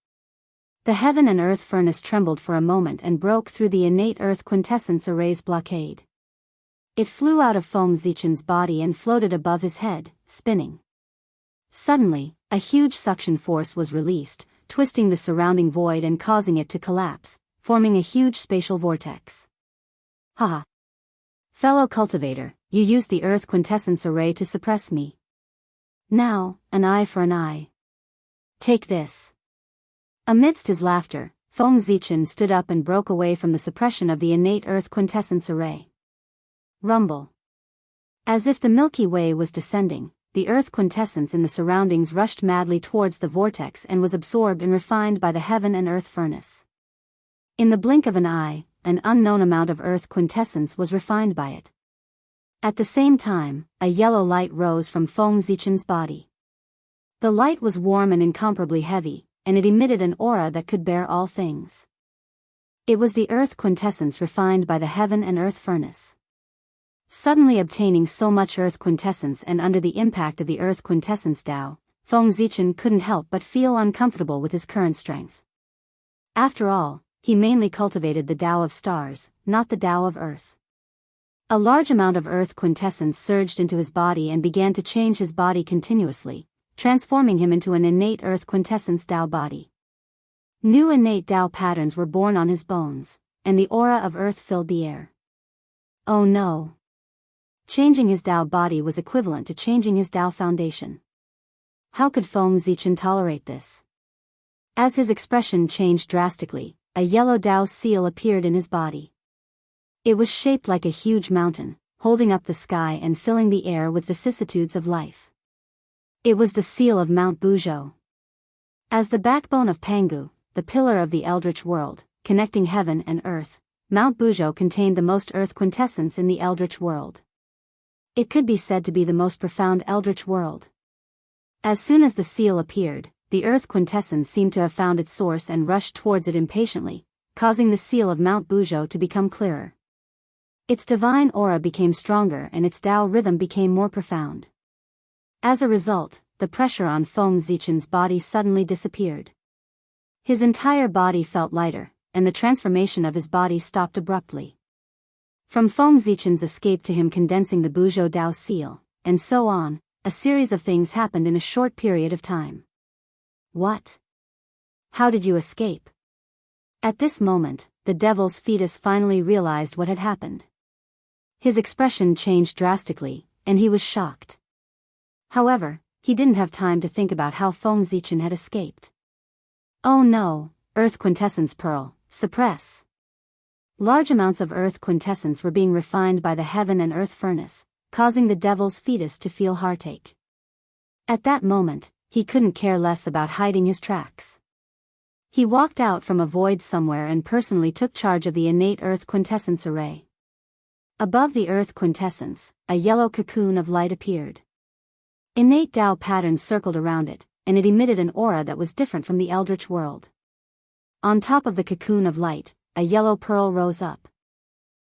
The heaven and earth furnace trembled for a moment and broke through the innate earth quintessence array's blockade. It flew out of Feng Zichen's body and floated above his head, spinning. Suddenly, a huge suction force was released, twisting the surrounding void and causing it to collapse, forming a huge spatial vortex. Haha. Fellow cultivator, you used the earth quintessence array to suppress me. Now, an eye for an eye. Take this. Amidst his laughter, Feng Zichen stood up and broke away from the suppression of the innate earth quintessence array. Rumble. As if the Milky Way was descending, the earth quintessence in the surroundings rushed madly towards the vortex and was absorbed and refined by the heaven and earth furnace. In the blink of an eye, an unknown amount of earth quintessence was refined by it. At the same time, a yellow light rose from Feng Zichen's body. The light was warm and incomparably heavy, and it emitted an aura that could bear all things. It was the earth quintessence refined by the heaven and earth furnace. Suddenly obtaining so much earth quintessence and under the impact of the earth quintessence Tao, Feng Zichen couldn't help but feel uncomfortable with his current strength. After all, he mainly cultivated the Tao of stars, not the Tao of earth. A large amount of earth quintessence surged into his body and began to change his body continuously, transforming him into an innate earth quintessence Tao body. New innate Tao patterns were born on his bones, and the aura of earth filled the air. Oh no! Changing his Tao body was equivalent to changing his Tao foundation. How could Feng Zichen tolerate this? As his expression changed drastically, a yellow Tao seal appeared in his body. It was shaped like a huge mountain, holding up the sky and filling the air with vicissitudes of life. It was the seal of Mount Buzhou. As the backbone of Pangu, the pillar of the eldritch world, connecting heaven and earth, Mount Buzhou contained the most earth quintessence in the eldritch world. It could be said to be the most profound eldritch world. As soon as the seal appeared, the earth quintessence seemed to have found its source and rushed towards it impatiently, causing the seal of Mount Buzhou to become clearer. Its divine aura became stronger and its Tao rhythm became more profound. As a result, the pressure on Feng Zichen's body suddenly disappeared. His entire body felt lighter, and the transformation of his body stopped abruptly. From Feng Zichen's escape to him condensing the Buzhou Tao seal, and so on, a series of things happened in a short period of time. What? How did you escape? At this moment, the devil's fetus finally realized what had happened. His expression changed drastically, and he was shocked. However, he didn't have time to think about how Feng Zichen had escaped. Oh no, earth quintessence pearl, suppress. Large amounts of earth quintessence were being refined by the heaven and earth furnace, causing the devil's fetus to feel heartache. At that moment, he couldn't care less about hiding his tracks. He walked out from a void somewhere and personally took charge of the innate earth quintessence array. Above the earth quintessence, a yellow cocoon of light appeared. Innate Tao patterns circled around it, and it emitted an aura that was different from the eldritch world. On top of the cocoon of light, a yellow pearl rose up.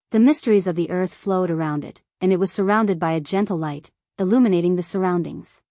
The mysteries of the earth flowed around it, and it was surrounded by a gentle light, illuminating the surroundings.